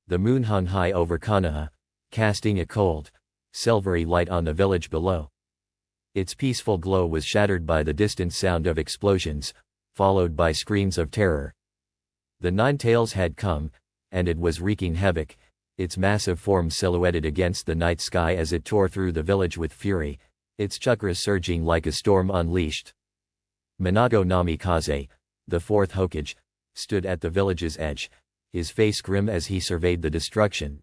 The moon hung high over Konoha, casting a cold, silvery light on the village below. Its peaceful glow was shattered by the distant sound of explosions, followed by screams of terror. The Nine Tails had come, and it was wreaking havoc, its massive form silhouetted against the night sky as it tore through the village with fury, its chakras surging like a storm unleashed. Minato Namikaze, the fourth Hokage, stood at the village's edge, his face grim as he surveyed the destruction.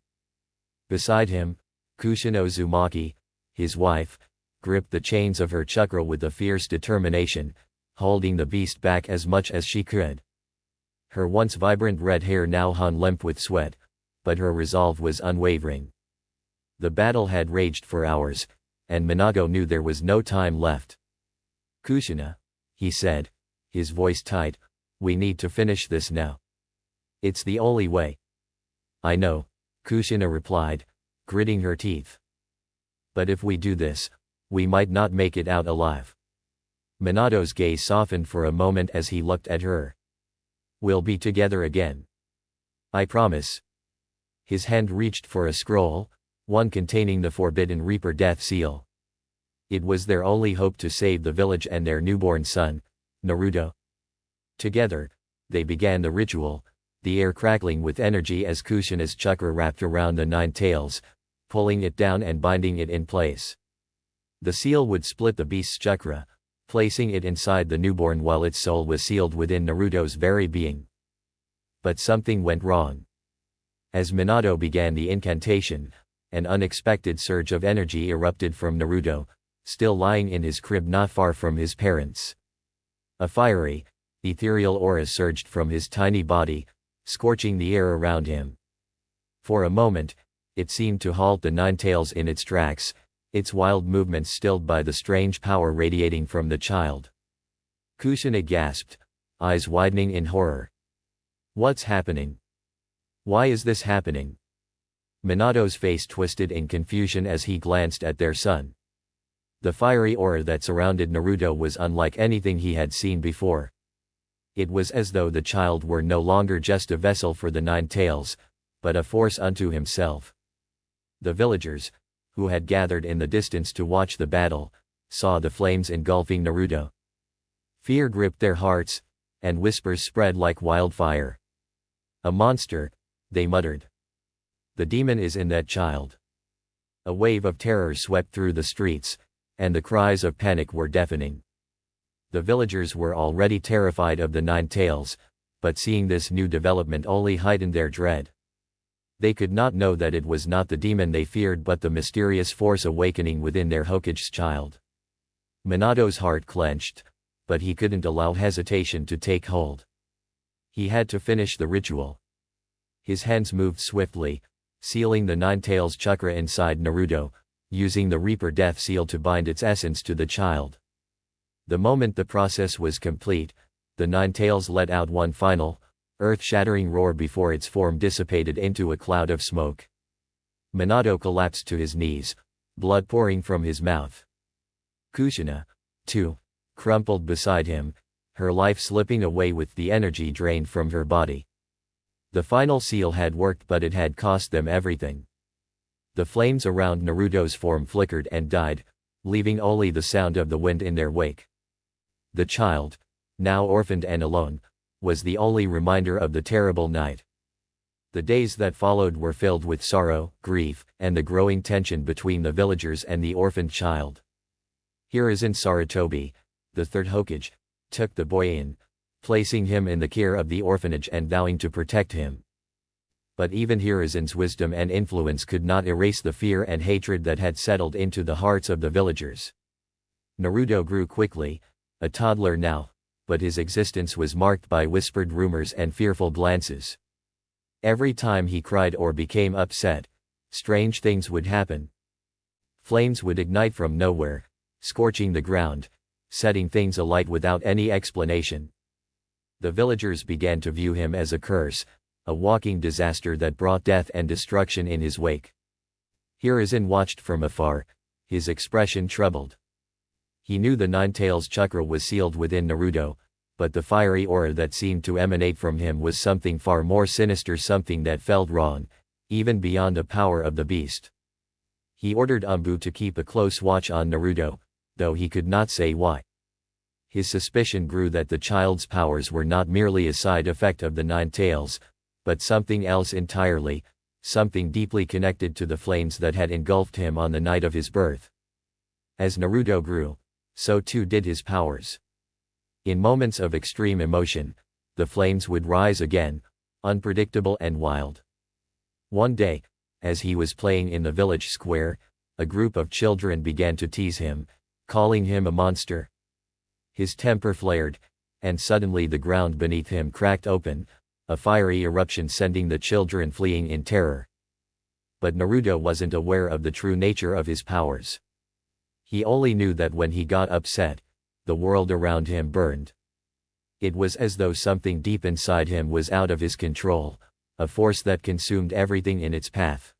Beside him, Kushino Uzumaki, his wife, gripped the chains of her chakra with a fierce determination, holding the beast back as much as she could. Her once vibrant red hair now hung limp with sweat, but her resolve was unwavering. The battle had raged for hours, and Minato knew there was no time left. "Kushina," he said, his voice tight, "we need to finish this now. It's the only way." "I know," Kushina replied, gritting her teeth. "But if we do this, we might not make it out alive." Minato's gaze softened for a moment as he looked at her. "We'll be together again. I promise." His hand reached for a scroll, one containing the Forbidden Reaper death seal. It was their only hope to save the village and their newborn son, Naruto. Together, they began the ritual, the air crackling with energy as Kushina's chakra wrapped around the Nine Tails, pulling it down and binding it in place. The seal would split the beast's chakra, placing it inside the newborn while its soul was sealed within Naruto's very being. But something went wrong. As Minato began the incantation, an unexpected surge of energy erupted from Naruto, still lying in his crib not far from his parents. A fiery, ethereal aura surged from his tiny body, scorching the air around him. For a moment, it seemed to halt the Nine Tails in its tracks, its wild movements stilled by the strange power radiating from the child. Kushina gasped, eyes widening in horror. "What's happening? Why is this happening?" Minato's face twisted in confusion as he glanced at their son. The fiery aura that surrounded Naruto was unlike anything he had seen before. It was as though the child were no longer just a vessel for the Nine Tails, but a force unto himself. The villagers, who had gathered in the distance to watch the battle, saw the flames engulfing Naruto. Fear gripped their hearts, and whispers spread like wildfire. "A monster," they muttered. "The demon is in that child." A wave of terror swept through the streets, and the cries of panic were deafening. The villagers were already terrified of the Nine Tails, but seeing this new development only heightened their dread. They could not know that it was not the demon they feared but the mysterious force awakening within their Hokage's child. Minato's heart clenched, but he couldn't allow hesitation to take hold. He had to finish the ritual. His hands moved swiftly, sealing the Nine Tails chakra inside Naruto, using the Reaper death seal to bind its essence to the child. The moment the process was complete, the Nine Tails let out one final, earth-shattering roar before its form dissipated into a cloud of smoke. Minato collapsed to his knees, blood pouring from his mouth. Kushina, too, crumpled beside him, her life slipping away with the energy drained from her body. The final seal had worked, but it had cost them everything. The flames around Naruto's form flickered and died, leaving only the sound of the wind in their wake. The child, now orphaned and alone, was the only reminder of the terrible night. The days that followed were filled with sorrow, grief, and the growing tension between the villagers and the orphaned child. Hiruzen Sarutobi, the third Hokage, took the boy in, placing him in the care of the orphanage and vowing to protect him. But even Hiruzen's wisdom and influence could not erase the fear and hatred that had settled into the hearts of the villagers. Naruto grew quickly, a toddler now, but his existence was marked by whispered rumors and fearful glances. Every time he cried or became upset, strange things would happen. Flames would ignite from nowhere, scorching the ground, setting things alight without any explanation. The villagers began to view him as a curse, a walking disaster that brought death and destruction in his wake. Hiruzen watched from afar, his expression troubled. He knew the Nine Tails chakra was sealed within Naruto, but the fiery aura that seemed to emanate from him was something far more sinister, something that felt wrong, even beyond the power of the beast. He ordered Umbu to keep a close watch on Naruto, though he could not say why. His suspicion grew that the child's powers were not merely a side effect of the Nine Tails, but something else entirely, something deeply connected to the flames that had engulfed him on the night of his birth. As Naruto grew, so too did his powers. In moments of extreme emotion, the flames would rise again, unpredictable and wild. One day, as he was playing in the village square, a group of children began to tease him, calling him a monster. His temper flared, and suddenly the ground beneath him cracked open, a fiery eruption sending the children fleeing in terror. But Naruto wasn't aware of the true nature of his powers. He only knew that when he got upset, the world around him burned. It was as though something deep inside him was out of his control, a force that consumed everything in its path.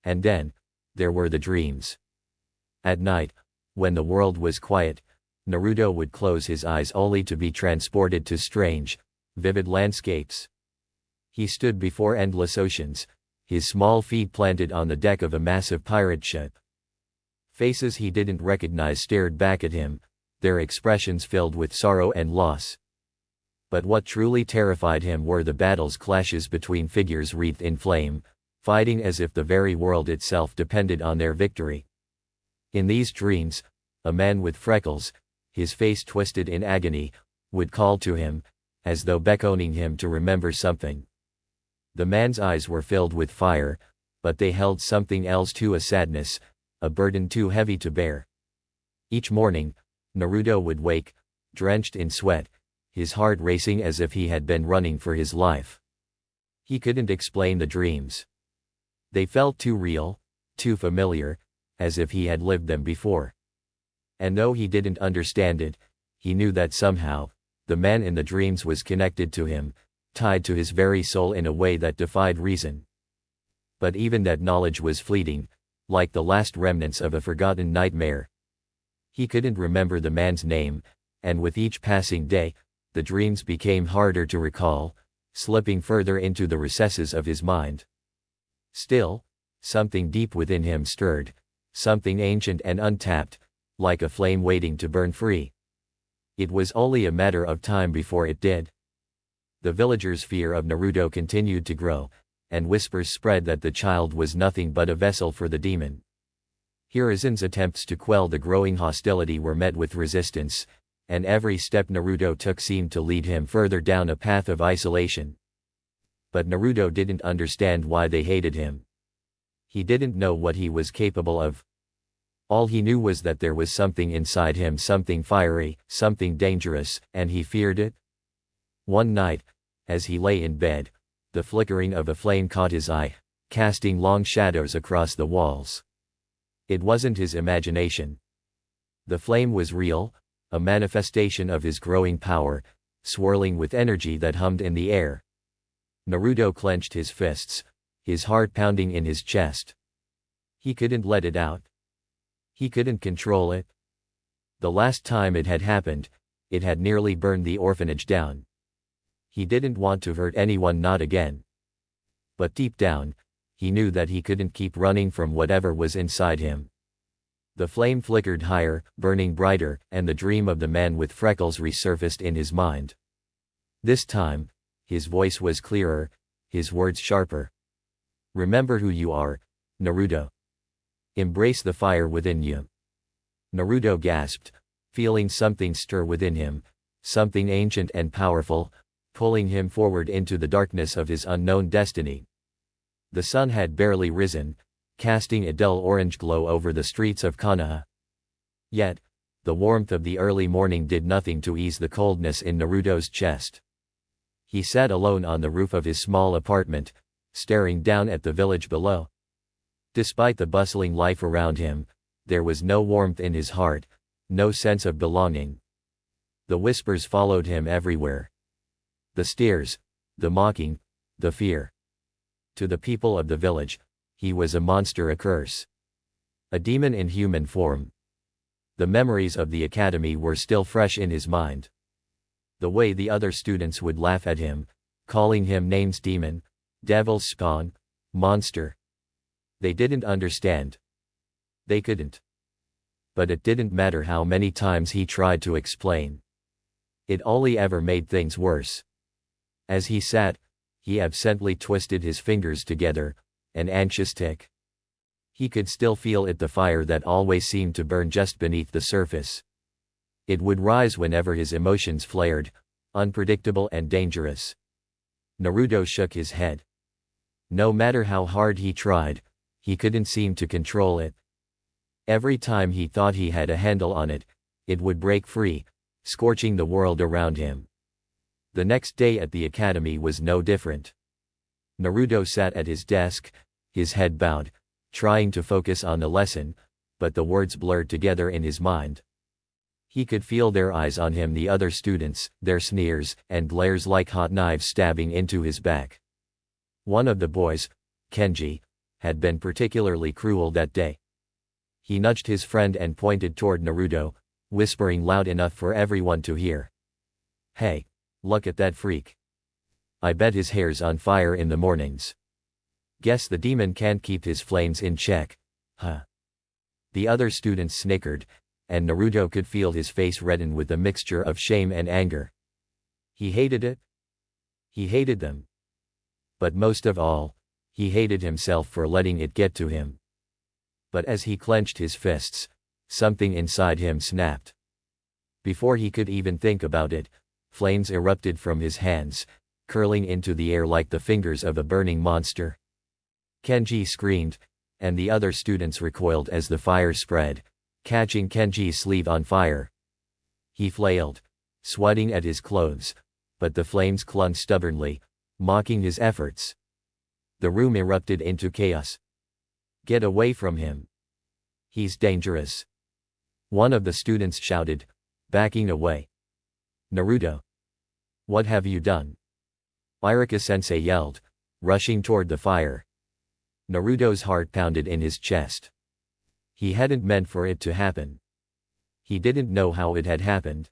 And then, there were the dreams. At night, when the world was quiet, Naruto would close his eyes only to be transported to strange, vivid landscapes. He stood before endless oceans, his small feet planted on the deck of a massive pirate ship. Faces he didn't recognize stared back at him, their expressions filled with sorrow and loss. But what truly terrified him were the battle's clashes between figures wreathed in flame, fighting as if the very world itself depended on their victory. In these dreams, a man with freckles, his face twisted in agony, would call to him, as though beckoning him to remember something. The man's eyes were filled with fire, but they held something else too, a sadness, a burden too heavy to bear. Each morning, Naruto would wake, drenched in sweat, his heart racing as if he had been running for his life. He couldn't explain the dreams. They felt too real, too familiar, as if he had lived them before. And though he didn't understand it, he knew that somehow, the man in the dreams was connected to him, tied to his very soul in a way that defied reason. But even that knowledge was fleeting, like the last remnants of a forgotten nightmare. He couldn't remember the man's name, and with each passing day, the dreams became harder to recall, slipping further into the recesses of his mind. Still, something deep within him stirred, something ancient and untapped, like a flame waiting to burn free. It was only a matter of time before it did. The villagers' fear of Naruto continued to grow, and whispers spread that the child was nothing but a vessel for the demon. Hirazen's attempts to quell the growing hostility were met with resistance, and every step Naruto took seemed to lead him further down a path of isolation. But Naruto didn't understand why they hated him. He didn't know what he was capable of. All he knew was that there was something inside him, something fiery, something dangerous, and he feared it. One night, as he lay in bed, the flickering of a flame caught his eye, casting long shadows across the walls. It wasn't his imagination. The flame was real, a manifestation of his growing power, swirling with energy that hummed in the air. Naruto clenched his fists, his heart pounding in his chest. He couldn't let it out. He couldn't control it. The last time it had happened, it had nearly burned the orphanage down. He didn't want to hurt anyone, not again. But deep down, he knew that he couldn't keep running from whatever was inside him. The flame flickered higher, burning brighter, and the dream of the man with freckles resurfaced in his mind. This time, his voice was clearer, his words sharper. Remember who you are, Naruto. Embrace the fire within you. Naruto gasped, feeling something stir within him, something ancient and powerful, pulling him forward into the darkness of his unknown destiny. The sun had barely risen, casting a dull orange glow over the streets of Konoha. Yet, the warmth of the early morning did nothing to ease the coldness in Naruto's chest. He sat alone on the roof of his small apartment, staring down at the village below. Despite the bustling life around him, there was no warmth in his heart, no sense of belonging. The whispers followed him everywhere. The stares, the mocking, the fear. To the people of the village, he was a monster, a curse. A demon in human form. The memories of the academy were still fresh in his mind. The way the other students would laugh at him, calling him names: demon, devil's spawn, monster. They didn't understand. They couldn't. But it didn't matter how many times he tried to explain. It only ever made things worse. As he sat, he absently twisted his fingers together, an anxious tick. He could still feel the fire that always seemed to burn just beneath the surface. It would rise whenever his emotions flared, unpredictable and dangerous. Naruto shook his head. No matter how hard he tried, he couldn't seem to control it. Every time he thought he had a handle on it, it would break free, scorching the world around him. The next day at the academy was no different. Naruto sat at his desk, his head bowed, trying to focus on the lesson, but the words blurred together in his mind. He could feel their eyes on him, the other students, their sneers and glares like hot knives stabbing into his back. One of the boys, Kenji, had been particularly cruel that day. He nudged his friend and pointed toward Naruto, whispering loud enough for everyone to hear. "Hey, look at that freak. I bet his hair's on fire in the mornings. Guess the demon can't keep his flames in check, huh?" The other students snickered, and Naruto could feel his face redden with a mixture of shame and anger. He hated it. He hated them. But most of all, he hated himself for letting it get to him. But as he clenched his fists, something inside him snapped. Before he could even think about it, flames erupted from his hands, curling into the air like the fingers of a burning monster. Kenji screamed, and the other students recoiled as the fire spread, catching Kenji's sleeve on fire. He flailed, swatting at his clothes, but the flames clung stubbornly, mocking his efforts. The room erupted into chaos. "Get away from him. He's dangerous," one of the students shouted, backing away. "Naruto, what have you done?" Iruka-sensei yelled, rushing toward the fire. Naruto's heart pounded in his chest. He hadn't meant for it to happen. He didn't know how it had happened.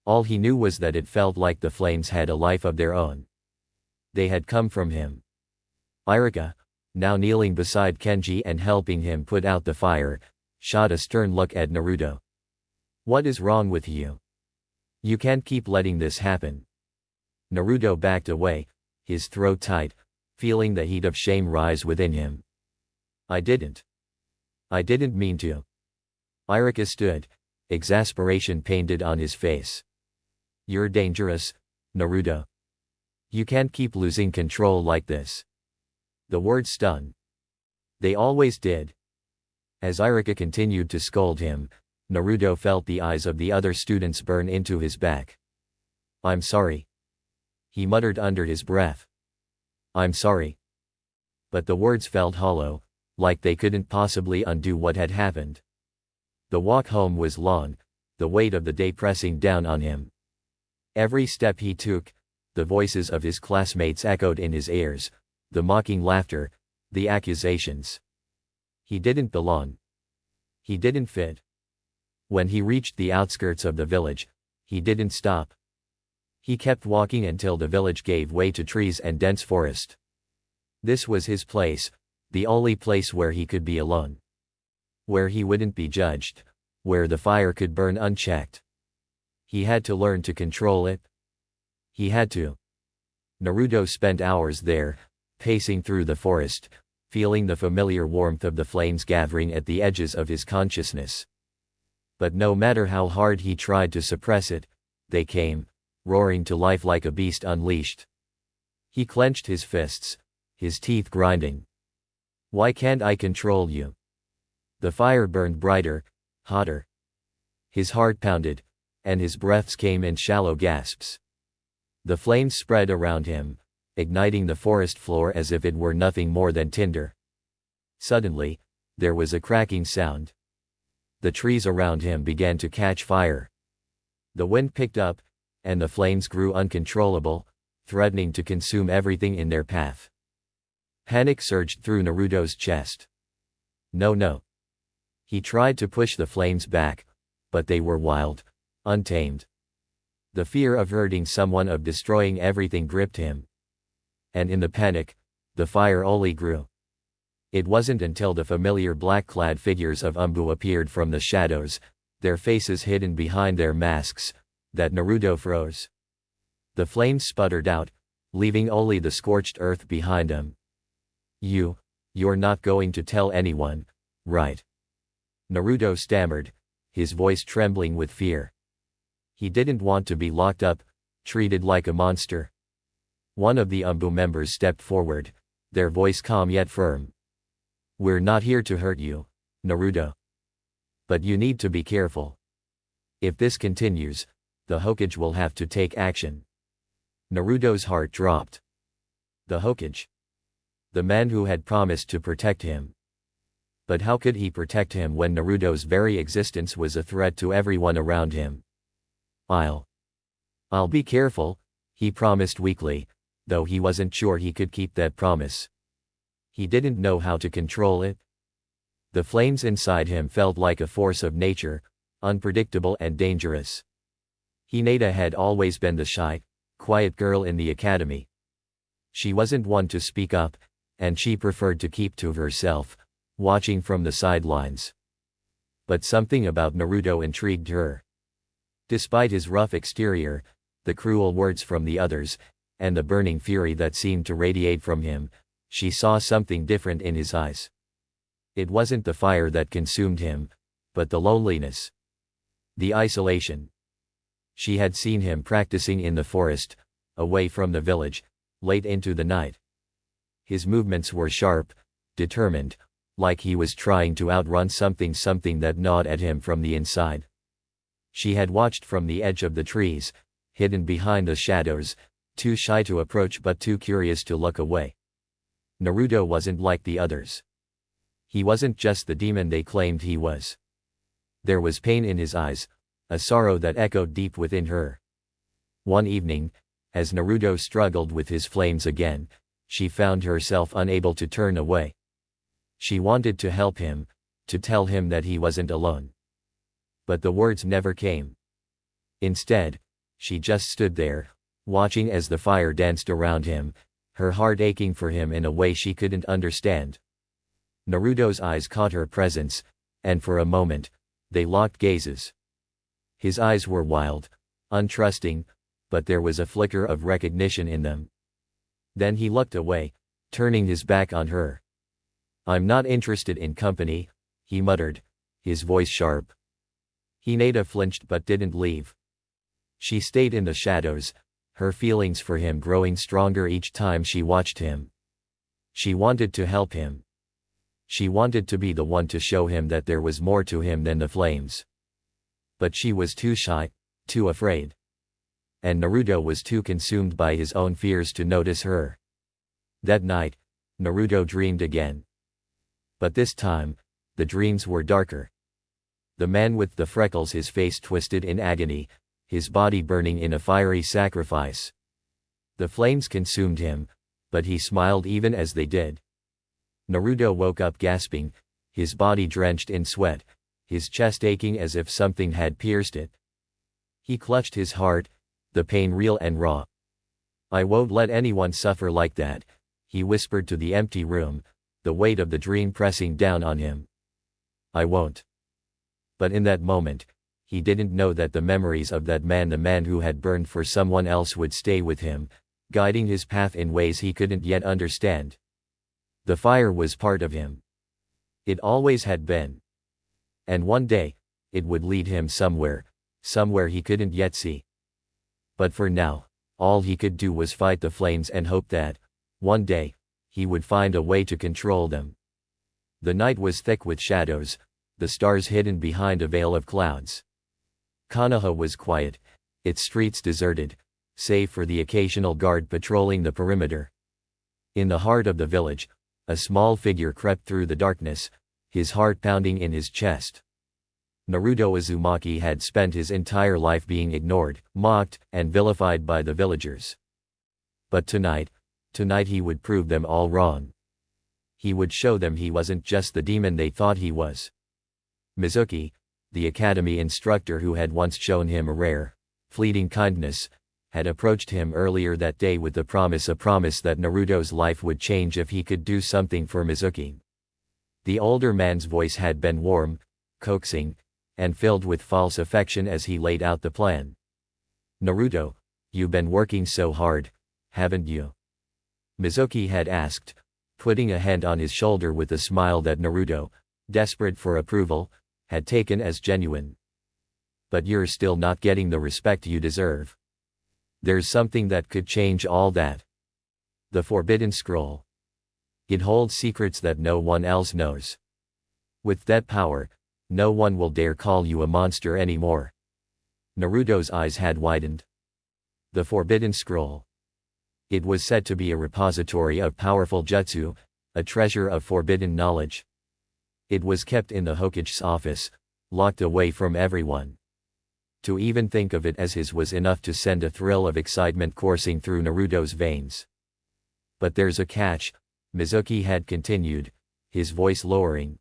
All he knew was that it felt like the flames had a life of their own. They had come from him. Iruka, now kneeling beside Kenji and helping him put out the fire, shot a stern look at Naruto. "What is wrong with you? You can't keep letting this happen." Naruto backed away, his throat tight, feeling the heat of shame rise within him. I didn't mean to." Iruka stood, exasperation painted on his face. "You're dangerous, Naruto. You can't keep losing control like this." The words stung. They always did. As Iruka continued to scold him, Naruto felt the eyes of the other students burn into his back. "I'm sorry," he muttered under his breath. "I'm sorry." But the words felt hollow, like they couldn't possibly undo what had happened. The walk home was long, the weight of the day pressing down on him. Every step he took, the voices of his classmates echoed in his ears, the mocking laughter, the accusations. He didn't belong. He didn't fit. When he reached the outskirts of the village, he didn't stop. He kept walking until the village gave way to trees and dense forest. This was his place, the only place where he could be alone. Where he wouldn't be judged, where the fire could burn unchecked. He had to learn to control it. He had to. Naruto spent hours there, pacing through the forest, feeling the familiar warmth of the flames gathering at the edges of his consciousness. But no matter how hard he tried to suppress it, they came, roaring to life like a beast unleashed. He clenched his fists, his teeth grinding. "Why can't I control you?" The fire burned brighter, hotter. His heart pounded, and his breaths came in shallow gasps. The flames spread around him, igniting the forest floor as if it were nothing more than tinder. Suddenly, there was a cracking sound. The trees around him began to catch fire. The wind picked up, and the flames grew uncontrollable, threatening to consume everything in their path. Panic surged through Naruto's chest. No. He tried to push the flames back, but they were wild, untamed. The fear of hurting someone, of destroying everything, gripped him. And in the panic, The fire only grew. It wasn't until the familiar black-clad figures of Umbu appeared from the shadows, their faces hidden behind their masks, that Naruto froze. The flames sputtered out, leaving only the scorched earth behind them. You're not going to tell anyone, right? Naruto stammered, his voice trembling with fear. He didn't want to be locked up, treated like a monster. One of the Umbu members stepped forward, their voice calm yet firm. We're not here to hurt you, Naruto. But you need to be careful. If this continues, the Hokage will have to take action. Naruto's heart dropped. The Hokage. The man who had promised to protect him. But how could he protect him when Naruto's very existence was a threat to everyone around him? I'll be careful, he promised weakly, though he wasn't sure he could keep that promise. He didn't know how to control it. The flames inside him felt like a force of nature, unpredictable and dangerous. Hinata had always been the shy, quiet girl in the academy. She wasn't one to speak up, and she preferred to keep to herself, watching from the sidelines. But something about Naruto intrigued her. Despite his rough exterior, the cruel words from the others, and the burning fury that seemed to radiate from him, she saw something different in his eyes. It wasn't the fire that consumed him, but the loneliness. The isolation. She had seen him practicing in the forest, away from the village, late into the night. His movements were sharp, determined, like he was trying to outrun something that gnawed at him from the inside. She had watched from the edge of the trees, hidden behind the shadows, too shy to approach but too curious to look away. Naruto wasn't like the others. He wasn't just the demon they claimed he was. There was pain in his eyes, a sorrow that echoed deep within her. One evening, as Naruto struggled with his flames again, she found herself unable to turn away. She wanted to help him, to tell him that he wasn't alone. But the words never came. Instead, she just stood there, watching as the fire danced around him, her heart aching for him in a way she couldn't understand. Naruto's eyes caught her presence, and for a moment, they locked gazes. His eyes were wild, untrusting, but there was a flicker of recognition in them. Then he looked away, turning his back on her. I'm not interested in company, he muttered, his voice sharp. Hinata flinched but didn't leave. She stayed in the shadows, her feelings for him growing stronger each time she watched him. She wanted to help him. She wanted to be the one to show him that there was more to him than the flames. But she was too shy, too afraid. And Naruto was too consumed by his own fears to notice her. That night, Naruto dreamed again. But this time, the dreams were darker. The man with the freckles, his face twisted in agony, his body burning in a fiery sacrifice. The flames consumed him, but he smiled even as they did. Naruto woke up gasping, his body drenched in sweat, his chest aching as if something had pierced it. He clutched his heart, the pain real and raw. I won't let anyone suffer like that, he whispered to the empty room, the weight of the dream pressing down on him. I won't. But in that moment, he didn't know that the memories of that man, the man who had burned for someone else, would stay with him, guiding his path in ways he couldn't yet understand. The fire was part of him. It always had been. And one day, it would lead him somewhere he couldn't yet see. But for now, all he could do was fight the flames and hope that, one day, he would find a way to control them. The night was thick with shadows, the stars hidden behind a veil of clouds. Konoha was quiet, its streets deserted, save for the occasional guard patrolling the perimeter. In the heart of the village, a small figure crept through the darkness, his heart pounding in his chest. Naruto Uzumaki had spent his entire life being ignored, mocked, and vilified by the villagers. But tonight he would prove them all wrong. He would show them he wasn't just the demon they thought he was. Mizuki, the academy instructor who had once shown him a rare, fleeting kindness, had approached him earlier that day with a promise that Naruto's life would change if he could do something for Mizuki. The older man's voice had been warm, coaxing, and filled with false affection as he laid out the plan. "Naruto, you've been working so hard, haven't you?" Mizuki had asked, putting a hand on his shoulder with a smile that Naruto, desperate for approval, had taken as genuine. "But you're still not getting the respect you deserve. There's something that could change all that. The Forbidden Scroll. It holds secrets that no one else knows. With that power, no one will dare call you a monster anymore." Naruto's eyes had widened. The Forbidden Scroll. It was said to be a repository of powerful jutsu, a treasure of forbidden knowledge. It was kept in the Hokage's office, locked away from everyone. To even think of it as his was enough to send a thrill of excitement coursing through Naruto's veins. "But there's a catch," Mizuki had continued, his voice lowering.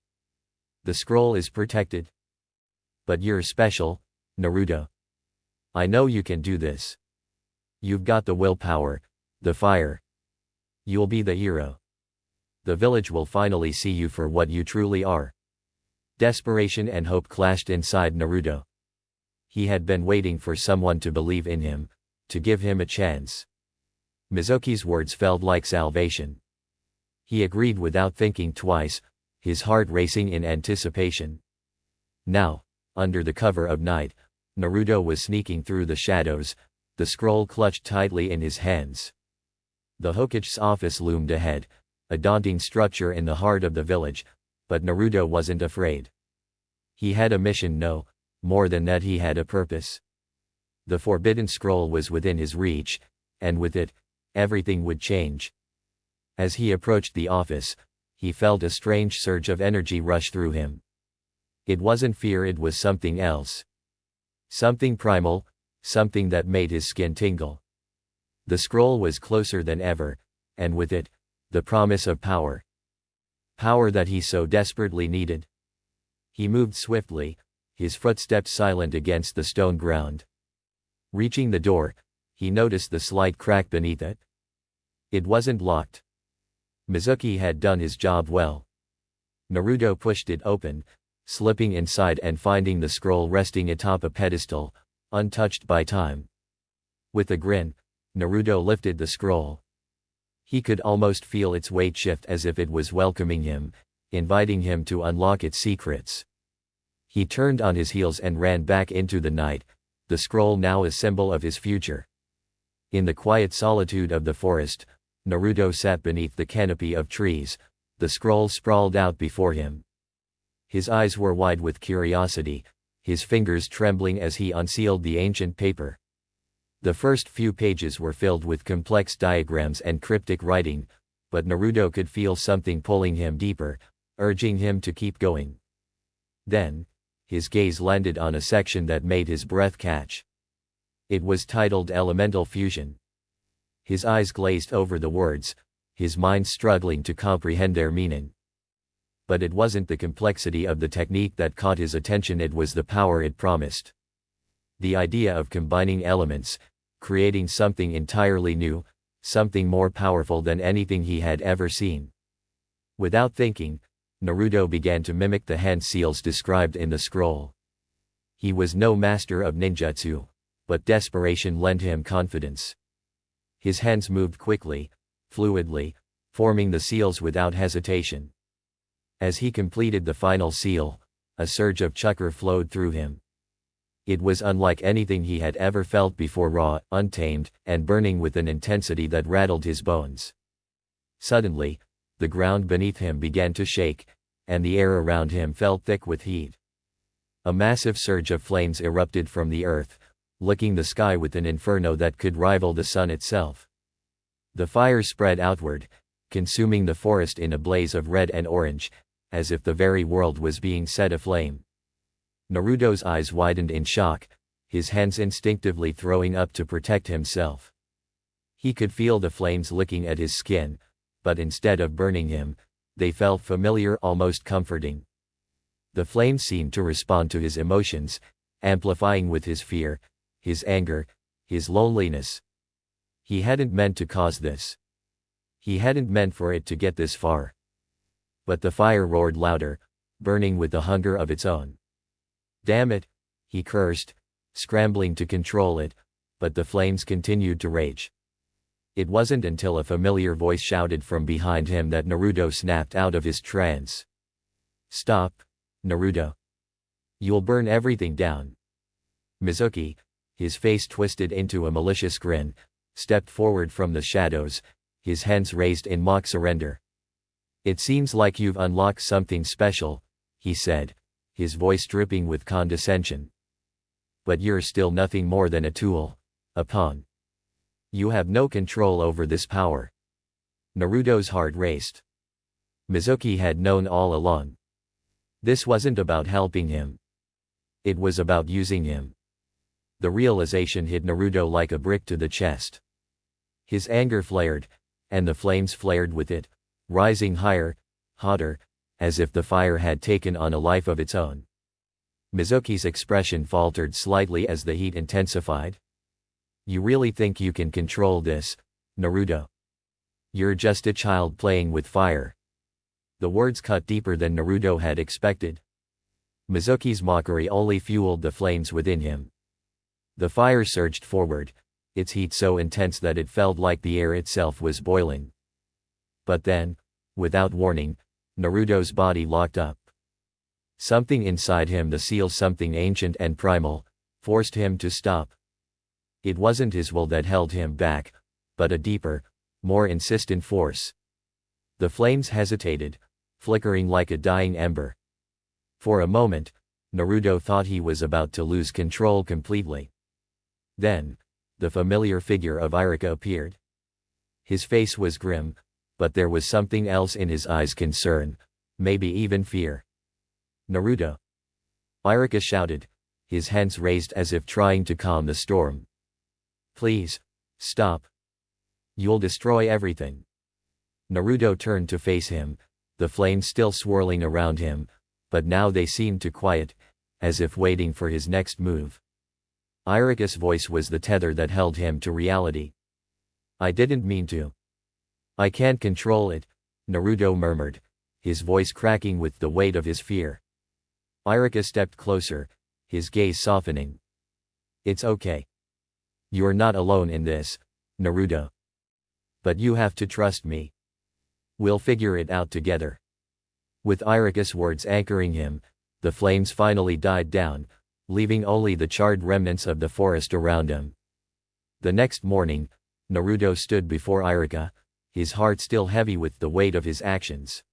"The scroll is protected. But you're special, Naruto. I know you can do this. You've got the willpower, the fire. You'll be the hero. The village will finally see you for what you truly are." Desperation and hope clashed inside Naruto. He had been waiting for someone to believe in him, to give him a chance. Mizuki's words felt like salvation. He agreed without thinking twice, his heart racing in anticipation. Now, under the cover of night, Naruto was sneaking through the shadows, the scroll clutched tightly in his hands. The Hokage's office loomed ahead, a daunting structure in the heart of the village, but Naruto wasn't afraid. He had a mission, no, more than that, he had a purpose. The Forbidden Scroll was within his reach, and with it, everything would change. As he approached the office, he felt a strange surge of energy rush through him. It wasn't fear, it was something else. Something primal, something that made his skin tingle. The scroll was closer than ever, and with it, the promise of power. Power that he so desperately needed. He moved swiftly, his footsteps silent against the stone ground. Reaching the door, he noticed the slight crack beneath it. It wasn't locked. Mizuki had done his job well. Naruto pushed it open, slipping inside and finding the scroll resting atop a pedestal, untouched by time. With a grin, Naruto lifted the scroll. He could almost feel its weight shift as if it was welcoming him, inviting him to unlock its secrets. He turned on his heels and ran back into the night, the scroll now a symbol of his future. In the quiet solitude of the forest, Naruto sat beneath the canopy of trees, the scroll sprawled out before him. His eyes were wide with curiosity, his fingers trembling as he unsealed the ancient paper. The first few pages were filled with complex diagrams and cryptic writing, but Naruto could feel something pulling him deeper, urging him to keep going. Then, his gaze landed on a section that made his breath catch. It was titled Elemental Fusion. His eyes glazed over the words, his mind struggling to comprehend their meaning. But it wasn't the complexity of the technique that caught his attention, it was the power it promised. The idea of combining elements, creating something entirely new, something more powerful than anything he had ever seen. Without thinking, Naruto began to mimic the hand seals described in the scroll. He was no master of ninjutsu, but desperation lent him confidence. His hands moved quickly, fluidly, forming the seals without hesitation. As he completed the final seal, a surge of chakra flowed through him. It was unlike anything he had ever felt before, raw, untamed, and burning with an intensity that rattled his bones. Suddenly, the ground beneath him began to shake, and the air around him felt thick with heat. A massive surge of flames erupted from the earth, licking the sky with an inferno that could rival the sun itself. The fire spread outward, consuming the forest in a blaze of red and orange, as if the very world was being set aflame. Naruto's eyes widened in shock, his hands instinctively throwing up to protect himself. He could feel the flames licking at his skin, but instead of burning him, they felt familiar, almost comforting. The flames seemed to respond to his emotions, amplifying with his fear, his anger, his loneliness. He hadn't meant to cause this. He hadn't meant for it to get this far. But the fire roared louder, burning with the hunger of its own. Damn it, he cursed, scrambling to control it, but the flames continued to rage. It wasn't until a familiar voice shouted from behind him that Naruto snapped out of his trance. Stop, Naruto. You'll burn everything down. Mizuki, his face twisted into a malicious grin, stepped forward from the shadows, his hands raised in mock surrender. It seems like you've unlocked something special, he said, his voice dripping with condescension. But you're still nothing more than a tool, a pawn. You have no control over this power. Naruto's heart raced. Mizuki had known all along. This wasn't about helping him. It was about using him. The realization hit Naruto like a brick to the chest. His anger flared, and the flames flared with it, rising higher, hotter, as if the fire had taken on a life of its own. Mizuki's expression faltered slightly as the heat intensified. You really think you can control this, Naruto? You're just a child playing with fire. The words cut deeper than Naruto had expected. Mizuki's mockery only fueled the flames within him. The fire surged forward, its heat so intense that it felt like the air itself was boiling. But then, without warning, Naruto's body locked up. Something inside him, the seal, something ancient and primal, forced him to stop. It wasn't his will that held him back, but a deeper, more insistent force. The flames hesitated, flickering like a dying ember. For a moment, Naruto thought he was about to lose control completely. Then, the familiar figure of Jiraiya appeared. His face was grim, but there was something else in his eyes: concern, maybe even fear. Naruto! Jiraiya shouted, his hands raised as if trying to calm the storm. Please, stop. You'll destroy everything. Naruto turned to face him, the flames still swirling around him, but now they seemed to quiet, as if waiting for his next move. Jiraiya's voice was the tether that held him to reality. I didn't mean to. I can't control it, Naruto murmured, his voice cracking with the weight of his fear. Jiraiya stepped closer, his gaze softening. It's okay. You're not alone in this, Naruto. But you have to trust me. We'll figure it out together. With Jiraiya's words anchoring him, the flames finally died down, leaving only the charred remnants of the forest around him. The next morning, Naruto stood before Jiraiya, his heart still heavy with the weight of his actions.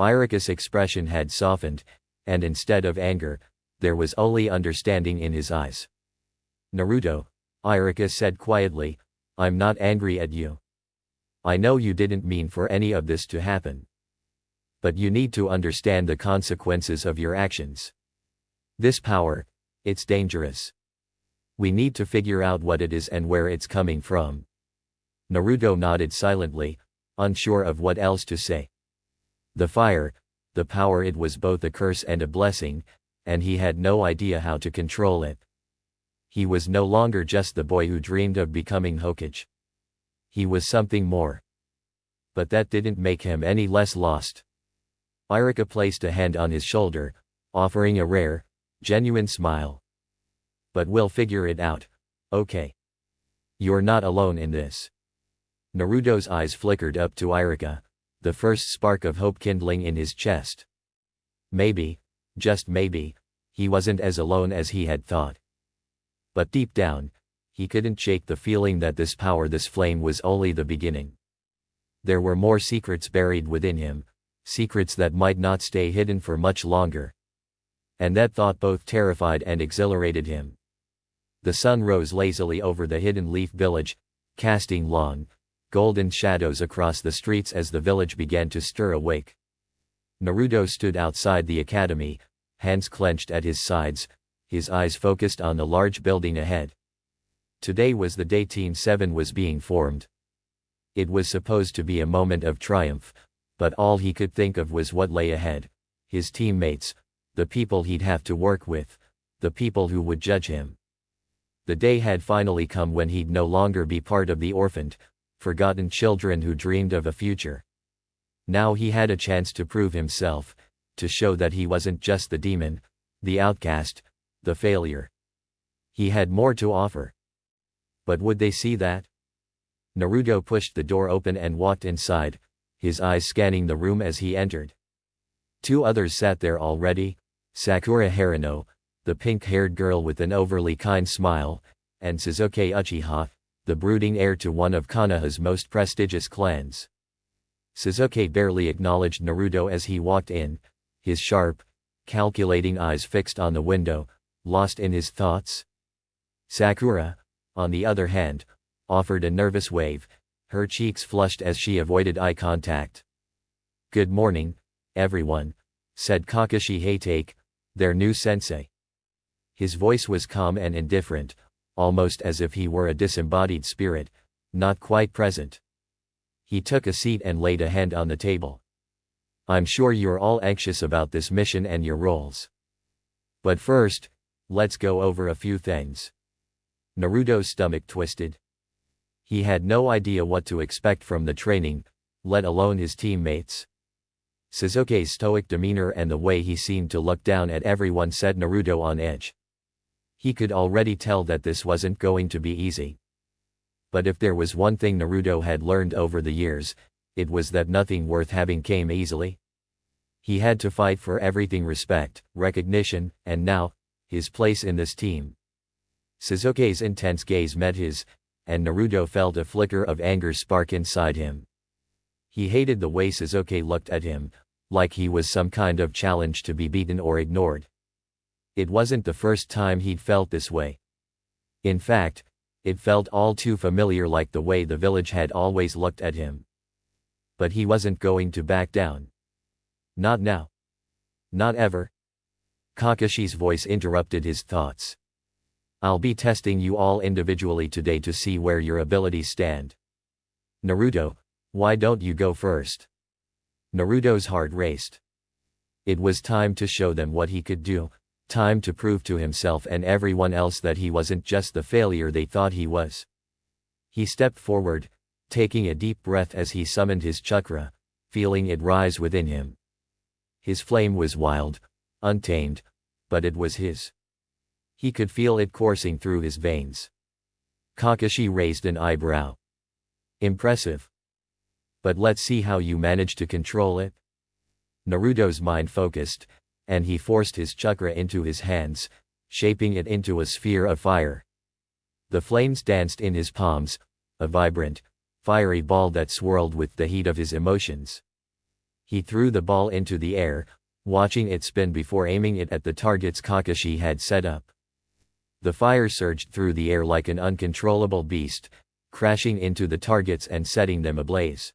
Jiraiya's expression had softened, and instead of anger, there was only understanding in his eyes. Naruto, Jiraiya said quietly, I'm not angry at you. I know you didn't mean for any of this to happen. But you need to understand the consequences of your actions. This power, it's dangerous. We need to figure out what it is and where it's coming from. Naruto nodded silently, unsure of what else to say. The fire, the power, it was both a curse and a blessing, and he had no idea how to control it. He was no longer just the boy who dreamed of becoming Hokage. He was something more. But that didn't make him any less lost. Jiraiya placed a hand on his shoulder, offering a rare, genuine smile. But we'll figure it out, okay? You're not alone in this. Naruto's eyes flickered up to Jiraiya, the first spark of hope kindling in his chest. Maybe, just maybe, he wasn't as alone as he had thought. But deep down, he couldn't shake the feeling that this power, this flame, was only the beginning. There were more secrets buried within him, secrets that might not stay hidden for much longer. And that thought both terrified and exhilarated him. The sun rose lazily over the hidden leaf village, casting long, golden shadows across the streets as the village began to stir awake. Naruto stood outside the academy, hands clenched at his sides, his eyes focused on the large building ahead. Today was the day Team 7 was being formed. It was supposed to be a moment of triumph, but all he could think of was what lay ahead: his teammates, the people he'd have to work with, the people who would judge him. The day had finally come when he'd no longer be part of the orphaned, forgotten children who dreamed of a future. Now he had a chance to prove himself, to show that he wasn't just the demon, the outcast, the failure. He had more to offer. But would they see that? Naruto pushed the door open and walked inside, his eyes scanning the room as he entered. Two others sat there already, Sakura Haruno, the pink-haired girl with an overly kind smile, and Sasuke Uchiha, the brooding heir to one of Konoha's most prestigious clans. Sasuke barely acknowledged Naruto as he walked in, his sharp, calculating eyes fixed on the window, lost in his thoughts. Sakura, on the other hand, offered a nervous wave, her cheeks flushed as she avoided eye contact. "Good morning, everyone," said Kakashi Hatake, their new sensei. His voice was calm and indifferent, almost as if he were a disembodied spirit, not quite present. He took a seat and laid a hand on the table. "I'm sure you're all anxious about this mission and your roles. But first, let's go over a few things." Naruto's stomach twisted. He had no idea what to expect from the training, let alone his teammates. Sasuke's stoic demeanor and the way he seemed to look down at everyone set Naruto on edge. He could already tell that this wasn't going to be easy. But if there was one thing Naruto had learned over the years, it was that nothing worth having came easily. He had to fight for everything: respect, recognition, and now, his place in this team. Sasuke's intense gaze met his, and Naruto felt a flicker of anger spark inside him. He hated the way Sasuke looked at him, like he was some kind of challenge to be beaten or ignored. It wasn't the first time he'd felt this way. In fact, it felt all too familiar, like the way the village had always looked at him. But he wasn't going to back down. Not now. Not ever. Kakashi's voice interrupted his thoughts. "I'll be testing you all individually today to see where your abilities stand. Naruto, why don't you go first?" Naruto's heart raced. It was time to show them what he could do, time to prove to himself and everyone else that he wasn't just the failure they thought he was. He stepped forward, taking a deep breath as he summoned his chakra, feeling it rise within him. His flame was wild, untamed, but it was his. He could feel it coursing through his veins. Kakashi raised an eyebrow. "Impressive. But let's see how you manage to control it." Naruto's mind focused, and he forced his chakra into his hands, shaping it into a sphere of fire. The flames danced in his palms, a vibrant, fiery ball that swirled with the heat of his emotions. He threw the ball into the air, watching it spin before aiming it at the targets Kakashi had set up. The fire surged through the air like an uncontrollable beast, crashing into the targets and setting them ablaze.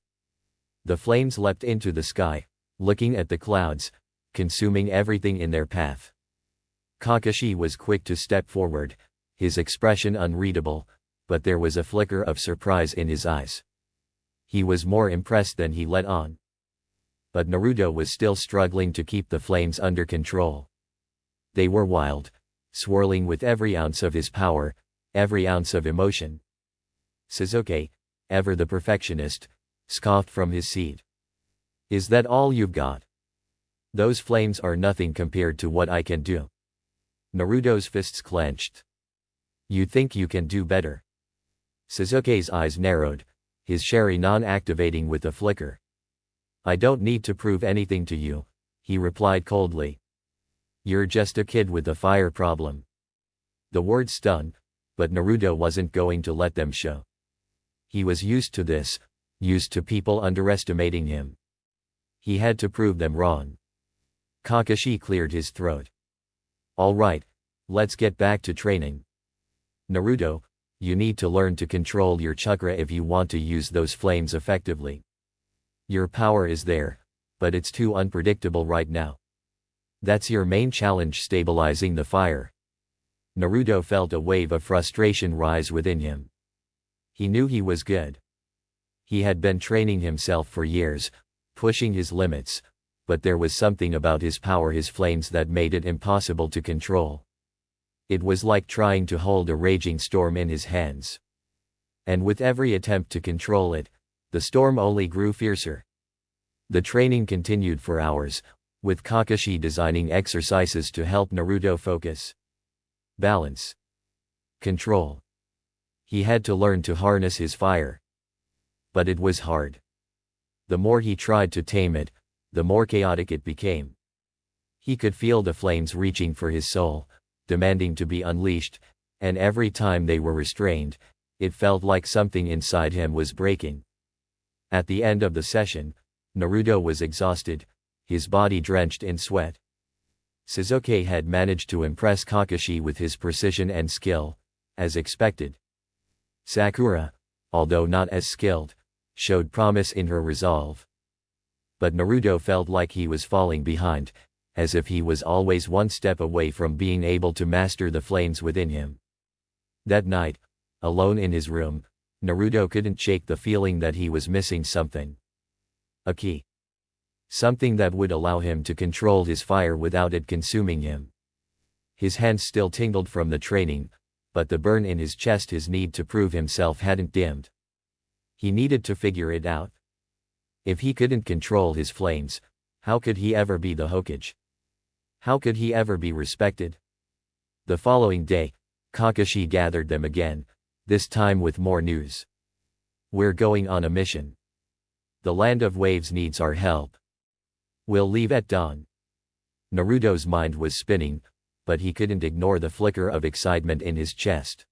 The flames leapt into the sky, looking at the clouds, consuming everything in their path. Kakashi was quick to step forward, his expression unreadable, but there was a flicker of surprise in his eyes. He was more impressed than he let on. But Naruto was still struggling to keep the flames under control. They were wild, swirling with every ounce of his power, every ounce of emotion. Sasuke, ever the perfectionist, scoffed from his seat. "Is that all you've got? Those flames are nothing compared to what I can do." Naruto's fists clenched. "You think you can do better?" Sasuke's eyes narrowed, his Sharingan activating with a flicker. "I don't need to prove anything to you," he replied coldly. "You're just a kid with a fire problem." The words stung, but Naruto wasn't going to let them show. He was used to this, used to people underestimating him. He had to prove them wrong. Kakashi cleared his throat. "All right, let's get back to training. Naruto, you need to learn to control your chakra if you want to use those flames effectively. Your power is there, but it's too unpredictable right now. That's your main challenge, stabilizing the fire." Naruto felt a wave of frustration rise within him. He knew he was good. He had been training himself for years, pushing his limits, but there was something about his power, his flames, that made it impossible to control. It was like trying to hold a raging storm in his hands. And with every attempt to control it, the storm only grew fiercer. The training continued for hours, with Kakashi designing exercises to help Naruto focus. Balance. Control. He had to learn to harness his fire. But it was hard. The more he tried to tame it, the more chaotic it became. He could feel the flames reaching for his soul, demanding to be unleashed, and every time they were restrained, it felt like something inside him was breaking. At the end of the session, Naruto was exhausted, his body drenched in sweat. Sasuke had managed to impress Kakashi with his precision and skill, as expected. Sakura, although not as skilled, showed promise in her resolve. But Naruto felt like he was falling behind, as if he was always one step away from being able to master the flames within him. That night, alone in his room, Naruto couldn't shake the feeling that he was missing something. A key. Something that would allow him to control his fire without it consuming him. His hands still tingled from the training, but the burn in his chest, his need to prove himself, hadn't dimmed. He needed to figure it out. If he couldn't control his flames, how could he ever be the Hokage? How could he ever be respected? The following day, Kakashi gathered them again, this time with more news. We're going on a mission. The Land of Waves needs our help. We'll leave at dawn. Naruto's mind was spinning, but he couldn't ignore the flicker of excitement in his chest.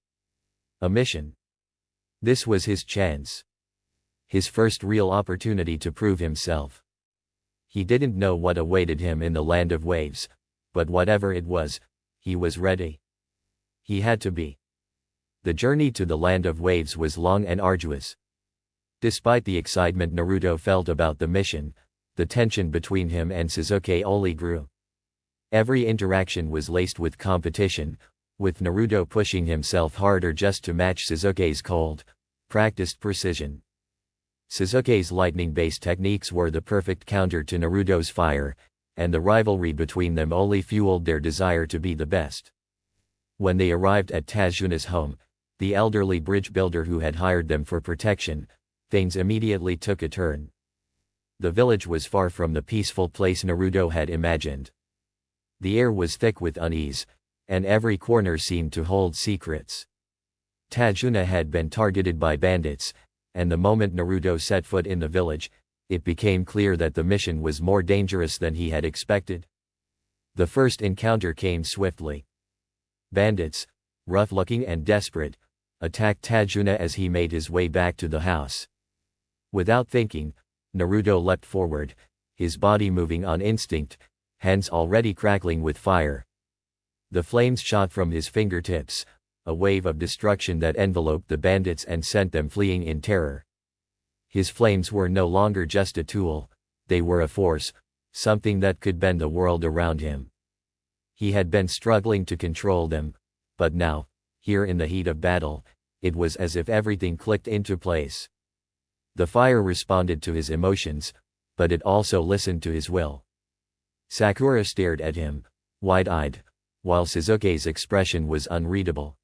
A mission. This was his chance. His first real opportunity to prove himself. He didn't know what awaited him in the Land of Waves, but whatever it was, he was ready. He had to be. The journey to the Land of Waves was long and arduous. Despite the excitement Naruto felt about the mission, the tension between him and Sasuke only grew. Every interaction was laced with competition, with Naruto pushing himself harder just to match Sasuke's cold, practiced precision. Sasuke's lightning-based techniques were the perfect counter to Naruto's fire, and the rivalry between them only fueled their desire to be the best. When they arrived at Tsunade's home, the elderly bridge builder who had hired them for protection, things immediately took a turn. The village was far from the peaceful place Naruto had imagined. The air was thick with unease, and every corner seemed to hold secrets. Tsunade had been targeted by bandits, and the moment Naruto set foot in the village, it became clear that the mission was more dangerous than he had expected. The first encounter came swiftly. Bandits, rough-looking and desperate, attacked Tsunade as he made his way back to the house. Without thinking, Naruto leapt forward, his body moving on instinct, hands already crackling with fire. The flames shot from his fingertips, a wave of destruction that enveloped the bandits and sent them fleeing in terror. His flames were no longer just a tool, they were a force, something that could bend the world around him. He had been struggling to control them, but now, here in the heat of battle, it was as if everything clicked into place. The fire responded to his emotions, but it also listened to his will. Sakura stared at him, wide-eyed, while Sasuke's expression was unreadable.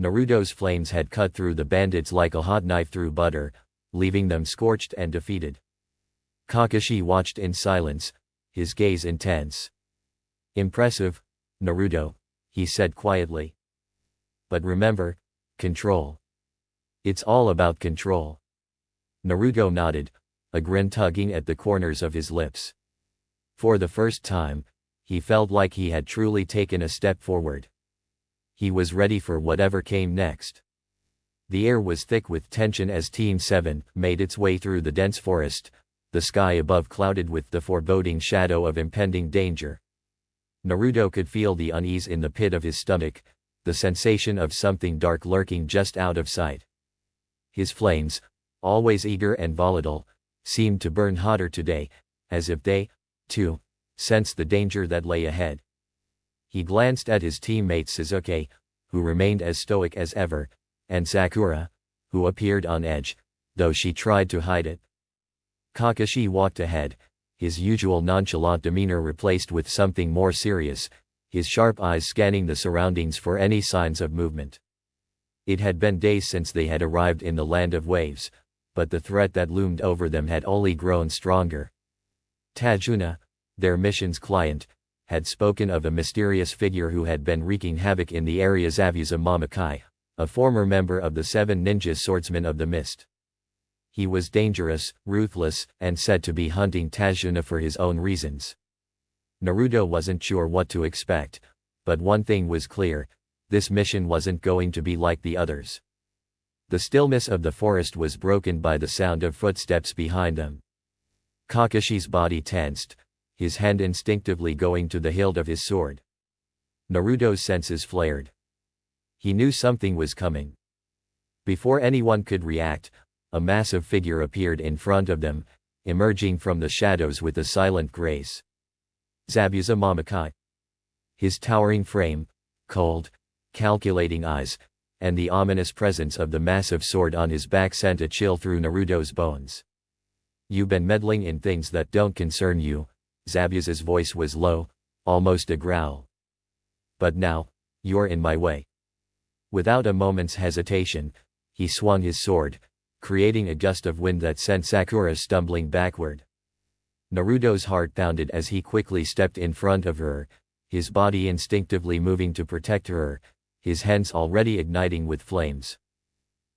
Naruto's flames had cut through the bandits like a hot knife through butter, leaving them scorched and defeated. Kakashi watched in silence, his gaze intense. "Impressive, Naruto," he said quietly. "But remember, control. It's all about control." Naruto nodded, a grin tugging at the corners of his lips. For the first time, he felt like he had truly taken a step forward. He was ready for whatever came next. The air was thick with tension as Team 7 made its way through the dense forest, the sky above clouded with the foreboding shadow of impending danger. Naruto could feel the unease in the pit of his stomach, the sensation of something dark lurking just out of sight. His flames, always eager and volatile, seemed to burn hotter today, as if they, too, sensed the danger that lay ahead. He glanced at his teammate Sasuke, who remained as stoic as ever, and Sakura, who appeared on edge, though she tried to hide it. Kakashi walked ahead, his usual nonchalant demeanor replaced with something more serious, his sharp eyes scanning the surroundings for any signs of movement. It had been days since they had arrived in the land of waves, but the threat that loomed over them had only grown stronger. Tajuna, their mission's client, had spoken of a mysterious figure who had been wreaking havoc in the area. Zabuza Mamakai, a former member of the 7 ninja swordsmen of the mist. He was dangerous, ruthless, and said to be hunting Tajuna for his own reasons. Naruto wasn't sure what to expect, but one thing was clear: this mission wasn't going to be like the others. The stillness of the forest was broken by the sound of footsteps behind them. Kakashi's body tensed, his hand instinctively going to the hilt of his sword. Naruto's senses flared. He knew something was coming. Before anyone could react, a massive figure appeared in front of them, emerging from the shadows with a silent grace. Zabuza Mamakai. His towering frame, cold, calculating eyes, and the ominous presence of the massive sword on his back sent a chill through Naruto's bones. "You've been meddling in things that don't concern you." Zabuza's voice was low, almost a growl. "But now, you're in my way." Without a moment's hesitation, he swung his sword, creating a gust of wind that sent Sakura stumbling backward. Naruto's heart pounded as he quickly stepped in front of her, his body instinctively moving to protect her, his hands already igniting with flames.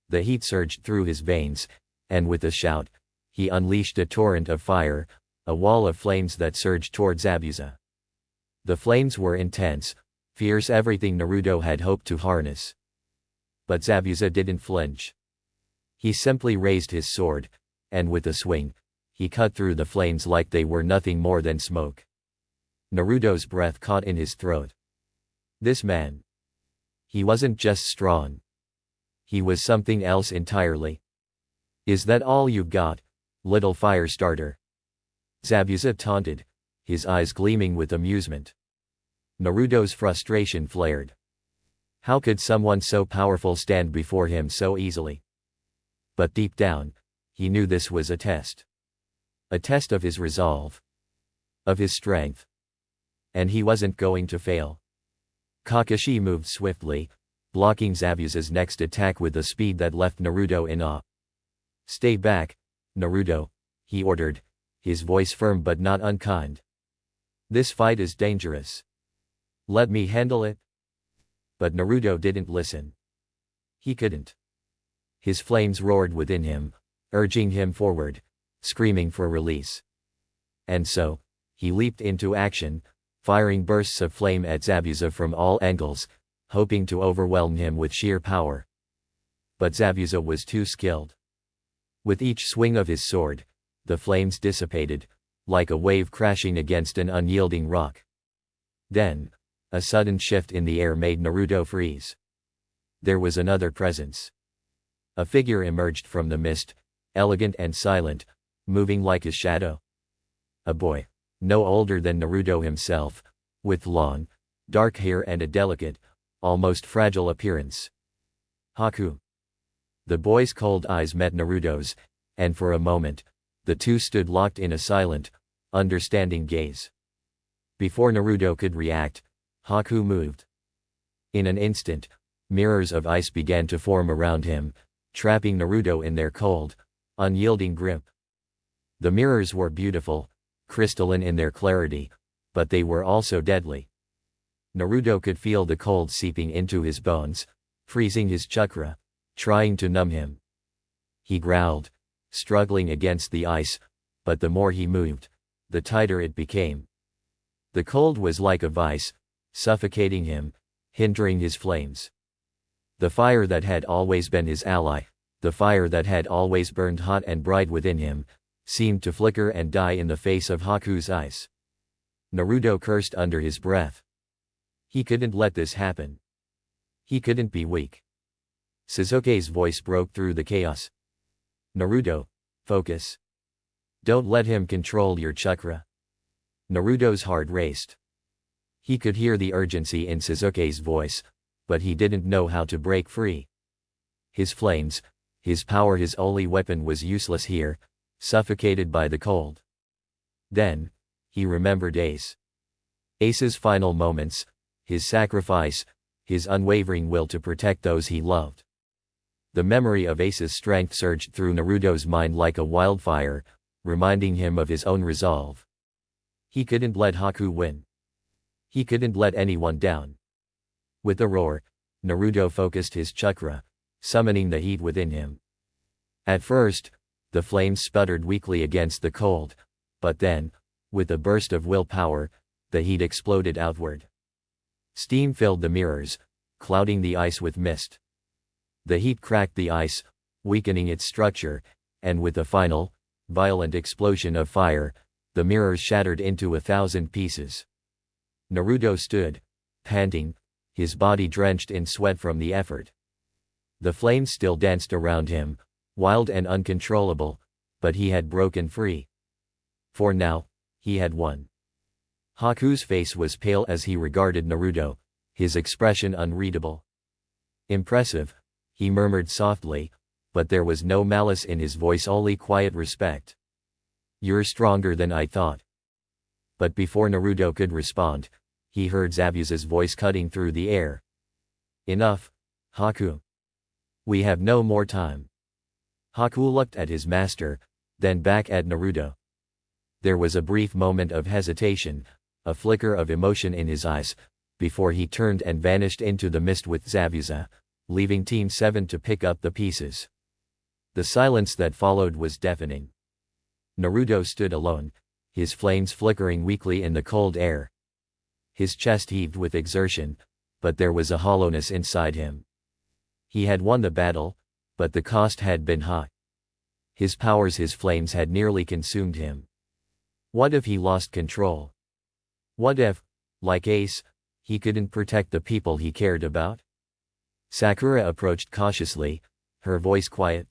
The heat surged through his veins, and with a shout, he unleashed a torrent of fire, a wall of flames that surged toward Zabuza. The flames were intense, fierce, everything Naruto had hoped to harness. But Zabuza didn't flinch. He simply raised his sword, and with a swing, he cut through the flames like they were nothing more than smoke. Naruto's breath caught in his throat. This man. He wasn't just strong. He was something else entirely. "Is that all you've got, little fire starter?" Zabuza taunted, his eyes gleaming with amusement. Naruto's frustration flared. How could someone so powerful stand before him so easily? But deep down, he knew this was a test. A test of his resolve. Of his strength. And he wasn't going to fail. Kakashi moved swiftly, blocking Zabuza's next attack with a speed that left Naruto in awe. "Stay back, Naruto," he ordered, his voice firm but not unkind. "This fight is dangerous. Let me handle it." But Naruto didn't listen. He couldn't. His flames roared within him, urging him forward, screaming for release. And so, he leaped into action, firing bursts of flame at Zabuza from all angles, hoping to overwhelm him with sheer power. But Zabuza was too skilled. With each swing of his sword, the flames dissipated, like a wave crashing against an unyielding rock. Then, a sudden shift in the air made Naruto freeze. There was another presence. A figure emerged from the mist, elegant and silent, moving like a shadow. A boy, no older than Naruto himself, with long, dark hair and a delicate, almost fragile appearance. Haku. The boy's cold eyes met Naruto's, and for a moment, the two stood locked in a silent, understanding gaze. Before Naruto could react, Haku moved. In an instant, mirrors of ice began to form around him, trapping Naruto in their cold, unyielding grip. The mirrors were beautiful, crystalline in their clarity, but they were also deadly. Naruto could feel the cold seeping into his bones, freezing his chakra, trying to numb him. He growled, struggling against the ice, but the more he moved, the tighter it became. The cold was like a vice, suffocating him, hindering his flames. The fire that had always been his ally, the fire that had always burned hot and bright within him, seemed to flicker and die in the face of Haku's ice. Naruto cursed under his breath. He couldn't let this happen. He couldn't be weak. Sasuke's voice broke through the chaos. "Naruto, focus. Don't let him control your chakra." Naruto's heart raced. He could hear the urgency in Sasuke's voice, but he didn't know how to break free. His flames, his power, his only weapon was useless here, suffocated by the cold. Then, he remembered Ace. Ace's final moments, his sacrifice, his unwavering will to protect those he loved. The memory of Ace's strength surged through Naruto's mind like a wildfire, reminding him of his own resolve. He couldn't let Haku win. He couldn't let anyone down. With a roar, Naruto focused his chakra, summoning the heat within him. At first, the flames sputtered weakly against the cold, but then, with a burst of willpower, the heat exploded outward. Steam filled the mirrors, clouding the ice with mist. The heat cracked the ice, weakening its structure, and with a final, violent explosion of fire, the mirrors shattered into 1,000 pieces. Naruto stood, panting, his body drenched in sweat from the effort. The flames still danced around him, wild and uncontrollable, but he had broken free. For now, he had won. Haku's face was pale as he regarded Naruto, his expression unreadable. Impressive, he murmured softly, but there was no malice in his voice, only quiet respect. You're stronger than I thought. But before Naruto could respond, he heard Zabuza's voice cutting through the air. Enough, Haku. We have no more time. Haku looked at his master, then back at Naruto. There was a brief moment of hesitation, a flicker of emotion in his eyes, before he turned and vanished into the mist with Zabuza, leaving Team 7 to pick up the pieces. The silence that followed was deafening. Naruto stood alone, his flames flickering weakly in the cold air. His chest heaved with exertion, but there was a hollowness inside him. He had won the battle, but the cost had been high. His powers, his flames had nearly consumed him. What if he lost control? What if, like Ace, he couldn't protect the people he cared about? Sakura approached cautiously, her voice quiet.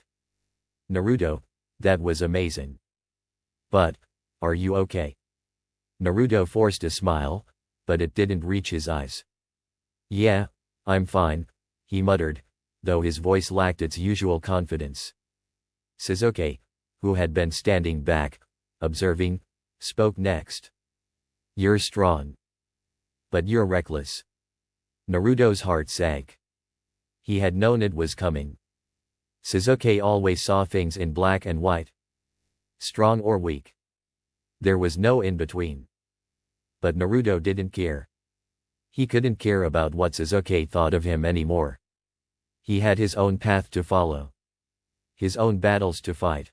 Naruto, that was amazing. But, are you okay? Naruto forced a smile, but it didn't reach his eyes. Yeah, I'm fine, he muttered, though his voice lacked its usual confidence. Sasuke, who had been standing back, observing, spoke next. You're strong. But you're reckless. Naruto's heart sank. He had known it was coming. Sasuke always saw things in black and white. Strong or weak. There was no in-between. But Naruto didn't care. He couldn't care about what Sasuke thought of him anymore. He had his own path to follow. His own battles to fight.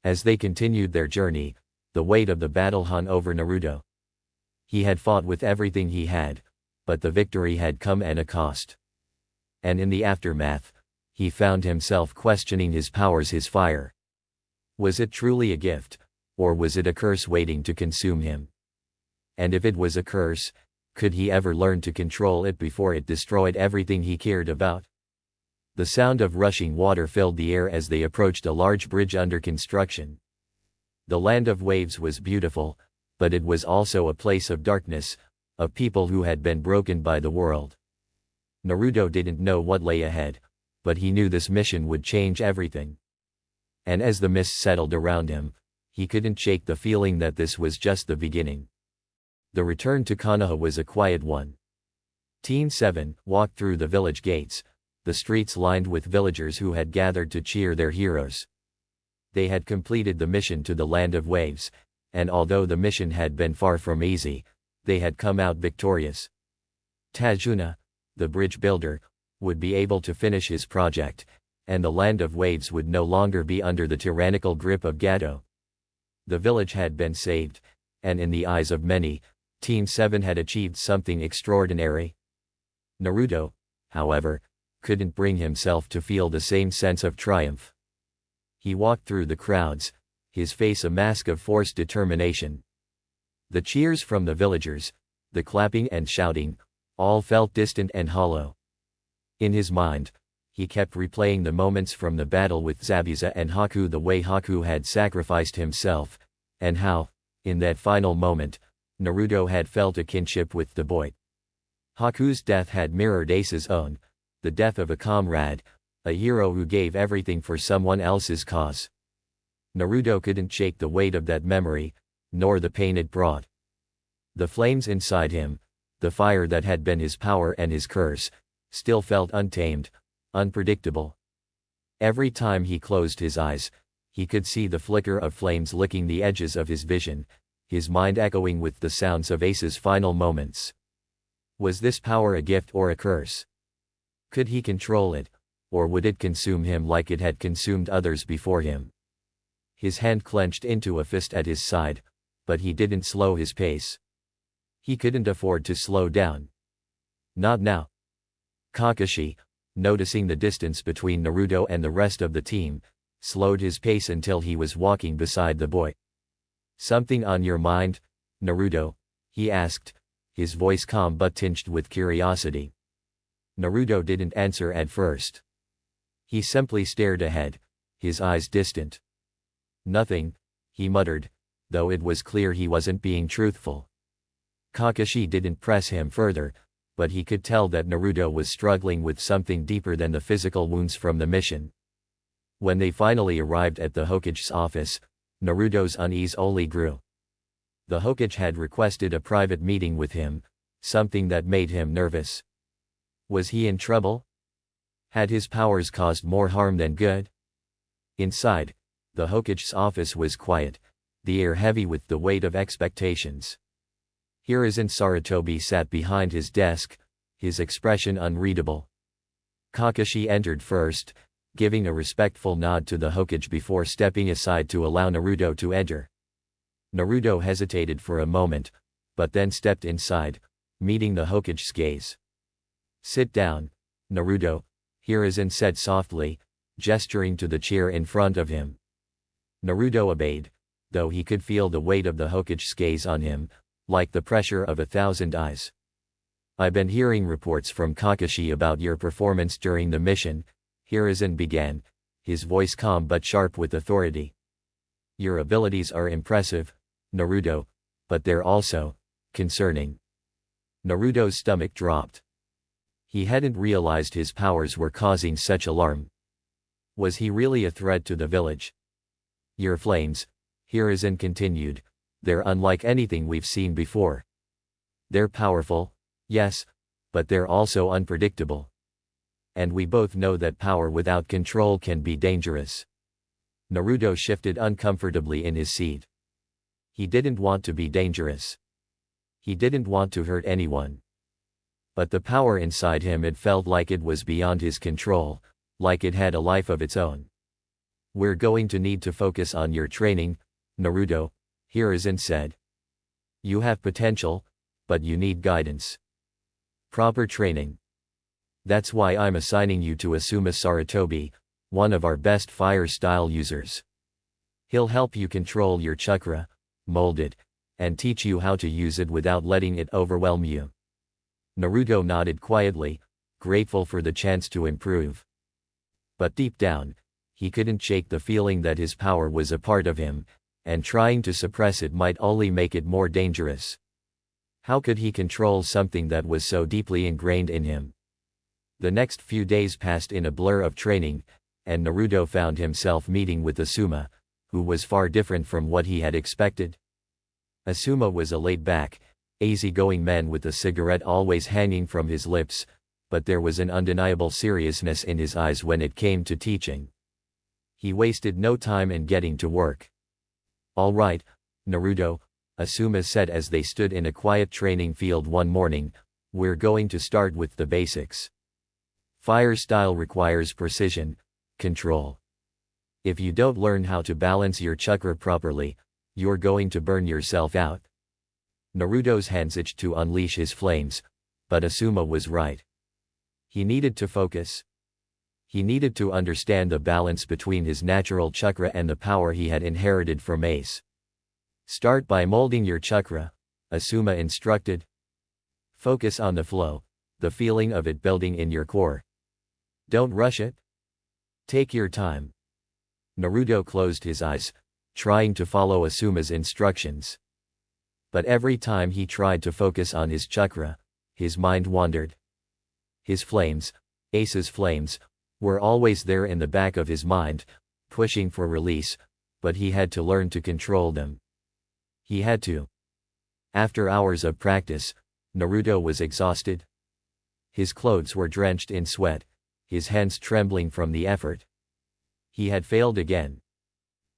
As they continued their journey, the weight of the battle hung over Naruto. He had fought with everything he had, but the victory had come at a cost. And in the aftermath, he found himself questioning his powers, his fire. Was it truly a gift, or was it a curse waiting to consume him? And if it was a curse, could he ever learn to control it before it destroyed everything he cared about? The sound of rushing water filled the air as they approached a large bridge under construction. The land of waves was beautiful, but it was also a place of darkness, of people who had been broken by the world. Naruto didn't know what lay ahead, but he knew this mission would change everything. And as the mist settled around him, he couldn't shake the feeling that this was just the beginning. The return to Konoha was a quiet one. Team 7 walked through the village gates, the streets lined with villagers who had gathered to cheer their heroes. They had completed the mission to the land of waves, and although the mission had been far from easy, they had come out victorious. Tsunade, the bridge builder, would be able to finish his project, and the land of waves would no longer be under the tyrannical grip of Gato. The village had been saved, and in the eyes of many, Team 7 had achieved something extraordinary. Naruto, however, couldn't bring himself to feel the same sense of triumph. He walked through the crowds, his face a mask of forced determination. The cheers from the villagers, the clapping and shouting, all felt distant and hollow. In his mind, he kept replaying the moments from the battle with Zabuza and Haku, the way Haku had sacrificed himself, and how, in that final moment, Naruto had felt a kinship with the boy. Haku's death had mirrored Ace's own, the death of a comrade, a hero who gave everything for someone else's cause. Naruto couldn't shake the weight of that memory, nor the pain it brought. The flames inside him, The fire that had been his power and his curse still felt untamed, unpredictable. Every time he closed his eyes, he could see the flicker of flames licking the edges of his vision, his mind echoing with the sounds of Ace's final moments. Was this power a gift or a curse? Could he control it, or would it consume him like it had consumed others before him? His hand clenched into a fist at his side, but he didn't slow his pace. He couldn't afford to slow down. Not now. Kakashi, noticing the distance between Naruto and the rest of the team, slowed his pace until he was walking beside the boy. "Something on your mind, Naruto?" he asked, his voice calm but tinged with curiosity. Naruto didn't answer at first. He simply stared ahead, his eyes distant. "Nothing," he muttered, though it was clear he wasn't being truthful. Kakashi didn't press him further, but he could tell that Naruto was struggling with something deeper than the physical wounds from the mission. When they finally arrived at the Hokage's office, Naruto's unease only grew. The Hokage had requested a private meeting with him, something that made him nervous. Was he in trouble? Had his powers caused more harm than good? Inside, the Hokage's office was quiet, the air heavy with the weight of expectations. Hiruzen Sarutobi sat behind his desk, his expression unreadable. Kakashi entered first, giving a respectful nod to the Hokage before stepping aside to allow Naruto to enter. Naruto hesitated for a moment, but then stepped inside, meeting the Hokage's gaze. "Sit down, Naruto," Hiruzen said softly, gesturing to the chair in front of him. Naruto obeyed, though he could feel the weight of the Hokage's gaze on him, like the pressure of 1,000 eyes. "I've been hearing reports from Kakashi about your performance during the mission," Hiruzen began, his voice calm but sharp with authority. "Your abilities are impressive, Naruto, but they're also concerning." Naruto's stomach dropped. He hadn't realized his powers were causing such alarm. Was he really a threat to the village? "Your flames," Hiruzen continued, "they're unlike anything we've seen before. They're powerful, yes, but they're also unpredictable. And we both know that power without control can be dangerous." Naruto shifted uncomfortably in his seat. He didn't want to be dangerous. He didn't want to hurt anyone. But the power inside him, it felt like it was beyond his control, like it had a life of its own. "We're going to need to focus on your training, Naruto," Hiruzen said. "You have potential, but you need guidance. Proper training. That's why I'm assigning you to Asuma Sarutobi, one of our best fire style users. He'll help you control your chakra, mold it, and teach you how to use it without letting it overwhelm you." Naruto nodded quietly, grateful for the chance to improve. But deep down, he couldn't shake the feeling that his power was a part of him, and trying to suppress it might only make it more dangerous. How could he control something that was so deeply ingrained in him? The next few days passed in a blur of training, and Naruto found himself meeting with Asuma, who was far different from what he had expected. Asuma was a laid-back, easygoing man with a cigarette always hanging from his lips, but there was an undeniable seriousness in his eyes when it came to teaching. He wasted no time in getting to work. "All right, Naruto," Asuma said as they stood in a quiet training field one morning, "we're going to start with the basics. Fire style requires precision, control. If you don't learn how to balance your chakra properly, you're going to burn yourself out." Naruto's hands itched to unleash his flames, but Asuma was right. He needed to focus. He needed to understand the balance between his natural chakra and the power he had inherited from Ace. "Start by molding your chakra," Asuma instructed. "Focus on the flow, the feeling of it building in your core. Don't rush it. Take your time." Naruto closed his eyes, trying to follow Asuma's instructions. But every time he tried to focus on his chakra, his mind wandered. His flames, Ace's flames, were always there in the back of his mind, pushing for release, but he had to learn to control them. He had to. After hours of practice, Naruto was exhausted. His clothes were drenched in sweat, his hands trembling from the effort. He had failed again.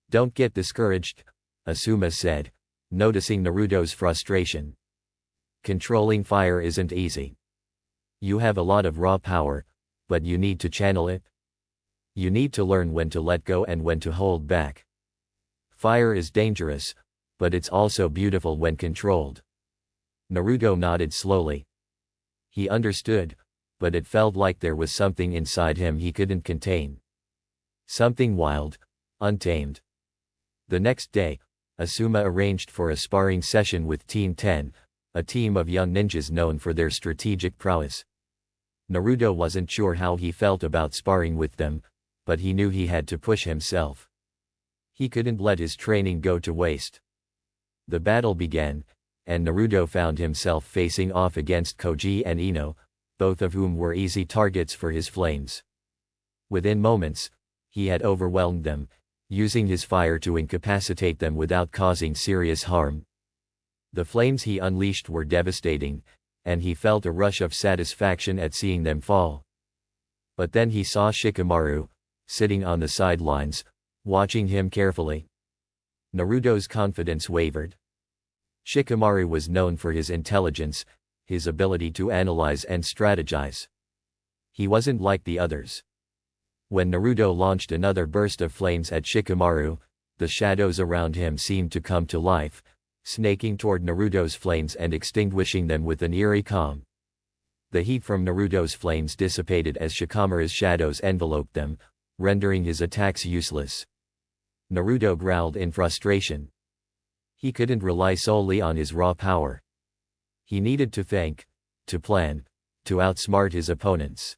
"Don't get discouraged," Asuma said, noticing Naruto's frustration. "Controlling fire isn't easy. You have a lot of raw power, but you need to channel it. You need to learn when to let go and when to hold back. Fire is dangerous, but it's also beautiful when controlled." Naruto nodded slowly. He understood, but it felt like there was something inside him he couldn't contain. Something wild, untamed. The next day, Asuma arranged for a sparring session with Team 10, a team of young ninjas known for their strategic prowess. Naruto wasn't sure how he felt about sparring with them, but he knew he had to push himself. He couldn't let his training go to waste. The battle began, and Naruto found himself facing off against Koji and Ino, both of whom were easy targets for his flames. Within moments, he had overwhelmed them, using his fire to incapacitate them without causing serious harm. The flames he unleashed were devastating, and he felt a rush of satisfaction at seeing them fall. But then he saw Shikamaru, sitting on the sidelines, watching him carefully. Naruto's confidence wavered. Shikamaru was known for his intelligence, his ability to analyze and strategize. He wasn't like the others. When Naruto launched another burst of flames at Shikamaru, the shadows around him seemed to come to life, snaking toward Naruto's flames and extinguishing them with an eerie calm. The heat from Naruto's flames dissipated as Shikamaru's shadows enveloped them, rendering his attacks useless. Naruto growled in frustration. He couldn't rely solely on his raw power. He needed to think, to plan, to outsmart his opponents.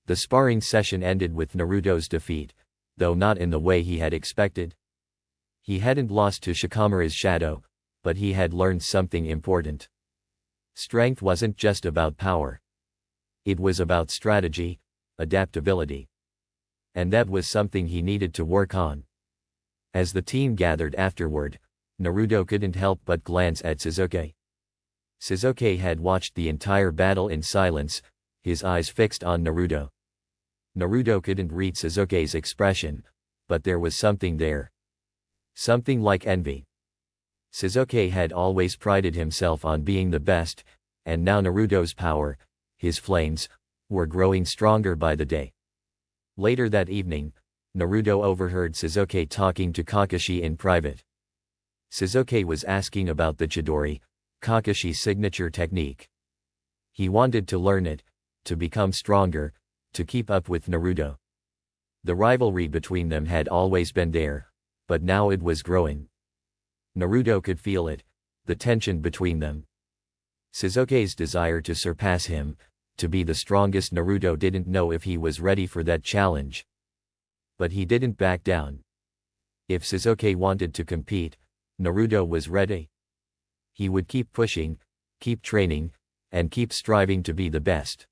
The sparring session ended with Naruto's defeat, though not in the way he had expected. He hadn't lost to Shikamaru's shadow, but he had learned something important. Strength wasn't just about power. It was about strategy, adaptability. And that was something he needed to work on. As the team gathered afterward, Naruto couldn't help but glance at Sasuke. Sasuke had watched the entire battle in silence, his eyes fixed on Naruto. Naruto couldn't read Sasuke's expression, but there was something there. Something like envy. Sasuke had always prided himself on being the best, and now Naruto's power, his flames, were growing stronger by the day. Later that evening, Naruto overheard Sasuke talking to Kakashi in private. Sasuke was asking about the Chidori, Kakashi's signature technique. He wanted to learn it, to become stronger, to keep up with Naruto. The rivalry between them had always been there, but now it was growing. Naruto could feel it, the tension between them. Sasuke's desire to surpass him, to be the strongest. Naruto didn't know if he was ready for that challenge. But he didn't back down. If Sasuke wanted to compete, Naruto was ready. He would keep pushing, keep training, and keep striving to be the best.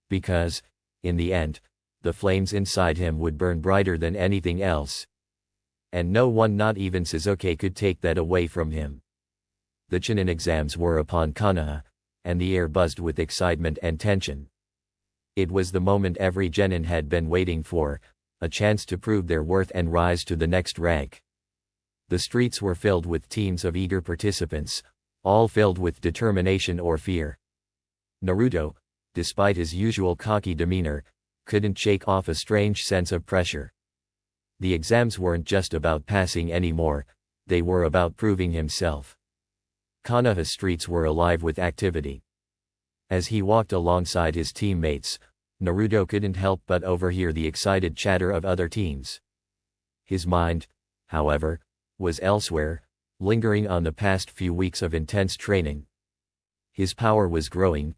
Because, in the end, the flames inside him would burn brighter than anything else. And no one, not even Sasuke, could take that away from him. The Chunin exams were upon Konoha, and the air buzzed with excitement and tension. It was the moment every genin had been waiting for, a chance to prove their worth and rise to the next rank. The streets were filled with teams of eager participants, all filled with determination or fear. Naruto, despite his usual cocky demeanor, couldn't shake off a strange sense of pressure. The exams weren't just about passing anymore, they were about proving himself. Konoha's streets were alive with activity. As he walked alongside his teammates, Naruto couldn't help but overhear the excited chatter of other teams. His mind, however, was elsewhere, lingering on the past few weeks of intense training. His power was growing,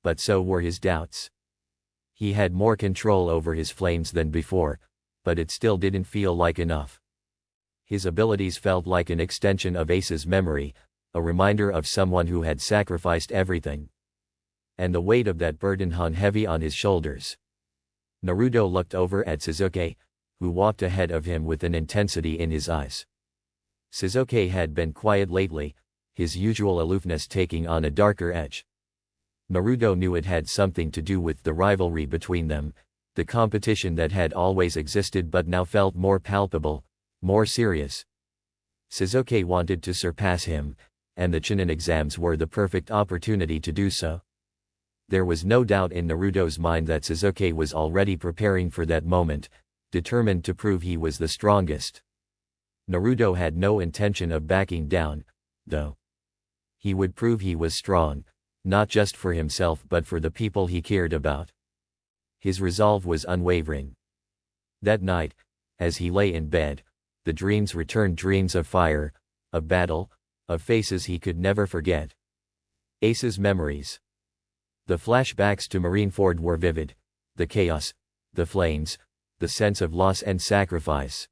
but so were his doubts. He had more control over his flames than before, but it still didn't feel like enough. His abilities felt like an extension of Ace's memory, a reminder of someone who had sacrificed everything. And the weight of that burden hung heavy on his shoulders. Naruto looked over at Sasuke, who walked ahead of him with an intensity in his eyes. Sasuke had been quiet lately, his usual aloofness taking on a darker edge. Naruto knew it had something to do with the rivalry between them, the competition that had always existed but now felt more palpable, more serious. Sasuke wanted to surpass him, and the Chunin exams were the perfect opportunity to do so. There was no doubt in Naruto's mind that Sasuke was already preparing for that moment, determined to prove he was the strongest. Naruto had no intention of backing down, though. He would prove he was strong, not just for himself but for the people he cared about. His resolve was unwavering. That night, as he lay in bed, the dreams returned, dreams of fire, of battle, of faces he could never forget. Ace's memories. The flashbacks to Marineford were vivid. The chaos, the flames, the sense of loss and sacrifice.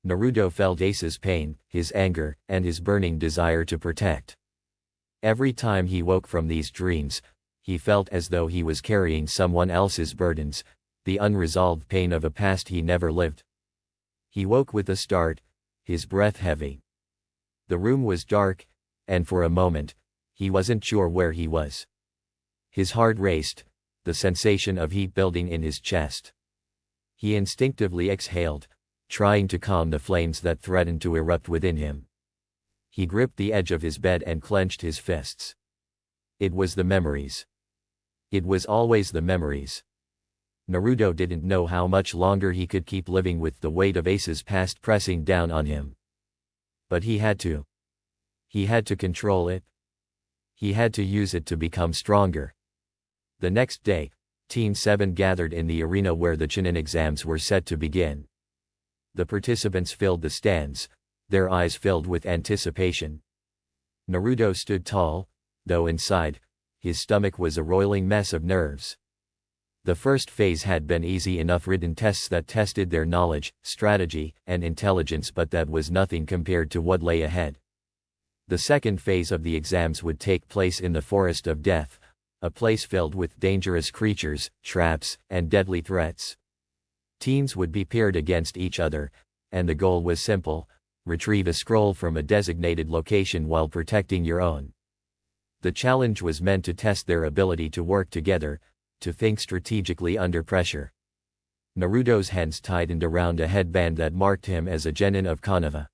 Naruto felt Ace's pain, his anger, and his burning desire to protect. Every time he woke from these dreams, he felt as though he was carrying someone else's burdens, the unresolved pain of a past he never lived. He woke with a start, his breath heavy. The room was dark, and for a moment, he wasn't sure where he was. His heart raced, the sensation of heat building in his chest. He instinctively exhaled, trying to calm the flames that threatened to erupt within him. He gripped the edge of his bed and clenched his fists. It was the memories. It was always the memories. Naruto didn't know how much longer he could keep living with the weight of Ace's past pressing down on him. But he had to. He had to control it. He had to use it to become stronger. The next day, Team 7 gathered in the arena where the Chunin exams were set to begin. The participants filled the stands, their eyes filled with anticipation. Naruto stood tall, though inside, his stomach was a roiling mess of nerves. The first phase had been easy enough, written tests that tested their knowledge, strategy, and intelligence, but that was nothing compared to what lay ahead. The second phase of the exams would take place in the Forest of Death, a place filled with dangerous creatures, traps, and deadly threats. Teams would be paired against each other, and the goal was simple: retrieve a scroll from a designated location while protecting your own. The challenge was meant to test their ability to work together, to think strategically under pressure. Naruto's hands tightened around a headband that marked him as a genin of Konoha.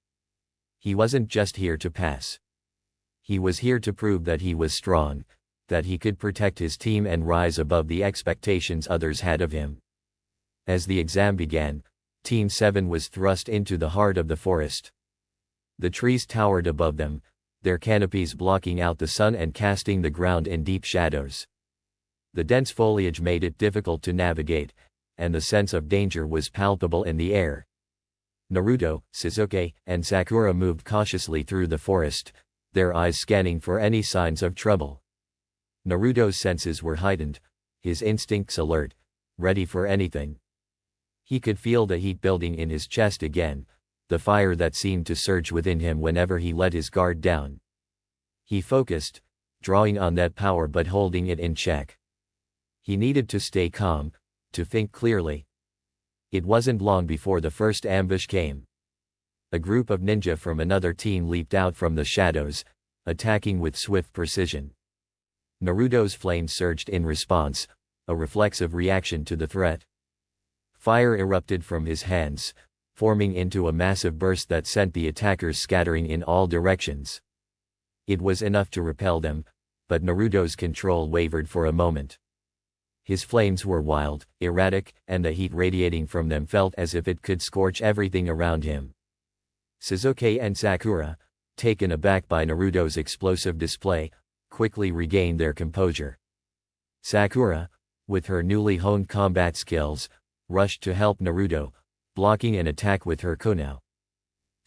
He wasn't just here to pass. He was here to prove that he was strong, that he could protect his team and rise above the expectations others had of him. As the exam began, Team 7 was thrust into the heart of the forest. The trees towered above them, their canopies blocking out the sun and casting the ground in deep shadows. The dense foliage made it difficult to navigate, and the sense of danger was palpable in the air. Naruto, Sasuke, and Sakura moved cautiously through the forest, their eyes scanning for any signs of trouble. Naruto's senses were heightened, his instincts alert, ready for anything. He could feel the heat building in his chest again, the fire that seemed to surge within him whenever he let his guard down. He focused, drawing on that power but holding it in check. He needed to stay calm, to think clearly. It wasn't long before the first ambush came. A group of ninja from another team leaped out from the shadows, attacking with swift precision. Naruto's flames surged in response, a reflexive reaction to the threat. Fire erupted from his hands, forming into a massive burst that sent the attackers scattering in all directions. It was enough to repel them, but Naruto's control wavered for a moment. His flames were wild, erratic, and the heat radiating from them felt as if it could scorch everything around him. Sasuke and Sakura, taken aback by Naruto's explosive display, quickly regained their composure. Sakura, with her newly honed combat skills, rushed to help Naruto, blocking an attack with her kunai.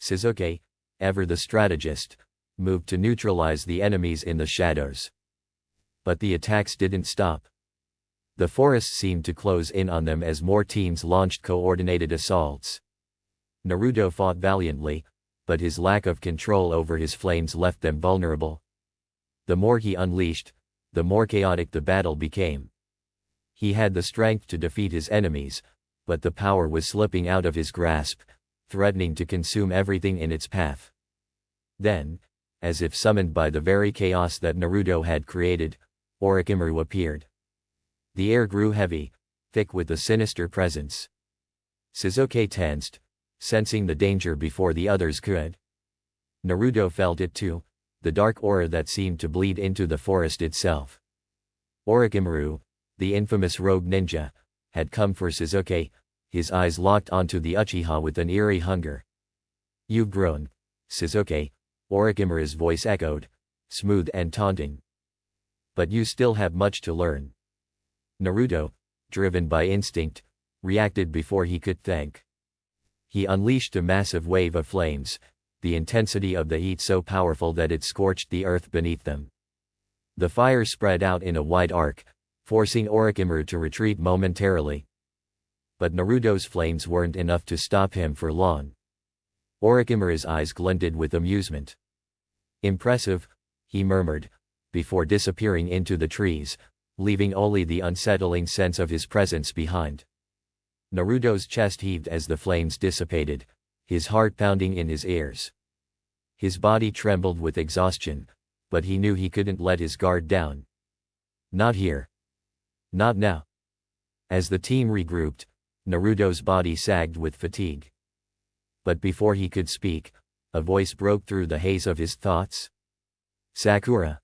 Sasuke, ever the strategist, moved to neutralize the enemies in the shadows. But the attacks didn't stop. The forest seemed to close in on them as more teams launched coordinated assaults. Naruto fought valiantly, but his lack of control over his flames left them vulnerable. The more he unleashed, the more chaotic the battle became. He had the strength to defeat his enemies, but the power was slipping out of his grasp, threatening to consume everything in its path. Then, as if summoned by the very chaos that Naruto had created, Orochimaru appeared. The air grew heavy, thick with a sinister presence. Sasuke tensed, sensing the danger before the others could. Naruto felt it too, the dark aura that seemed to bleed into the forest itself. Orochimaru, the infamous rogue ninja, had come for Sasuke, his eyes locked onto the Uchiha with an eerie hunger. "You've grown, Sasuke," Orochimaru's voice echoed, smooth and taunting. "But you still have much to learn." Naruto, driven by instinct, reacted before he could think. He unleashed a massive wave of flames, the intensity of the heat so powerful that it scorched the earth beneath them. The fire spread out in a wide arc, forcing Orochimaru to retreat momentarily. But Naruto's flames weren't enough to stop him for long. Orochimaru's eyes glinted with amusement. "Impressive," he murmured, before disappearing into the trees, leaving only the unsettling sense of his presence behind. Naruto's chest heaved as the flames dissipated, his heart pounding in his ears. His body trembled with exhaustion, but he knew he couldn't let his guard down. Not here. Not now. As the team regrouped, Naruto's body sagged with fatigue. But before he could speak, a voice broke through the haze of his thoughts. "Sakura."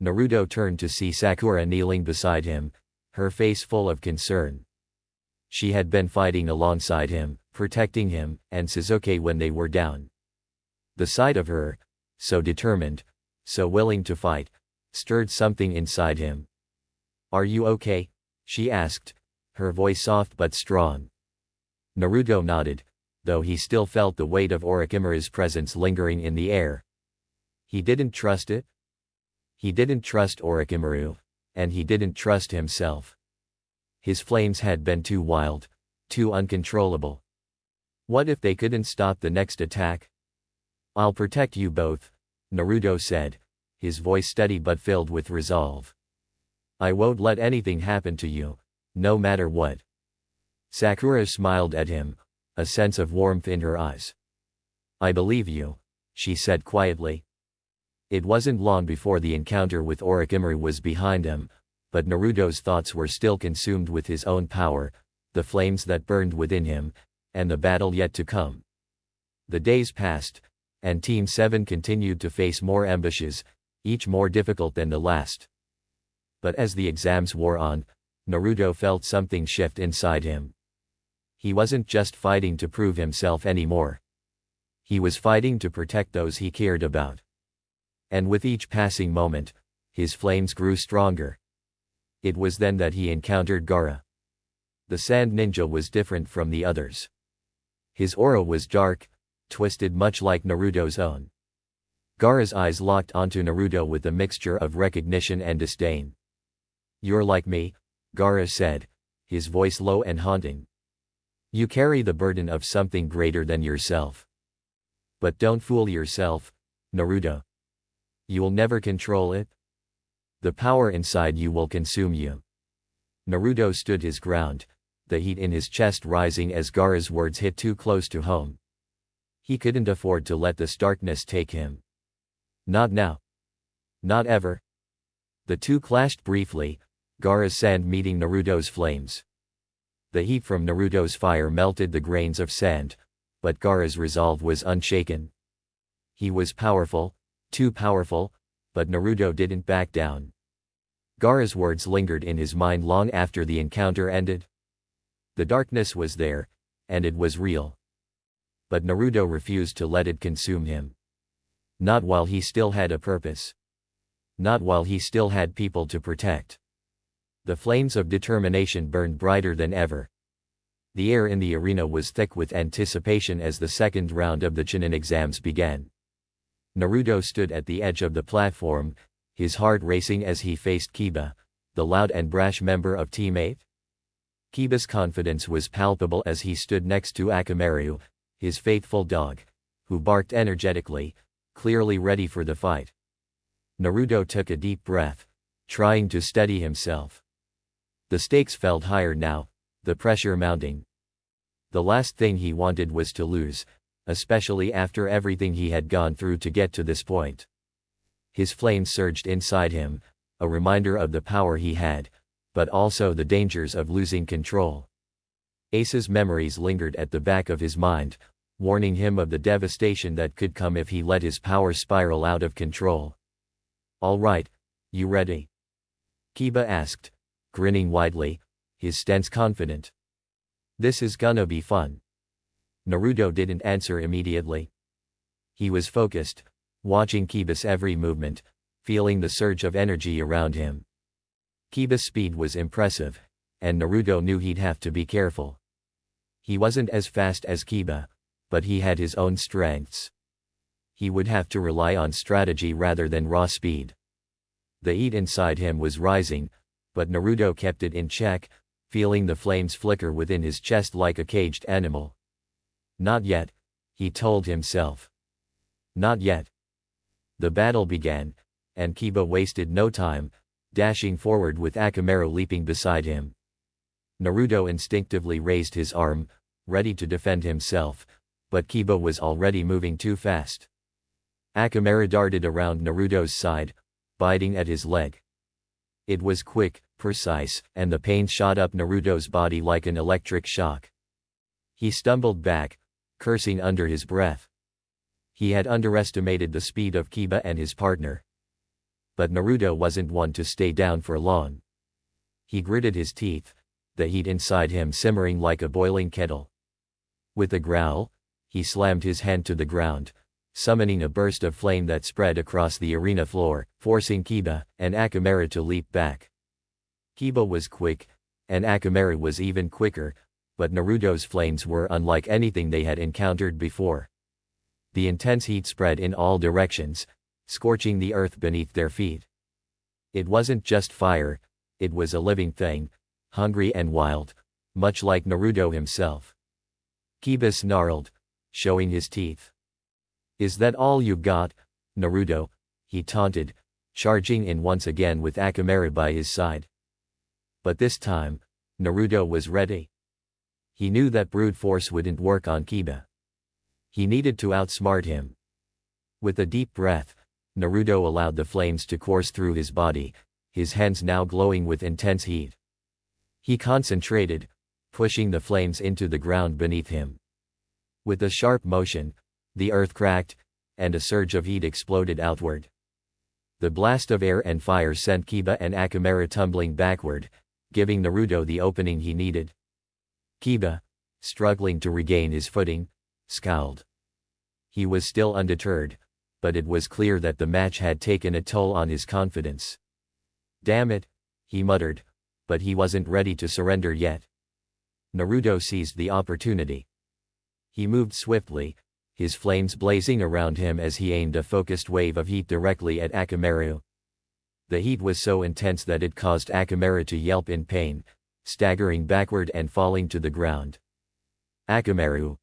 Naruto turned to see Sakura kneeling beside him, her face full of concern. She had been fighting alongside him, protecting him and Sasuke when they were down. The sight of her, so determined, so willing to fight, stirred something inside him. "Are you okay?" she asked, her voice soft but strong. Naruto nodded, though he still felt the weight of Orochimaru's presence lingering in the air. He didn't trust it. He didn't trust Orochimaru, and he didn't trust himself. His flames had been too wild, too uncontrollable. What if they couldn't stop the next attack? "I'll protect you both," Naruto said, his voice steady but filled with resolve. "I won't let anything happen to you, no matter what." Sakura smiled at him, a sense of warmth in her eyes. "I believe you," she said quietly. It wasn't long before the encounter with Orochimaru was behind him, but Naruto's thoughts were still consumed with his own power, the flames that burned within him, and the battle yet to come. The days passed, and Team 7 continued to face more ambushes, each more difficult than the last. But as the exams wore on, Naruto felt something shift inside him. He wasn't just fighting to prove himself anymore. He was fighting to protect those he cared about. And with each passing moment, his flames grew stronger. It was then that he encountered Gaara. The sand ninja was different from the others. His aura was dark, twisted much like Naruto's own. Gaara's eyes locked onto Naruto with a mixture of recognition and disdain. "You're like me," Gaara said, his voice low and haunting. "You carry the burden of something greater than yourself. But don't fool yourself, Naruto. You'll never control it. The power inside you will consume you." Naruto stood his ground, the heat in his chest rising as Gaara's words hit too close to home. He couldn't afford to let this darkness take him. Not now. Not ever. The two clashed briefly, Gaara's sand meeting Naruto's flames. The heat from Naruto's fire melted the grains of sand, but Gaara's resolve was unshaken. He was powerful, too powerful, but Naruto didn't back down. Gaara's words lingered in his mind long after the encounter ended. The darkness was there, and it was real. But Naruto refused to let it consume him. Not while he still had a purpose. Not while he still had people to protect. The flames of determination burned brighter than ever. The air in the arena was thick with anticipation as the second round of the Chunin exams began. Naruto stood at the edge of the platform, his heart racing as he faced Kiba, the loud and brash member of Team 8. Kiba's confidence was palpable as he stood next to Akamaru, his faithful dog, who barked energetically, clearly ready for the fight. Naruto took a deep breath, trying to steady himself. The stakes felt higher now, the pressure mounting. The last thing he wanted was to lose, especially after everything he had gone through to get to this point. His flames surged inside him, a reminder of the power he had, but also the dangers of losing control. Ace's memories lingered at the back of his mind, warning him of the devastation that could come if he let his power spiral out of control. "All right, you ready?" Kiba asked, grinning widely, his stance confident. "This is gonna be fun." Naruto didn't answer immediately. He was focused, watching Kiba's every movement, feeling the surge of energy around him. Kiba's speed was impressive, and Naruto knew he'd have to be careful. He wasn't as fast as Kiba, but he had his own strengths. He would have to rely on strategy rather than raw speed. The heat inside him was rising, but Naruto kept it in check, feeling the flames flicker within his chest like a caged animal. Not yet, he told himself. Not yet. The battle began, and Kiba wasted no time, dashing forward with Akamaru leaping beside him. Naruto instinctively raised his arm, ready to defend himself, but Kiba was already moving too fast. Akamaru darted around Naruto's side, biting at his leg. It was quick, precise, and the pain shot up Naruto's body like an electric shock. He stumbled back, cursing under his breath. He had underestimated the speed of Kiba and his partner. But Naruto wasn't one to stay down for long. He gritted his teeth, the heat inside him simmering like a boiling kettle. With a growl, he slammed his hand to the ground, summoning a burst of flame that spread across the arena floor, forcing Kiba and Akamaru to leap back. Kiba was quick, and Akamaru was even quicker, but Naruto's flames were unlike anything they had encountered before. The intense heat spread in all directions, scorching the earth beneath their feet. It wasn't just fire, it was a living thing, hungry and wild, much like Naruto himself. Kiba snarled, showing his teeth. "Is that all you got, Naruto?" he taunted, charging in once again with Akamaru by his side. But this time, Naruto was ready. He knew that brute force wouldn't work on Kiba. He needed to outsmart him. With a deep breath, Naruto allowed the flames to course through his body, his hands now glowing with intense heat. He concentrated, pushing the flames into the ground beneath him. With a sharp motion, the earth cracked, and a surge of heat exploded outward. The blast of air and fire sent Kiba and Akamaru tumbling backward, giving Naruto the opening he needed. Kiba, struggling to regain his footing, scowled. He was still undeterred, but it was clear that the match had taken a toll on his confidence. "Damn it," he muttered, but he wasn't ready to surrender yet. Naruto seized the opportunity. He moved swiftly, his flames blazing around him as he aimed a focused wave of heat directly at Akamaru. The heat was so intense that it caused Akamaru to yelp in pain, staggering backward and falling to the ground. "Akamaru!"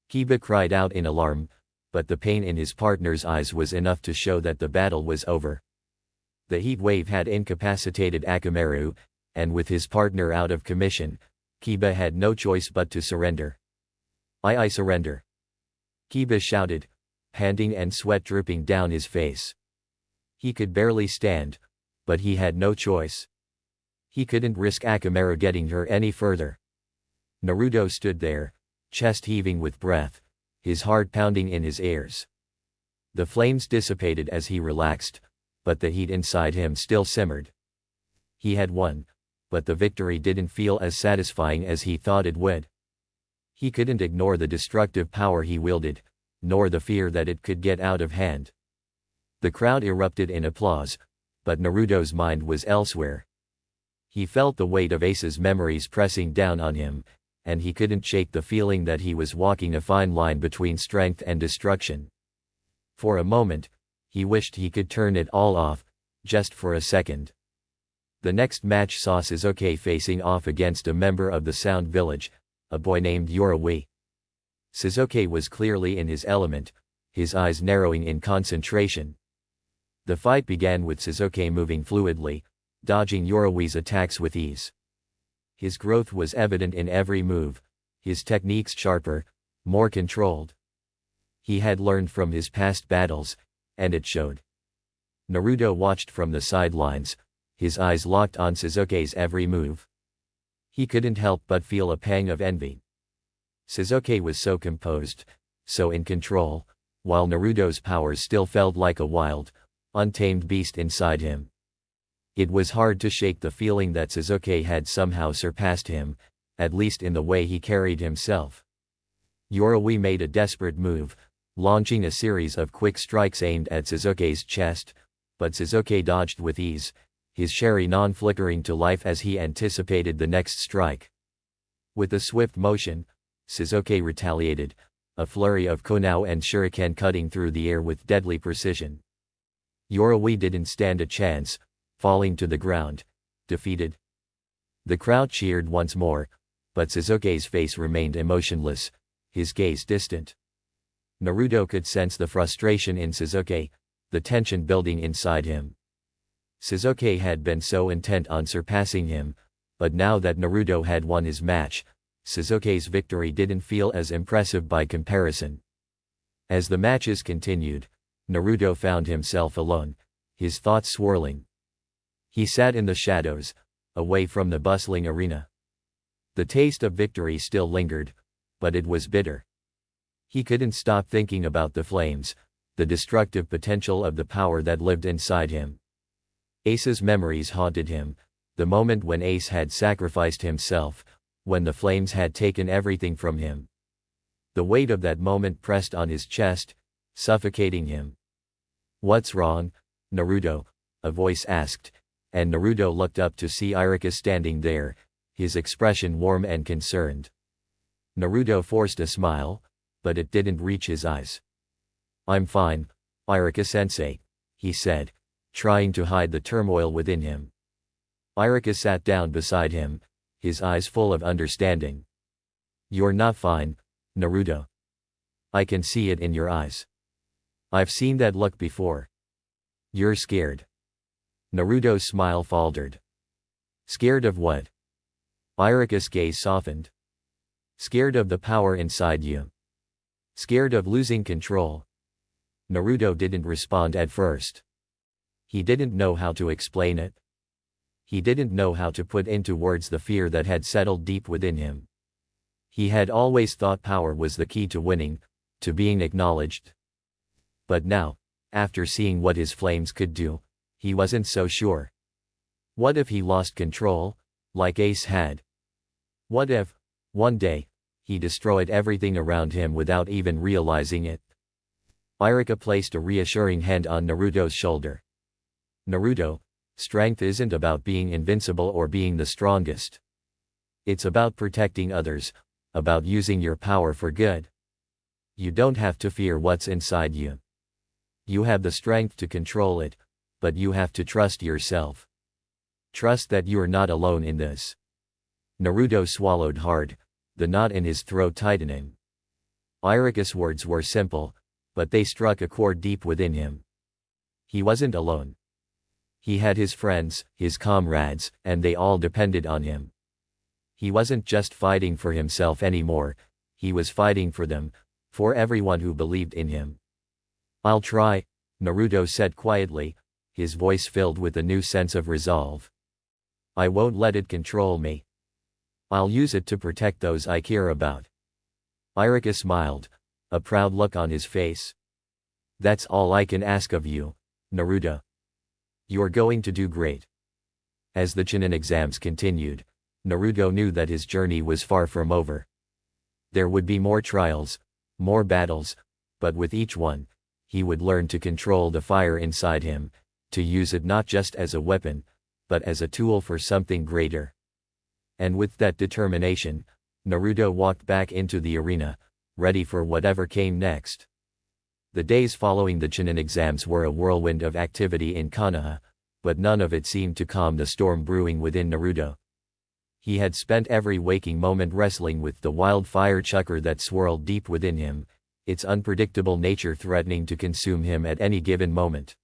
Kiba cried out in alarm, but the pain in his partner's eyes was enough to show that the battle was over. The heat wave had incapacitated Akamaru, and with his partner out of commission, Kiba had no choice but to surrender. I surrender," Kiba shouted, panting and sweat dripping down his face. He could barely stand, but he had no choice. He couldn't risk Akamaru getting hurt any further. Naruto stood there, chest heaving with breath, his heart pounding in his ears. The flames dissipated as he relaxed, but the heat inside him still simmered. He had won, but the victory didn't feel as satisfying as he thought it would. He couldn't ignore the destructive power he wielded, nor the fear that it could get out of hand. The crowd erupted in applause, but Naruto's mind was elsewhere. He felt the weight of Ace's memories pressing down on him, and he couldn't shake the feeling that he was walking a fine line between strength and destruction. For a moment, he wished he could turn it all off, just for a second. The next match saw Sasuke facing off against a member of the Sound Village, a boy named Yoruichi. Sasuke was clearly in his element, his eyes narrowing in concentration. The fight began with Sasuke moving fluidly, dodging Yoruichi's attacks with ease. His growth was evident in every move, his techniques sharper, more controlled. He had learned from his past battles, and it showed. Naruto watched from the sidelines, his eyes locked on Sasuke's every move. He couldn't help but feel a pang of envy. Sasuke was so composed, so in control, while Naruto's powers still felt like a wild, untamed beast inside him. It was hard to shake the feeling that Sasuke had somehow surpassed him, at least in the way he carried himself. Jiraiya made a desperate move, launching a series of quick strikes aimed at Sasuke's chest, but Sasuke dodged with ease, his Sharingan flickering to life as he anticipated the next strike. With a swift motion, Sasuke retaliated, a flurry of Konao and Shuriken cutting through the air with deadly precision. Jiraiya didn't stand a chance, falling to the ground, defeated. The crowd cheered once more, but Sasuke's face remained emotionless, his gaze distant. Naruto could sense the frustration in Sasuke, the tension building inside him. Sasuke had been so intent on surpassing him, but now that Naruto had won his match, Sasuke's victory didn't feel as impressive by comparison. As the matches continued, Naruto found himself alone, his thoughts swirling. He sat in the shadows, away from the bustling arena. The taste of victory still lingered, but it was bitter. He couldn't stop thinking about the flames, the destructive potential of the power that lived inside him. Ace's memories haunted him, the moment when Ace had sacrificed himself, when the flames had taken everything from him. The weight of that moment pressed on his chest, suffocating him. "What's wrong, Naruto?" a voice asked, and Naruto looked up to see Iruka standing there, his expression warm and concerned. Naruto forced a smile, but it didn't reach his eyes. "I'm fine, Iruka-sensei," he said, trying to hide the turmoil within him. Iruka sat down beside him, his eyes full of understanding. "You're not fine, Naruto. I can see it in your eyes. I've seen that look before. You're scared." Naruto's smile faltered. "Scared of what?" Iruka's gaze softened. "Scared of the power inside you. Scared of losing control." Naruto didn't respond at first. He didn't know how to explain it. He didn't know how to put into words the fear that had settled deep within him. He had always thought power was the key to winning, to being acknowledged. But now, after seeing what his flames could do, he wasn't so sure. What if he lost control, like Ace had? What if, one day, he destroyed everything around him without even realizing it? Iruka placed a reassuring hand on Naruto's shoulder. "Naruto, strength isn't about being invincible or being the strongest. It's about protecting others, about using your power for good. You don't have to fear what's inside you. You have the strength to control it, but you have to trust yourself. Trust that you're not alone in this." Naruto swallowed hard, the knot in his throat tightening. Iruka's words were simple, but they struck a chord deep within him. He wasn't alone. He had his friends, his comrades, and they all depended on him. He wasn't just fighting for himself anymore, he was fighting for them, for everyone who believed in him. "I'll try," Naruto said quietly, his voice filled with a new sense of resolve. "I won't let it control me. I'll use it to protect those I care about." Iruka smiled, a proud look on his face. "That's all I can ask of you, Naruto. You're going to do great." As the Chunin exams continued, Naruto knew that his journey was far from over. There would be more trials, more battles, but with each one, he would learn to control the fire inside him, to use it not just as a weapon, but as a tool for something greater. And with that determination, Naruto walked back into the arena, ready for whatever came next. The days following the Chunin exams were a whirlwind of activity in Konoha, but none of it seemed to calm the storm brewing within Naruto. He had spent every waking moment wrestling with the wildfire chakra that swirled deep within him, its unpredictable nature threatening to consume him at any given moment.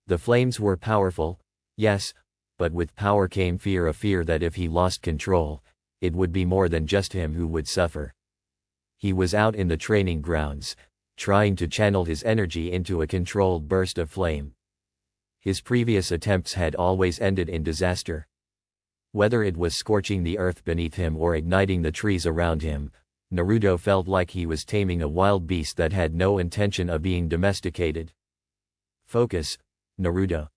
The flames were powerful, yes, but with power came fear, a fear that if he lost control, it would be more than just him who would suffer. He was out in the training grounds, trying to channel his energy into a controlled burst of flame. His previous attempts had always ended in disaster. Whether it was scorching the earth beneath him or igniting the trees around him, Naruto felt like he was taming a wild beast that had no intention of being domesticated. Focus, Naruto.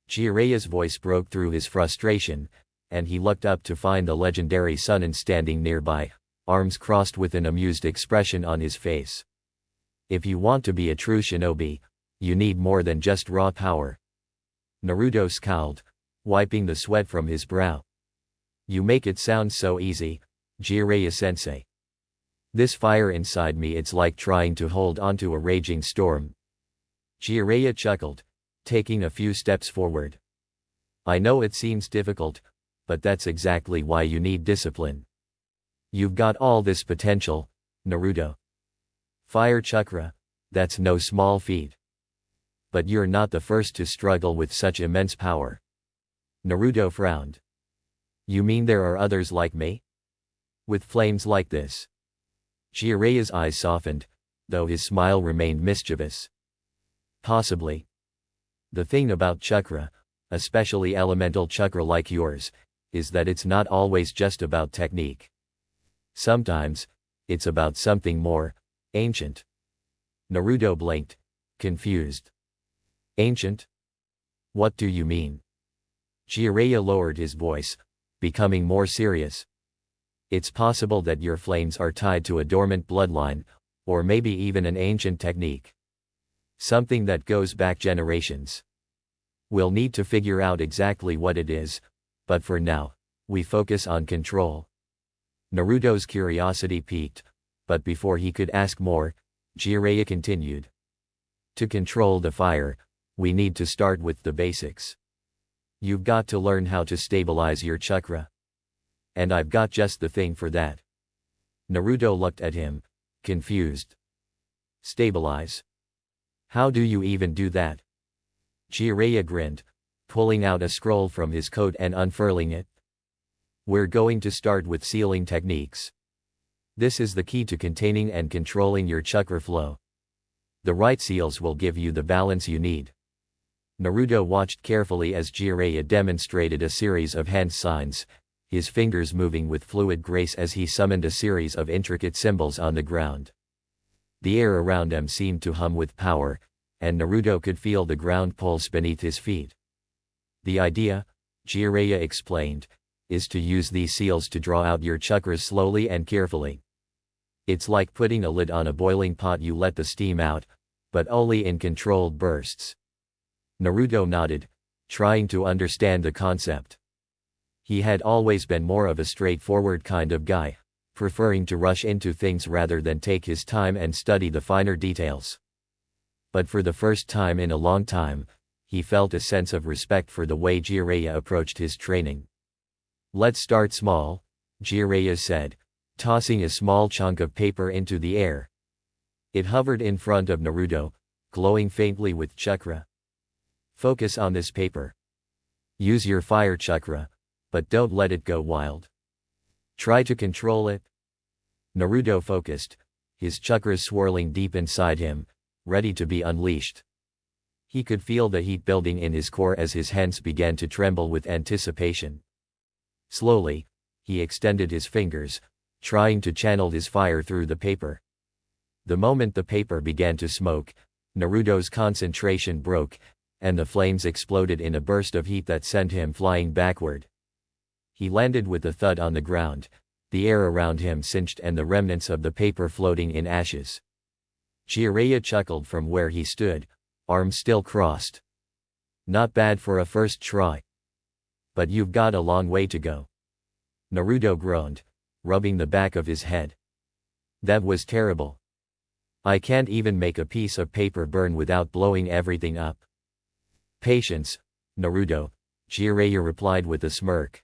Jiraiya's voice broke through his frustration, and he looked up to find the legendary Chunin standing nearby, arms crossed with an amused expression on his face. If you want to be a true shinobi, you need more than just raw power. Naruto scowled, wiping the sweat from his brow. You make it sound so easy, Jiraiya-sensei. This fire inside me, it's like trying to hold onto a raging storm. Jiraiya chuckled, taking a few steps forward. I know it seems difficult, but that's exactly why you need discipline. You've got all this potential, Naruto. Fire chakra, that's no small feat. But you're not the first to struggle with such immense power. Naruto frowned. You mean there are others like me? With flames like this? Jiraiya's eyes softened, though his smile remained mischievous. Possibly. The thing about chakra, especially elemental chakra like yours, is that it's not always just about technique. Sometimes, it's about something more ancient. Naruto blinked, confused. Ancient? What do you mean? Jiraiya lowered his voice, becoming more serious. It's possible that your flames are tied to a dormant bloodline, or maybe even an ancient technique. Something that goes back generations. We'll need to figure out exactly what it is, but for now, we focus on control. Naruto's curiosity piqued, but before he could ask more, Jiraiya continued. To control the fire, we need to start with the basics. You've got to learn how to stabilize your chakra. And I've got just the thing for that. Naruto looked at him, confused. Stabilize? How do you even do that? Jiraiya grinned, pulling out a scroll from his coat and unfurling it. We're going to start with sealing techniques. This is the key to containing and controlling your chakra flow. The right seals will give you the balance you need. Naruto watched carefully as Jiraiya demonstrated a series of hand signs, his fingers moving with fluid grace as he summoned a series of intricate symbols on the ground. The air around him seemed to hum with power, and Naruto could feel the ground pulse beneath his feet. The idea, Jiraiya explained, is to use these seals to draw out your chakras slowly and carefully. It's like putting a lid on a boiling pot. You let the steam out, but only in controlled bursts. Naruto nodded, trying to understand the concept. He had always been more of a straightforward kind of guy, preferring to rush into things rather than take his time and study the finer details. But for the first time in a long time, he felt a sense of respect for the way Jiraiya approached his training. Let's start small, Jiraiya said, tossing a small chunk of paper into the air. It hovered in front of Naruto, glowing faintly with chakra. Focus on this paper. Use your fire chakra, but don't let it go wild. Try to control it. Naruto focused, his chakras swirling deep inside him, ready to be unleashed. He could feel the heat building in his core as his hands began to tremble with anticipation. Slowly, he extended his fingers, trying to channel his fire through the paper. The moment the paper began to smoke, Naruto's concentration broke, and the flames exploded in a burst of heat that sent him flying backward. He landed with a thud on the ground, the air around him singed and the remnants of the paper floating in ashes. Jiraiya chuckled from where he stood, arms still crossed. Not bad for a first try. But you've got a long way to go. Naruto groaned, rubbing the back of his head. That was terrible. I can't even make a piece of paper burn without blowing everything up. Patience, Naruto, Jiraiya replied with a smirk.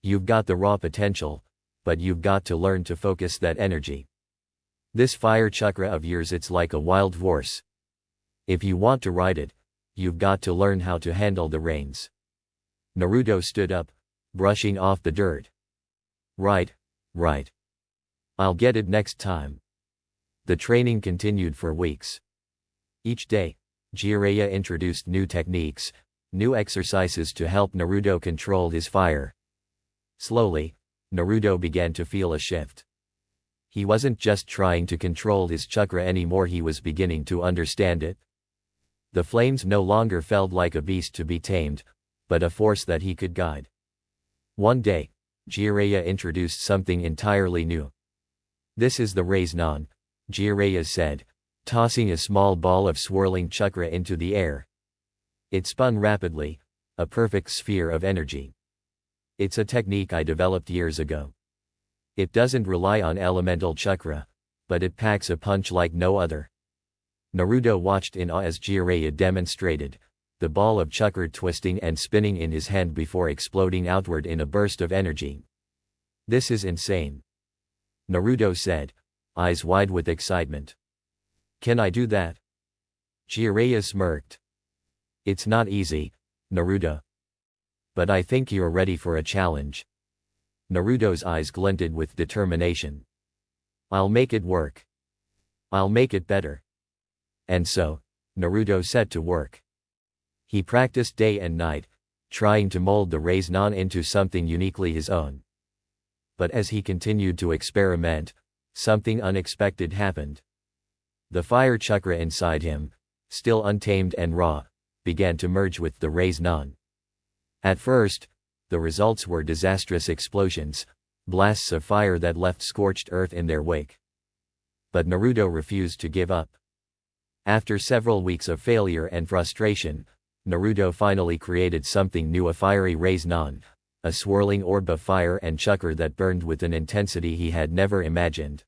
You've got the raw potential, but you've got to learn to focus that energy. This fire chakra of yours, it's like a wild horse. If you want to ride it, you've got to learn how to handle the reins. Naruto stood up, brushing off the dirt. Right. I'll get it next time. The training continued for weeks. Each day, Jiraiya introduced new techniques, new exercises to help Naruto control his fire. Slowly, Naruto began to feel a shift. He wasn't just trying to control his chakra anymore, he was beginning to understand it. The flames no longer felt like a beast to be tamed, but a force that he could guide. One day, Jiraiya introduced something entirely new. "This is the Raise-Non," Jiraiya said, tossing a small ball of swirling chakra into the air. It spun rapidly, a perfect sphere of energy. "It's a technique I developed years ago. It doesn't rely on elemental chakra, but it packs a punch like no other." Naruto watched in awe as Jiraiya demonstrated, the ball of chakra twisting and spinning in his hand before exploding outward in a burst of energy. "This is insane," Naruto said, eyes wide with excitement. "Can I do that?" Jiraiya smirked. "It's not easy, Naruto. But I think you're ready for a challenge." Naruto's eyes glinted with determination. "I'll make it work. I'll make it better." And so, Naruto set to work. He practiced day and night, trying to mold the Raise-Non into something uniquely his own. But as he continued to experiment, something unexpected happened. The fire chakra inside him, still untamed and raw, began to merge with the Raise-Non. At first, the results were disastrous explosions, blasts of fire that left scorched earth in their wake. But Naruto refused to give up. After several weeks of failure and frustration, Naruto finally created something new, a fiery Raise-Non, a swirling orb of fire and chakra that burned with an intensity he had never imagined.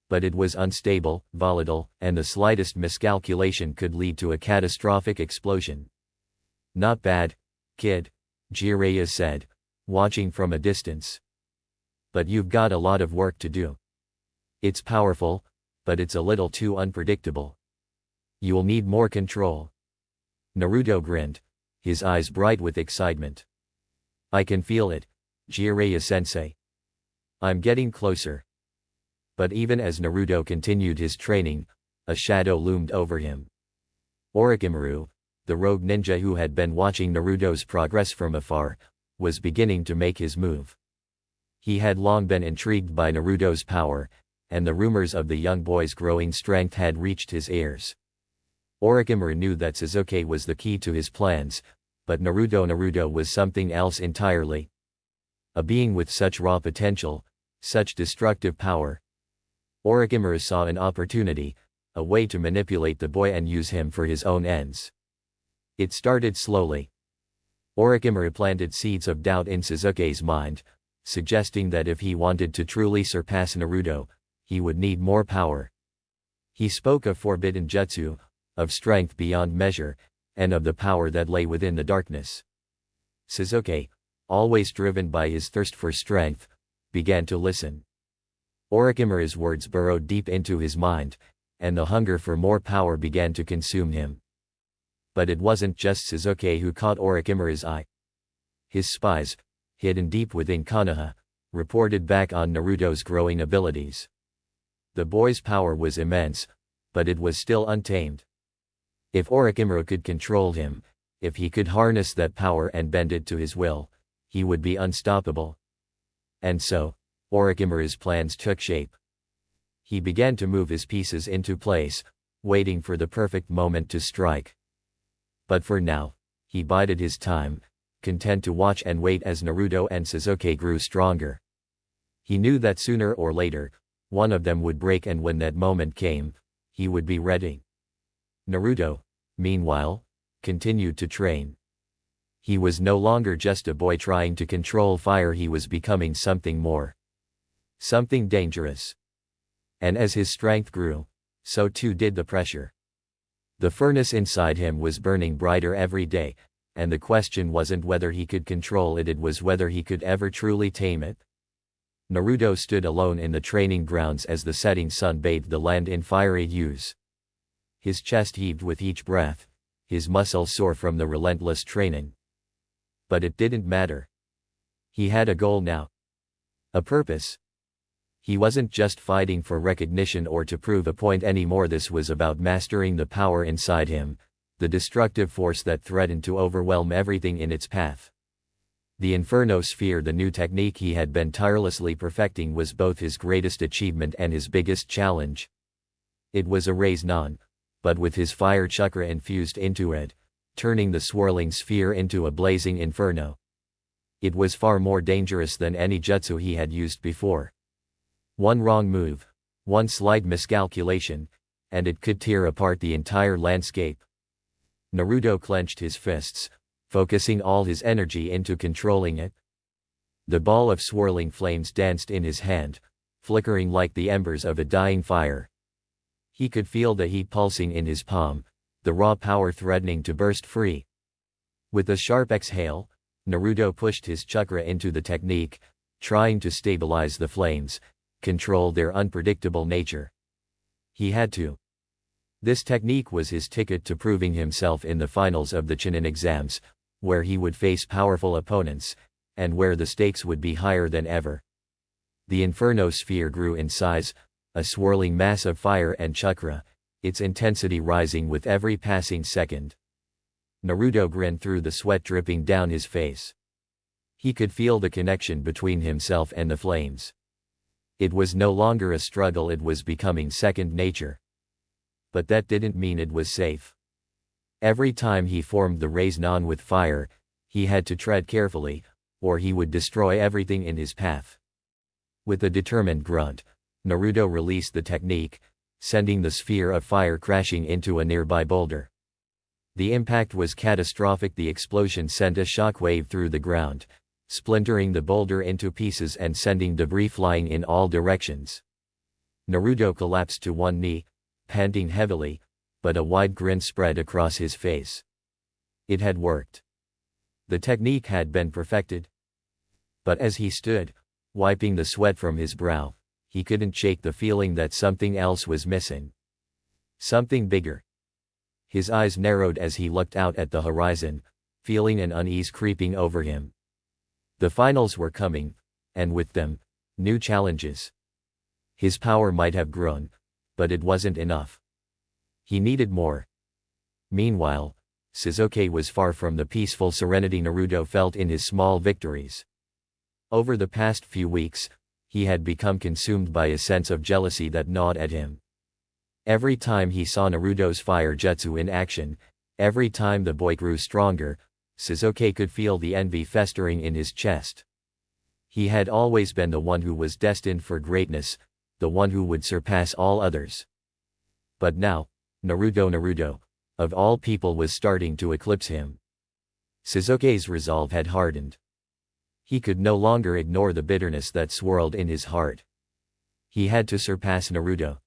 But it was unstable, volatile, and the slightest miscalculation could lead to a catastrophic explosion. "Not bad, kid," Jiraiya said, watching from a distance. "But you've got a lot of work to do. It's powerful, but it's a little too unpredictable. You'll need more control." Naruto grinned, his eyes bright with excitement. "I can feel it, Jiraiya-sensei. I'm getting closer." But even as Naruto continued his training, a shadow loomed over him. Orochimaru, the rogue ninja who had been watching Naruto's progress from afar, was beginning to make his move. He had long been intrigued by Naruto's power, and the rumors of the young boy's growing strength had reached his ears. Orochimaru knew that Sasuke was the key to his plans, but Naruto was something else entirely. A being with such raw potential, such destructive power. Orochimaru saw an opportunity, a way to manipulate the boy and use him for his own ends. It started slowly. Orochimaru planted seeds of doubt in Sasuke's mind, suggesting that if he wanted to truly surpass Naruto, he would need more power. He spoke of forbidden jutsu, of strength beyond measure, and of the power that lay within the darkness. Sasuke, always driven by his thirst for strength, began to listen. Orochimaru's words burrowed deep into his mind, and the hunger for more power began to consume him. But it wasn't just Sasuke who caught Orochimaru's eye. His spies, hidden deep within Konoha, reported back on Naruto's growing abilities. The boy's power was immense, but it was still untamed. If Orochimaru could control him, if he could harness that power and bend it to his will, he would be unstoppable. And so, Orochimaru's plans took shape. He began to move his pieces into place, waiting for the perfect moment to strike. But for now, he bided his time, content to watch and wait as Naruto and Sasuke grew stronger. He knew that sooner or later, one of them would break, and when that moment came, he would be ready. Naruto, meanwhile, continued to train. He was no longer just a boy trying to control fire, he was becoming something more. Something dangerous. And as his strength grew, so too did the pressure. The furnace inside him was burning brighter every day, and the question wasn't whether he could control it, it was whether he could ever truly tame it. Naruto stood alone in the training grounds as the setting sun bathed the land in fiery hues. His chest heaved with each breath, his muscles sore from the relentless training. But it didn't matter. He had a goal now. A purpose. He wasn't just fighting for recognition or to prove a point anymore. This was about mastering the power inside him, the destructive force that threatened to overwhelm everything in its path. The Inferno Sphere, the new technique he had been tirelessly perfecting, was both his greatest achievement and his biggest challenge. It was a Raise-Non, but with his fire chakra infused into it, turning the swirling sphere into a blazing inferno. It was far more dangerous than any jutsu he had used before. One wrong move, one slight miscalculation, and it could tear apart the entire landscape. Naruto clenched his fists, focusing all his energy into controlling it. The ball of swirling flames danced in his hand, flickering like the embers of a dying fire. He could feel the heat pulsing in his palm, the raw power threatening to burst free. With a sharp exhale, Naruto pushed his chakra into the technique, trying to stabilize the flames, control their unpredictable nature. He had to. This technique was his ticket to proving himself in the finals of the Chunin exams, where he would face powerful opponents, and where the stakes would be higher than ever. The Inferno Sphere grew in size, a swirling mass of fire and chakra, its intensity rising with every passing second. Naruto grinned through the sweat dripping down his face. He could feel the connection between himself and the flames. It was no longer a struggle, it was becoming second nature. But that didn't mean it was safe. Every time he formed the Raise-Non with fire, he had to tread carefully, or he would destroy everything in his path. With a determined grunt, Naruto released the technique, sending the sphere of fire crashing into a nearby boulder. The impact was catastrophic. The explosion sent a shockwave through the ground, splintering the boulder into pieces and sending debris flying in all directions. Naruto collapsed to one knee, panting heavily, but a wide grin spread across his face. It had worked. The technique had been perfected. But as he stood, wiping the sweat from his brow, he couldn't shake the feeling that something else was missing. Something bigger. His eyes narrowed as he looked out at the horizon, feeling an unease creeping over him. The finals were coming, and with them, new challenges. His power might have grown, but it wasn't enough. He needed more. Meanwhile, Sasuke was far from the peaceful serenity Naruto felt in his small victories. Over the past few weeks, he had become consumed by a sense of jealousy that gnawed at him. Every time he saw Naruto's fire jutsu in action, every time the boy grew stronger, Sasuke could feel the envy festering in his chest. He had always been the one who was destined for greatness, the one who would surpass all others. But now, Naruto, of all people, was starting to eclipse him. Sasuke's resolve had hardened. He could no longer ignore the bitterness that swirled in his heart. He had to surpass Naruto.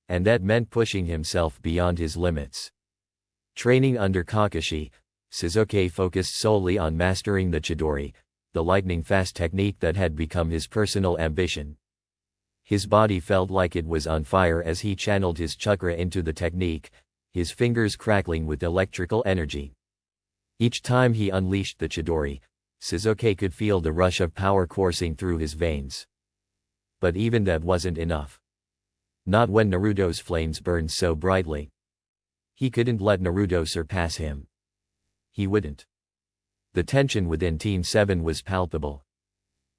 And that meant pushing himself beyond his limits. Training under Kakashi, Sasuke focused solely on mastering the Chidori, the lightning-fast technique that had become his personal ambition. His body felt like it was on fire as he channeled his chakra into the technique, his fingers crackling with electrical energy. Each time he unleashed the Chidori, Sasuke could feel the rush of power coursing through his veins. But even that wasn't enough. Not when Naruto's flames burned so brightly. He couldn't let Naruto surpass him. He wouldn't. The tension within Team 7 was palpable.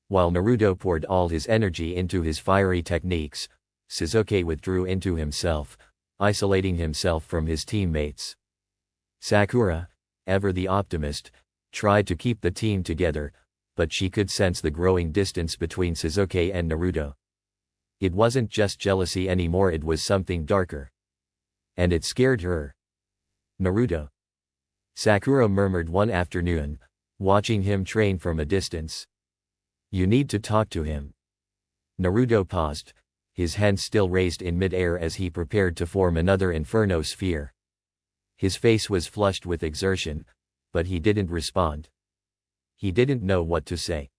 While Naruto poured all his energy into his fiery techniques, Sasuke withdrew into himself, isolating himself from his teammates. Sakura, ever the optimist, tried to keep the team together, but she could sense the growing distance between Sasuke and Naruto. It wasn't just jealousy anymore, it was something darker. And it scared her. Naruto. Sakura murmured one afternoon, watching him train from a distance. You need to talk to him. Naruto paused, his hands still raised in mid-air as he prepared to form another Inferno Sphere. His face was flushed with exertion, but he didn't respond. He didn't know what to say.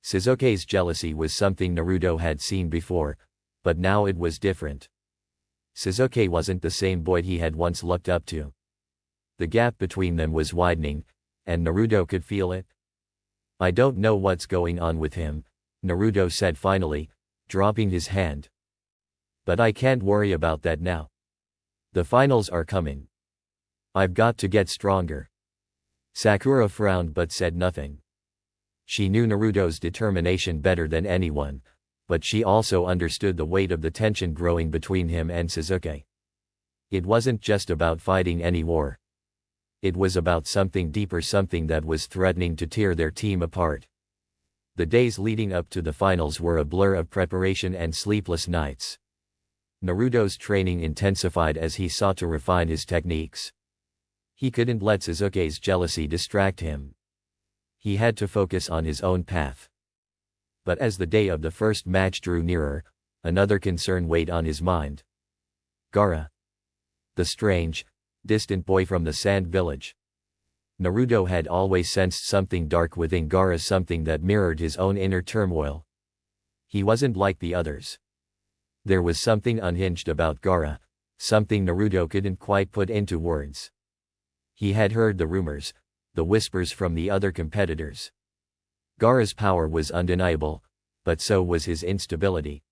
Sasuke's jealousy was something Naruto had seen before, but now it was different. Sasuke wasn't the same boy he had once looked up to. The gap between them was widening, and Naruto could feel it. I don't know what's going on with him, Naruto said finally, dropping his hand. But I can't worry about that now. The finals are coming. I've got to get stronger. Sakura frowned but said nothing. She knew Naruto's determination better than anyone, but she also understood the weight of the tension growing between him and Sasuke. It wasn't just about fighting any war. It was about something deeper, something that was threatening to tear their team apart. The days leading up to the finals were a blur of preparation and sleepless nights. Naruto's training intensified as he sought to refine his techniques. He couldn't let Sasuke's jealousy distract him. He had to focus on his own path. But as the day of the first match drew nearer, another concern weighed on his mind. Gaara. The strange, distant boy from the sand village. Naruto had always sensed something dark within Gaara, something that mirrored his own inner turmoil. He wasn't like the others. There was something unhinged about Gaara, something Naruto couldn't quite put into words. He had heard the rumors, the whispers from the other competitors. Gaara's power was undeniable, but so was his instability.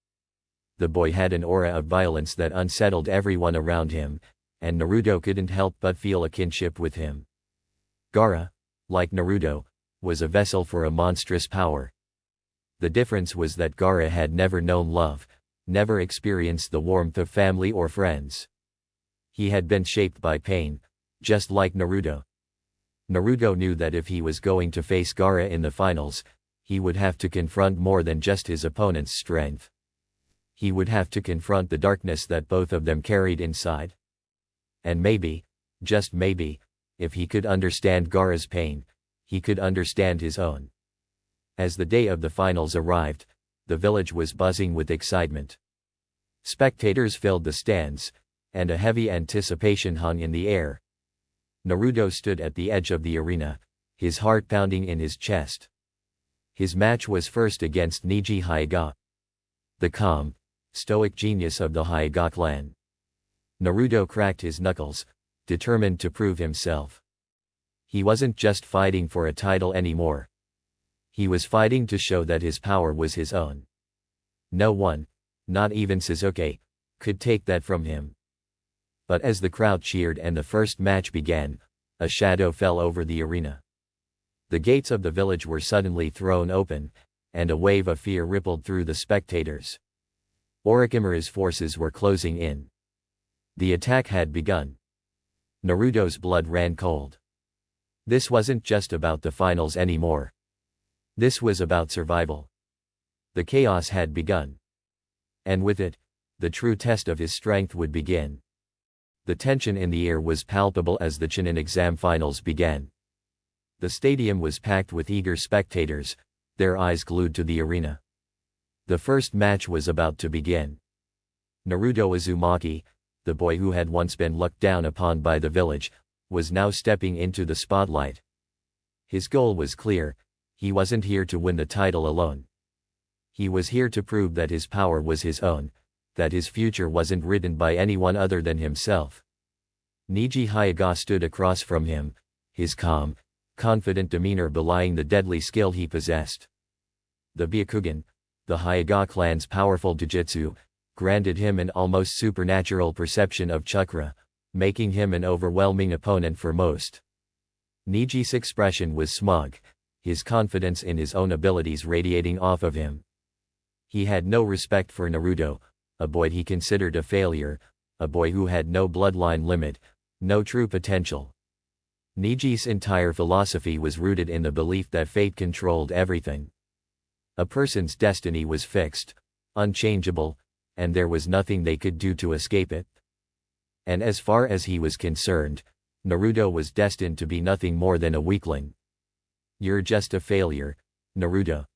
The boy had an aura of violence that unsettled everyone around him, and Naruto couldn't help but feel a kinship with him. Gaara, like Naruto, was a vessel for a monstrous power. The difference was that Gaara had never known love, never experienced the warmth of family or friends. He had been shaped by pain, just like Naruto. Naruto knew that if he was going to face Gaara in the finals, he would have to confront more than just his opponent's strength. He would have to confront the darkness that both of them carried inside. And maybe, just maybe, if he could understand Gaara's pain, he could understand his own. As the day of the finals arrived, the village was buzzing with excitement. Spectators filled the stands, and a heavy anticipation hung in the air. Naruto stood at the edge of the arena, his heart pounding in his chest. His match was first against Neji Hyuga, the calm, stoic genius of the Hyuga clan. Naruto cracked his knuckles, determined to prove himself. He wasn't just fighting for a title anymore. He was fighting to show that his power was his own. No one, not even Sasuke, could take that from him. But as the crowd cheered and the first match began, a shadow fell over the arena. The gates of the village were suddenly thrown open, and a wave of fear rippled through the spectators. Orochimaru's forces were closing in. The attack had begun. Naruto's blood ran cold. This wasn't just about the finals anymore. This was about survival. The chaos had begun. And with it, the true test of his strength would begin. The tension in the air was palpable as the Chunin exam finals began. The stadium was packed with eager spectators, their eyes glued to the arena. The first match was about to begin. Naruto Uzumaki, the boy who had once been looked down upon by the village, was now stepping into the spotlight. His goal was clear: he wasn't here to win the title alone. He was here to prove that his power was his own, that his future wasn't written by anyone other than himself. Neji Hyuga stood across from him, his calm, confident demeanor belying the deadly skill he possessed. The Byakugan, the Hyuga clan's powerful jujutsu, granted him an almost supernatural perception of chakra, making him an overwhelming opponent for most. Neji's expression was smug, his confidence in his own abilities radiating off of him. He had no respect for Naruto, a boy he considered a failure, a boy who had no bloodline limit, no true potential. Neji's entire philosophy was rooted in the belief that fate controlled everything. A person's destiny was fixed, unchangeable, and there was nothing they could do to escape it. And as far as he was concerned, Naruto was destined to be nothing more than a weakling. "You're just a failure, Naruto.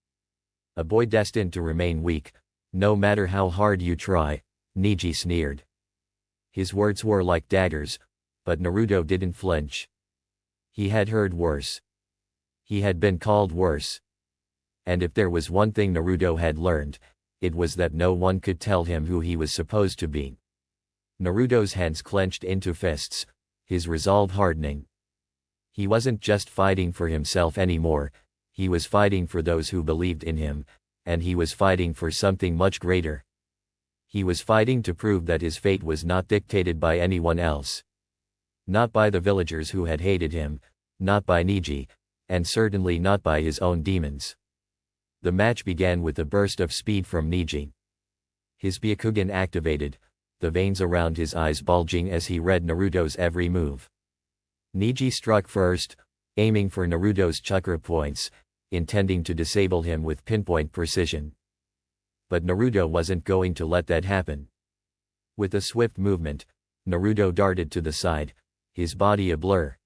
A boy destined to remain weak, no matter how hard you try," Neji sneered. His words were like daggers, but Naruto didn't flinch. He had heard worse. He had been called worse. And if there was one thing Naruto had learned, it was that no one could tell him who he was supposed to be. Naruto's hands clenched into fists, his resolve hardening. He wasn't just fighting for himself anymore, he was fighting for those who believed in him, and he was fighting for something much greater. He was fighting to prove that his fate was not dictated by anyone else. Not by the villagers who had hated him, not by Neji, and certainly not by his own demons. The match began with a burst of speed from Neji. His Byakugan activated, the veins around his eyes bulging as he read Naruto's every move. Neji struck first, aiming for Naruto's chakra points, intending to disable him with pinpoint precision. But Naruto wasn't going to let that happen. With a swift movement, Naruto darted to the side, his body a blur.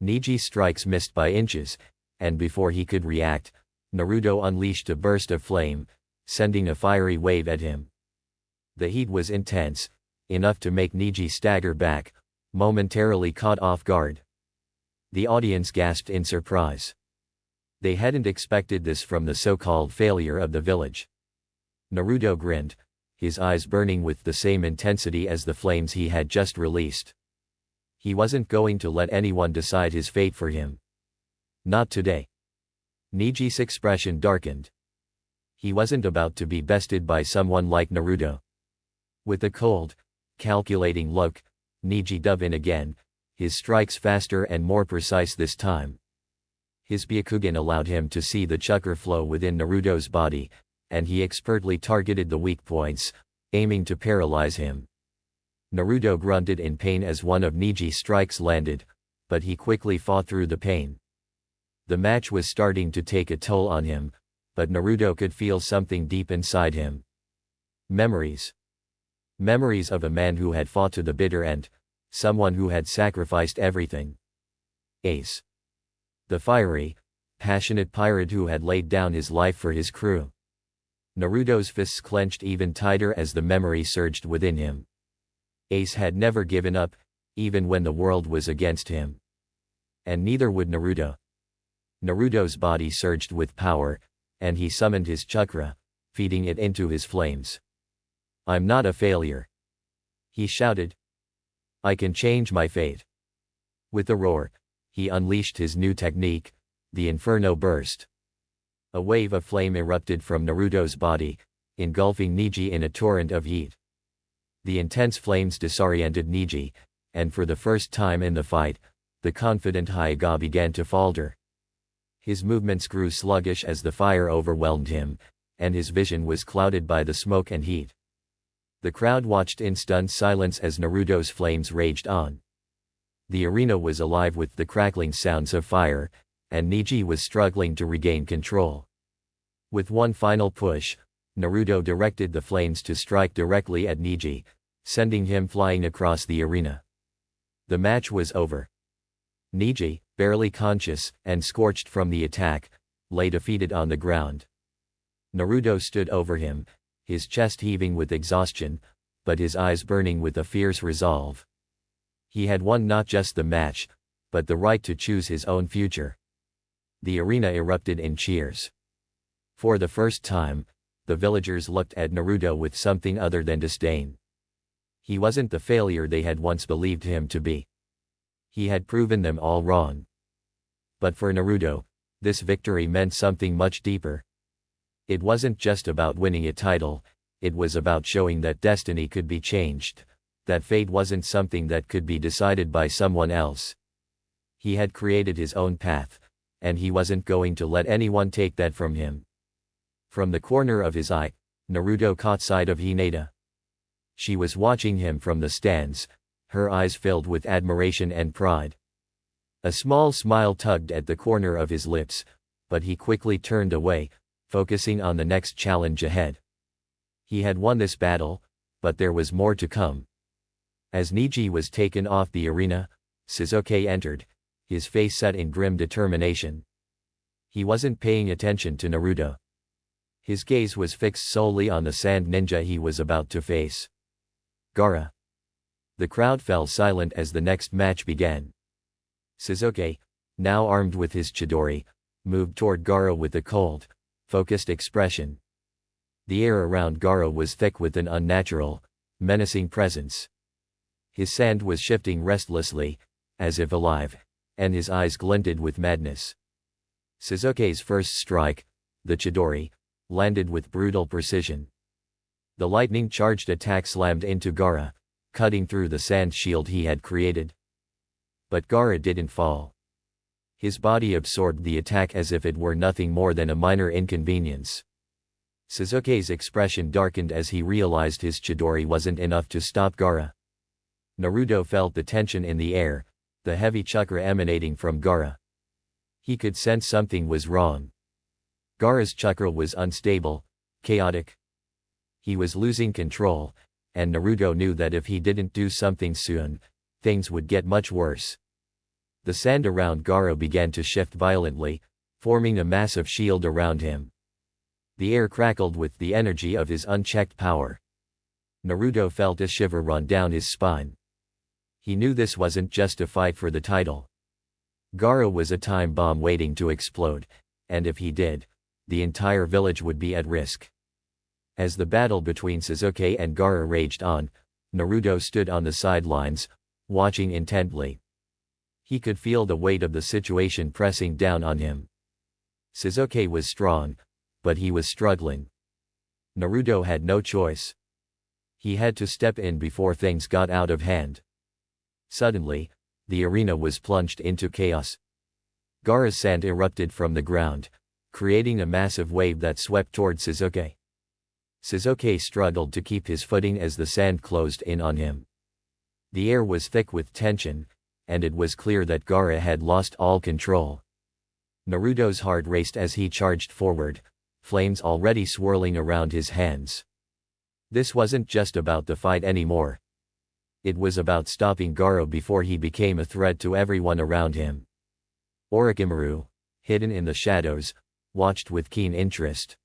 Neji's strikes missed by inches, and before he could react, Naruto unleashed a burst of flame, sending a fiery wave at him. The heat was intense, enough to make Neji stagger back, momentarily caught off guard. The audience gasped in surprise. They hadn't expected this from the so-called failure of the village. Naruto grinned, his eyes burning with the same intensity as the flames he had just released. He wasn't going to let anyone decide his fate for him. Not today. Neji's expression darkened. He wasn't about to be bested by someone like Naruto. With a cold, calculating look, Neji dove in again, his strikes faster and more precise this time. His Byakugan allowed him to see the chakra flow within Naruto's body, and he expertly targeted the weak points, aiming to paralyze him. Naruto grunted in pain as one of Neji's strikes landed, but he quickly fought through the pain. The match was starting to take a toll on him, but Naruto could feel something deep inside him. Memories. Memories of a man who had fought to the bitter end, someone who had sacrificed everything. Ace. The fiery, passionate pirate who had laid down his life for his crew. Naruto's fists clenched even tighter as the memory surged within him. Ace had never given up, even when the world was against him. And neither would Naruto. Naruto's body surged with power, and he summoned his chakra, feeding it into his flames. "I'm not a failure," he shouted. "I can change my fate." With a roar, he unleashed his new technique, the Inferno Burst. A wave of flame erupted from Naruto's body, engulfing Neji in a torrent of heat. The intense flames disoriented Neji, and for the first time in the fight, the confident Hyuga began to falter. His movements grew sluggish as the fire overwhelmed him, and his vision was clouded by the smoke and heat. The crowd watched in stunned silence as Naruto's flames raged on. The arena was alive with the crackling sounds of fire, and Neji was struggling to regain control. With one final push, Naruto directed the flames to strike directly at Neji, sending him flying across the arena. The match was over. Neji, barely conscious and scorched from the attack, lay defeated on the ground. Naruto stood over him, his chest heaving with exhaustion, but his eyes burning with a fierce resolve. He had won not just the match, but the right to choose his own future. The arena erupted in cheers. For the first time, the villagers looked at Naruto with something other than disdain. He wasn't the failure they had once believed him to be. He had proven them all wrong. But for Naruto, this victory meant something much deeper. It wasn't just about winning a title, it was about showing that destiny could be changed, that fate wasn't something that could be decided by someone else. He had created his own path, and he wasn't going to let anyone take that from him. From the corner of his eye, Naruto caught sight of Hinata. She was watching him from the stands, her eyes filled with admiration and pride. A small smile tugged at the corner of his lips, but he quickly turned away, focusing on the next challenge ahead. He had won this battle, but there was more to come. As Neji was taken off the arena, Sasuke entered, his face set in grim determination. He wasn't paying attention to Naruto. His gaze was fixed solely on the sand ninja he was about to face. Gaara. The crowd fell silent as the next match began. Sasuke, now armed with his Chidori, moved toward Gaara with a cold, focused expression. The air around Gaara was thick with an unnatural, menacing presence. His sand was shifting restlessly, as if alive, and his eyes glinted with madness. Sasuke's first strike, the Chidori, landed with brutal precision. The lightning-charged attack slammed into Gaara, cutting through the sand shield he had created. But Gaara didn't fall. His body absorbed the attack as if it were nothing more than a minor inconvenience. Sasuke's expression darkened as he realized his Chidori wasn't enough to stop Gaara. Naruto felt the tension in the air, the heavy chakra emanating from Gaara. He could sense something was wrong. Gaara's chakra was unstable, chaotic. He was losing control, and Naruto knew that if he didn't do something soon, things would get much worse. The sand around Gaara began to shift violently, forming a massive shield around him. The air crackled with the energy of his unchecked power. Naruto felt a shiver run down his spine. He knew this wasn't just a fight for the title. Gaara was a time bomb waiting to explode, and if he did, the entire village would be at risk. As the battle between Sasuke and Gaara raged on, Naruto stood on the sidelines, watching intently. He could feel the weight of the situation pressing down on him. Sasuke was strong, but he was struggling. Naruto had no choice. He had to step in before things got out of hand. Suddenly, the arena was plunged into chaos. Gaara's sand erupted from the ground, creating a massive wave that swept toward Sasuke. Sasuke struggled to keep his footing as the sand closed in on him. The air was thick with tension, and it was clear that Gaara had lost all control. Naruto's heart raced as he charged forward, flames already swirling around his hands. This wasn't just about the fight anymore. It was about stopping Gaara before he became a threat to everyone around him. Orochimaru, hidden in the shadows, watched with keen interest.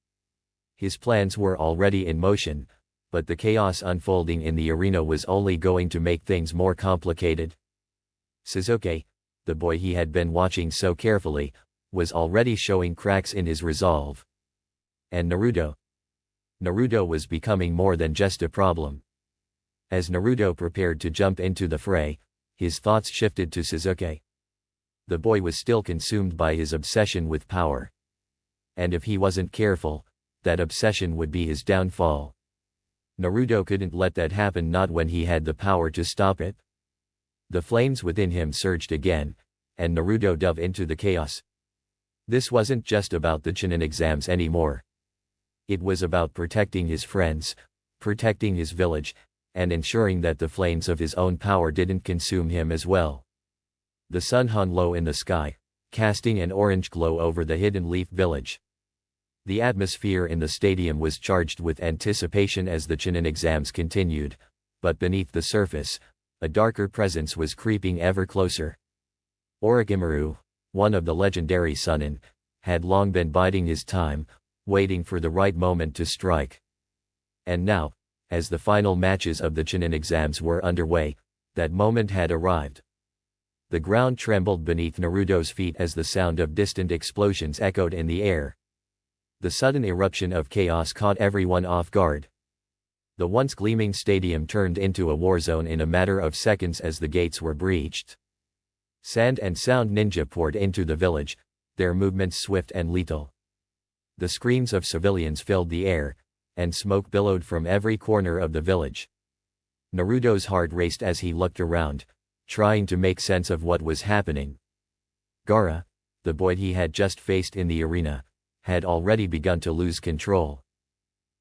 His plans were already in motion, but the chaos unfolding in the arena was only going to make things more complicated. Sasuke, the boy he had been watching so carefully, was already showing cracks in his resolve. And Naruto was becoming more than just a problem. As Naruto prepared to jump into the fray, his thoughts shifted to Sasuke. The boy was still consumed by his obsession with power. And if he wasn't careful, that obsession would be his downfall. Naruto couldn't let that happen, not when he had the power to stop it. The flames within him surged again, and Naruto dove into the chaos. This wasn't just about the Chunin exams anymore. It was about protecting his friends, protecting his village, and ensuring that the flames of his own power didn't consume him as well. The sun hung low in the sky, casting an orange glow over the Hidden Leaf village. The atmosphere in the stadium was charged with anticipation as the Chunin exams continued, but beneath the surface, a darker presence was creeping ever closer. Orochimaru, one of the legendary Chunin, had long been biding his time, waiting for the right moment to strike. And now, as the final matches of the Chunin exams were underway, that moment had arrived. The ground trembled beneath Naruto's feet as the sound of distant explosions echoed in the air. The sudden eruption of chaos caught everyone off guard. The once gleaming stadium turned into a war zone in a matter of seconds as the gates were breached. Sand and sound ninja poured into the village, their movements swift and lethal. The screams of civilians filled the air, and smoke billowed from every corner of the village. Naruto's heart raced as he looked around, trying to make sense of what was happening. Gaara, the boy he had just faced in the arena, had already begun to lose control.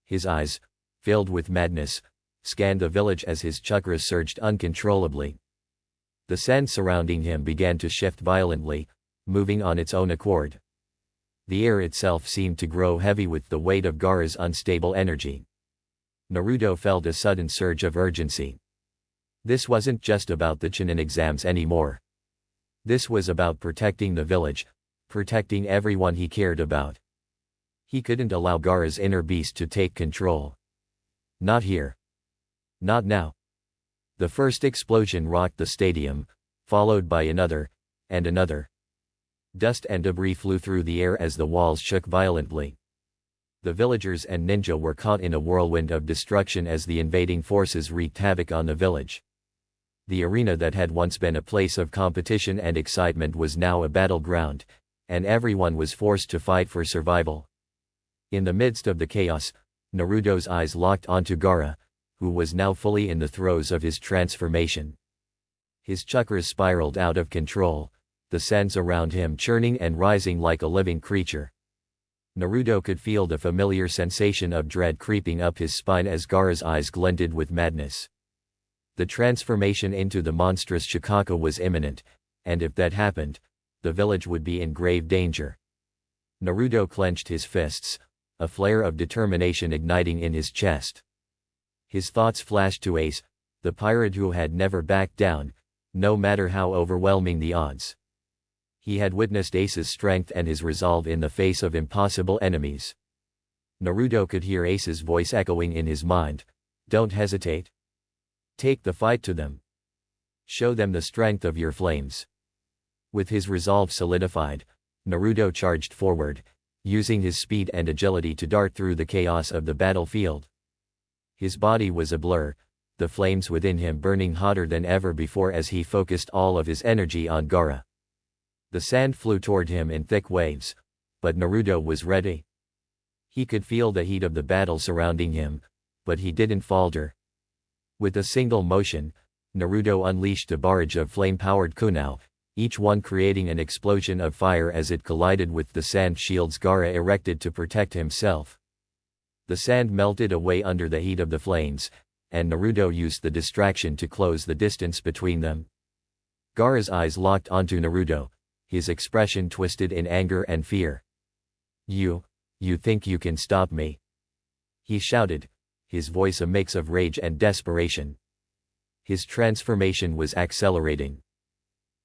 His eyes, filled with madness, scanned the village as his chakras surged uncontrollably. The sand surrounding him began to shift violently, moving on its own accord. The air itself seemed to grow heavy with the weight of Gaara's unstable energy. Naruto felt a sudden surge of urgency. This wasn't just about the Chunin exams anymore. This was about protecting the village, protecting everyone he cared about. He couldn't allow Gaara's inner beast to take control. Not here. Not now. The first explosion rocked the stadium, followed by another, and another. Dust and debris flew through the air as the walls shook violently. The villagers and ninja were caught in a whirlwind of destruction as the invading forces wreaked havoc on the village. The arena that had once been a place of competition and excitement was now a battleground, and everyone was forced to fight for survival. In the midst of the chaos, Naruto's eyes locked onto Gaara, who was now fully in the throes of his transformation. His chakras spiraled out of control, the sands around him churning and rising like a living creature. Naruto could feel the familiar sensation of dread creeping up his spine as Gaara's eyes glinted with madness. The transformation into the monstrous Shikaka was imminent, and if that happened, the village would be in grave danger. Naruto clenched his fists, a flare of determination igniting in his chest. His thoughts flashed to Ace, the pirate who had never backed down, no matter how overwhelming the odds. He had witnessed Ace's strength and his resolve in the face of impossible enemies. Naruto could hear Ace's voice echoing in his mind, "Don't hesitate. Take the fight to them. Show them the strength of your flames." With his resolve solidified, Naruto charged forward, using his speed and agility to dart through the chaos of the battlefield. His body was a blur, the flames within him burning hotter than ever before as he focused all of his energy on Gaara. The sand flew toward him in thick waves, but Naruto was ready. He could feel the heat of the battle surrounding him, but he didn't falter. With a single motion, Naruto unleashed a barrage of flame-powered kunai, each one creating an explosion of fire as it collided with the sand shields Gaara erected to protect himself. The sand melted away under the heat of the flames, and Naruto used the distraction to close the distance between them. Gaara's eyes locked onto Naruto, his expression twisted in anger and fear. You think you can stop me?" he shouted, his voice a mix of rage and desperation. His transformation was accelerating.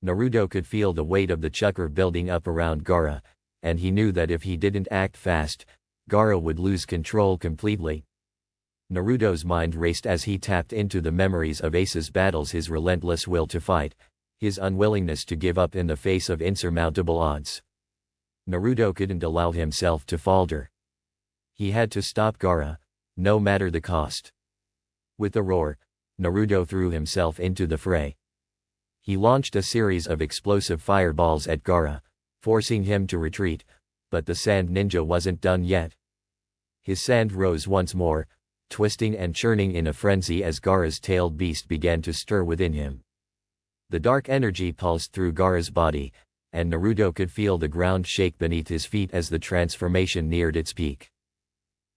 Naruto could feel the weight of the chakra building up around Gaara, and he knew that if he didn't act fast, Gaara would lose control completely. Naruto's mind raced as he tapped into the memories of Ace's battles, his relentless will to fight, his unwillingness to give up in the face of insurmountable odds. Naruto couldn't allow himself to falter. He had to stop Gaara, no matter the cost. With a roar, Naruto threw himself into the fray. He launched a series of explosive fireballs at Gaara, forcing him to retreat, but the sand ninja wasn't done yet. His sand rose once more, twisting and churning in a frenzy as Gaara's tailed beast began to stir within him. The dark energy pulsed through Gaara's body, and Naruto could feel the ground shake beneath his feet as the transformation neared its peak.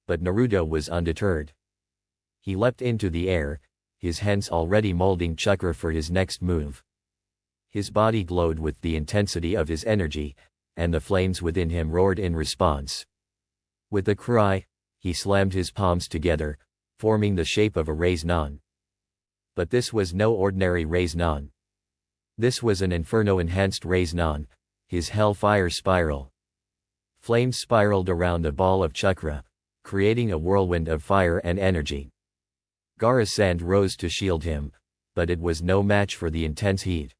But Naruto was undeterred. He leapt into the air, his hands already molding chakra for his next move. His body glowed with the intensity of his energy, and the flames within him roared in response. With a cry, he slammed his palms together, forming the shape of a raise-non. But this was no ordinary raise-non. This was an inferno-enhanced raise-non, his hellfire spiral. Flames spiraled around the ball of chakra, creating a whirlwind of fire and energy. Gaara's sand rose to shield him, but it was no match for the intense heat.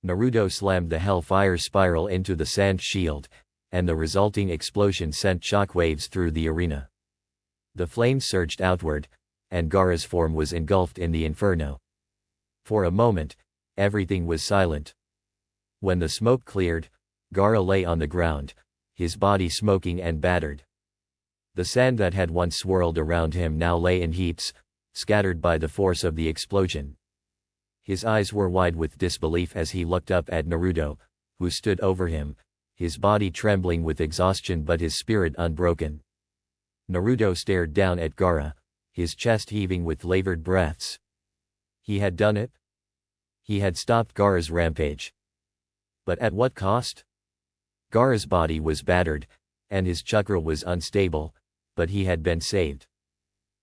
Naruto slammed the hellfire spiral into the sand shield, and the resulting explosion sent shockwaves through the arena. The flames surged outward, and Gaara's form was engulfed in the inferno. For a moment, everything was silent. When the smoke cleared, Gaara lay on the ground, his body smoking and battered. The sand that had once swirled around him now lay in heaps, scattered by the force of the explosion. His eyes were wide with disbelief as he looked up at Naruto, who stood over him, his body trembling with exhaustion but his spirit unbroken. Naruto stared down at Gaara, his chest heaving with labored breaths. He had done it. He had stopped Gaara's rampage. But at what cost? Gaara's body was battered, and his chakra was unstable, but he had been saved.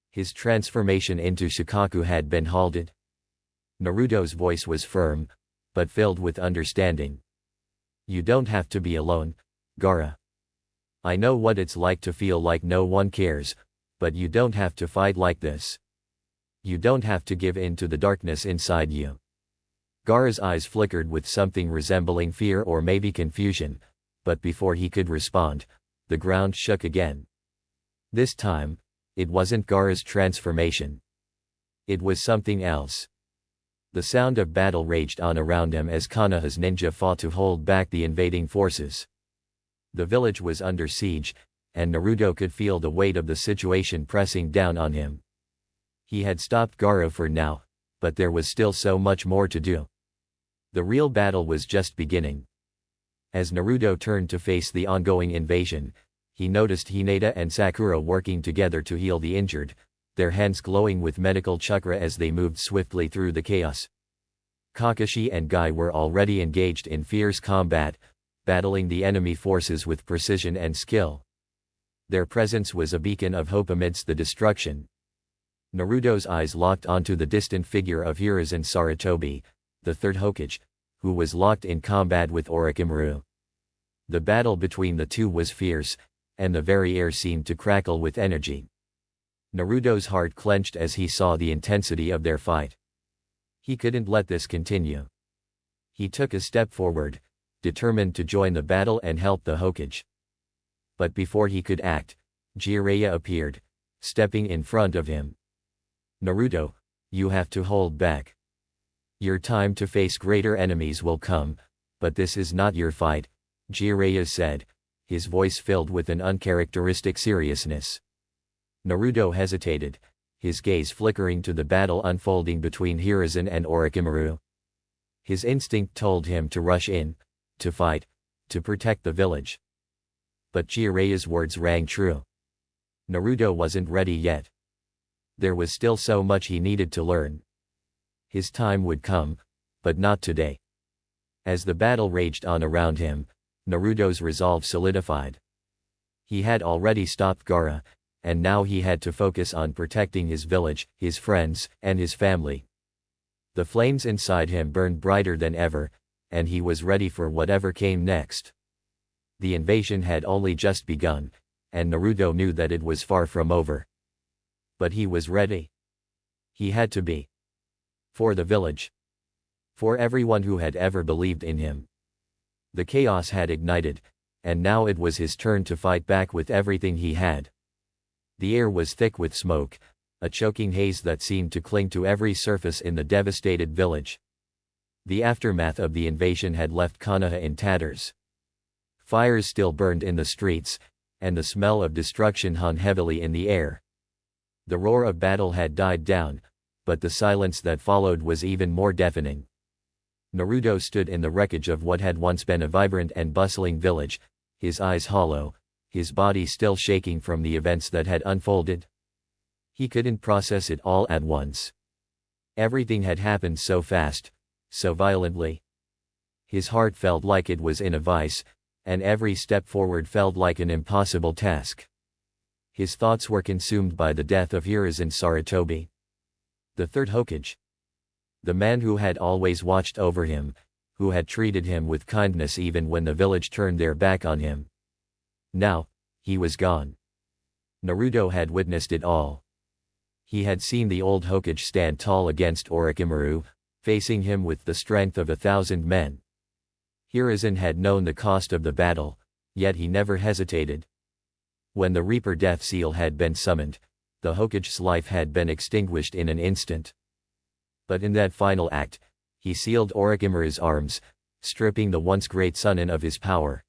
His transformation into Shikaku had been halted. Naruto's voice was firm, but filled with understanding. You don't have to be alone, Gaara. I know what it's like to feel like no one cares, but you don't have to fight like this. You don't have to give in to the darkness inside you. Gaara's eyes flickered with something resembling fear or maybe confusion, but before he could respond, the ground shook again. This time, it wasn't Gaara's transformation. It was something else. The sound of battle raged on around him as Konoha's ninja fought to hold back the invading forces. The village was under siege, and Naruto could feel the weight of the situation pressing down on him. He had stopped Gaara for now, but there was still so much more to do. The real battle was just beginning. As Naruto turned to face the ongoing invasion, he noticed Hinata and Sakura working together to heal the injured, their hands glowing with medical chakra as they moved swiftly through the chaos. Kakashi and Guy were already engaged in fierce combat, battling the enemy forces with precision and skill. Their presence was a beacon of hope amidst the destruction. Naruto's eyes locked onto the distant figure of Hiruzen Sarutobi, the third Hokage, who was locked in combat with Orochimaru. The battle between the two was fierce, and the very air seemed to crackle with energy. Naruto's heart clenched as he saw the intensity of their fight. He couldn't let this continue. He took a step forward, determined to join the battle and help the Hokage. But before he could act, Jiraiya appeared, stepping in front of him. "Naruto, you have to hold back. Your time to face greater enemies will come, but this is not your fight," Jiraiya said, his voice filled with an uncharacteristic seriousness. Naruto hesitated, his gaze flickering to the battle unfolding between Hiruzen and Orochimaru. His instinct told him to rush in, to fight, to protect the village. But Jiraiya's words rang true. Naruto wasn't ready yet. There was still so much he needed to learn. His time would come, but not today. As the battle raged on around him, Naruto's resolve solidified. He had already stopped Gaara, and now he had to focus on protecting his village, his friends, and his family. The flames inside him burned brighter than ever, and he was ready for whatever came next. The invasion had only just begun, and Naruto knew that it was far from over. But he was ready. He had to be. For the village. For everyone who had ever believed in him. The chaos had ignited, and now it was his turn to fight back with everything he had. The air was thick with smoke, a choking haze that seemed to cling to every surface in the devastated village. The aftermath of the invasion had left Konoha in tatters. Fires still burned in the streets, and the smell of destruction hung heavily in the air. The roar of battle had died down, but the silence that followed was even more deafening. Naruto stood in the wreckage of what had once been a vibrant and bustling village, his eyes hollow, his body still shaking from the events that had unfolded. He couldn't process it all at once. Everything had happened so fast, so violently. His heart felt like it was in a vice, and every step forward felt like an impossible task. His thoughts were consumed by the death of Hiruzen Sarutobi, the third Hokage. The man who had always watched over him, who had treated him with kindness even when the village turned their back on him. Now, he was gone. Naruto had witnessed it all. He had seen the old Hokage stand tall against Orochimaru, facing him with the strength of 1,000 men. Hiruzen had known the cost of the battle, yet he never hesitated. When the Reaper Death Seal had been summoned, the Hokage's life had been extinguished in an instant. But in that final act, he sealed Orochimaru's arms, stripping the once great Chunin of his power.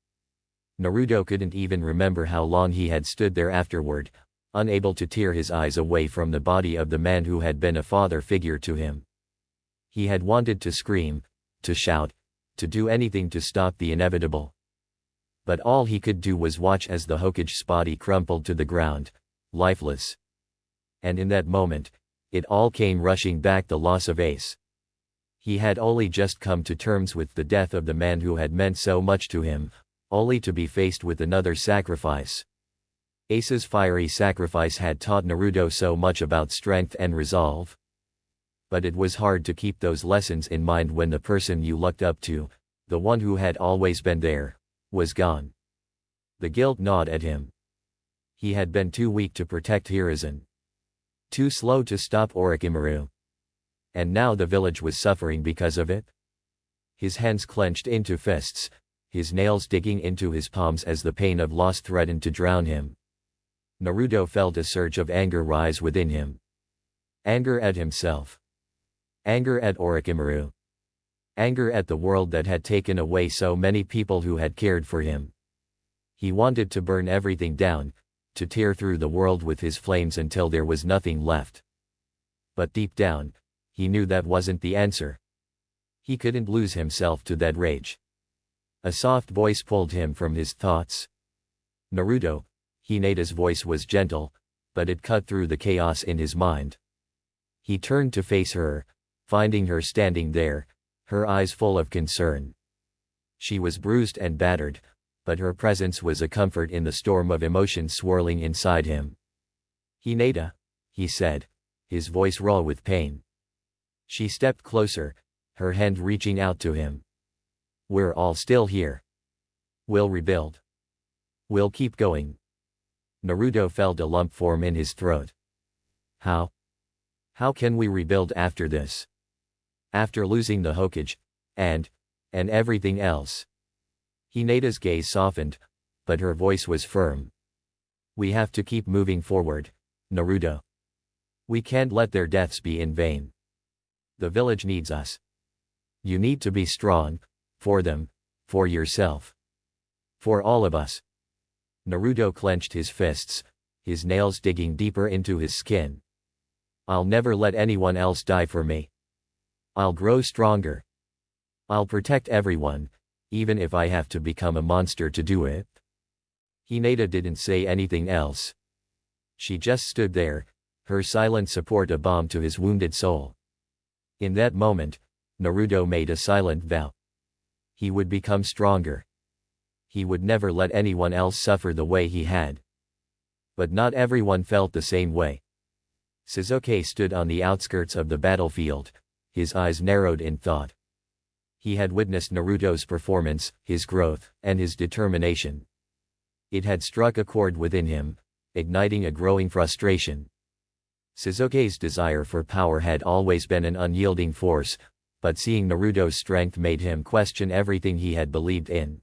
Naruto couldn't even remember how long he had stood there afterward, unable to tear his eyes away from the body of the man who had been a father figure to him. He had wanted to scream, to shout, to do anything to stop the inevitable. But all he could do was watch as the Hokage's body crumpled to the ground, lifeless. And in that moment, it all came rushing back: the loss of Ace. He had only just come to terms with the death of the man who had meant so much to him, only to be faced with another sacrifice. Ace's fiery sacrifice had taught Naruto so much about strength and resolve. But it was hard to keep those lessons in mind when the person you looked up to, the one who had always been there, was gone. The guilt gnawed at him. He had been too weak to protect Hiruzen. Too slow to stop Orochimaru. And now the village was suffering because of it. His hands clenched into fists, his nails digging into his palms as the pain of loss threatened to drown him. Naruto felt a surge of anger rise within him. Anger at himself. Anger at Orochimaru. Anger at the world that had taken away so many people who had cared for him. He wanted to burn everything down, to tear through the world with his flames until there was nothing left. But deep down, he knew that wasn't the answer. He couldn't lose himself to that rage. A soft voice pulled him from his thoughts. Naruto. Hinata's voice was gentle, but it cut through the chaos in his mind. He turned to face her, finding her standing there, her eyes full of concern. She was bruised and battered, but her presence was a comfort in the storm of emotions swirling inside him. "Hinata," he said, his voice raw with pain. She stepped closer, her hand reaching out to him. "We're all still here. We'll rebuild. We'll keep going." Naruto felt a lump form in his throat. How? How can we rebuild after this? After losing the Hokage, and everything else? Hinata's gaze softened, but her voice was firm. "We have to keep moving forward, Naruto. We can't let their deaths be in vain. The village needs us. You need to be strong, for them, for yourself. For all of us." Naruto clenched his fists, his nails digging deeper into his skin. "I'll never let anyone else die for me. I'll grow stronger. I'll protect everyone, even if I have to become a monster to do it." Hinata didn't say anything else. She just stood there, her silent support a balm to his wounded soul. In that moment, Naruto made a silent vow. He would become stronger. He would never let anyone else suffer the way he had. But not everyone felt the same way. Sasuke stood on the outskirts of the battlefield, his eyes narrowed in thought. He had witnessed Naruto's performance, his growth, and his determination. It had struck a chord within him, igniting a growing frustration. Sasuke's desire for power had always been an unyielding force, but seeing Naruto's strength made him question everything he had believed in.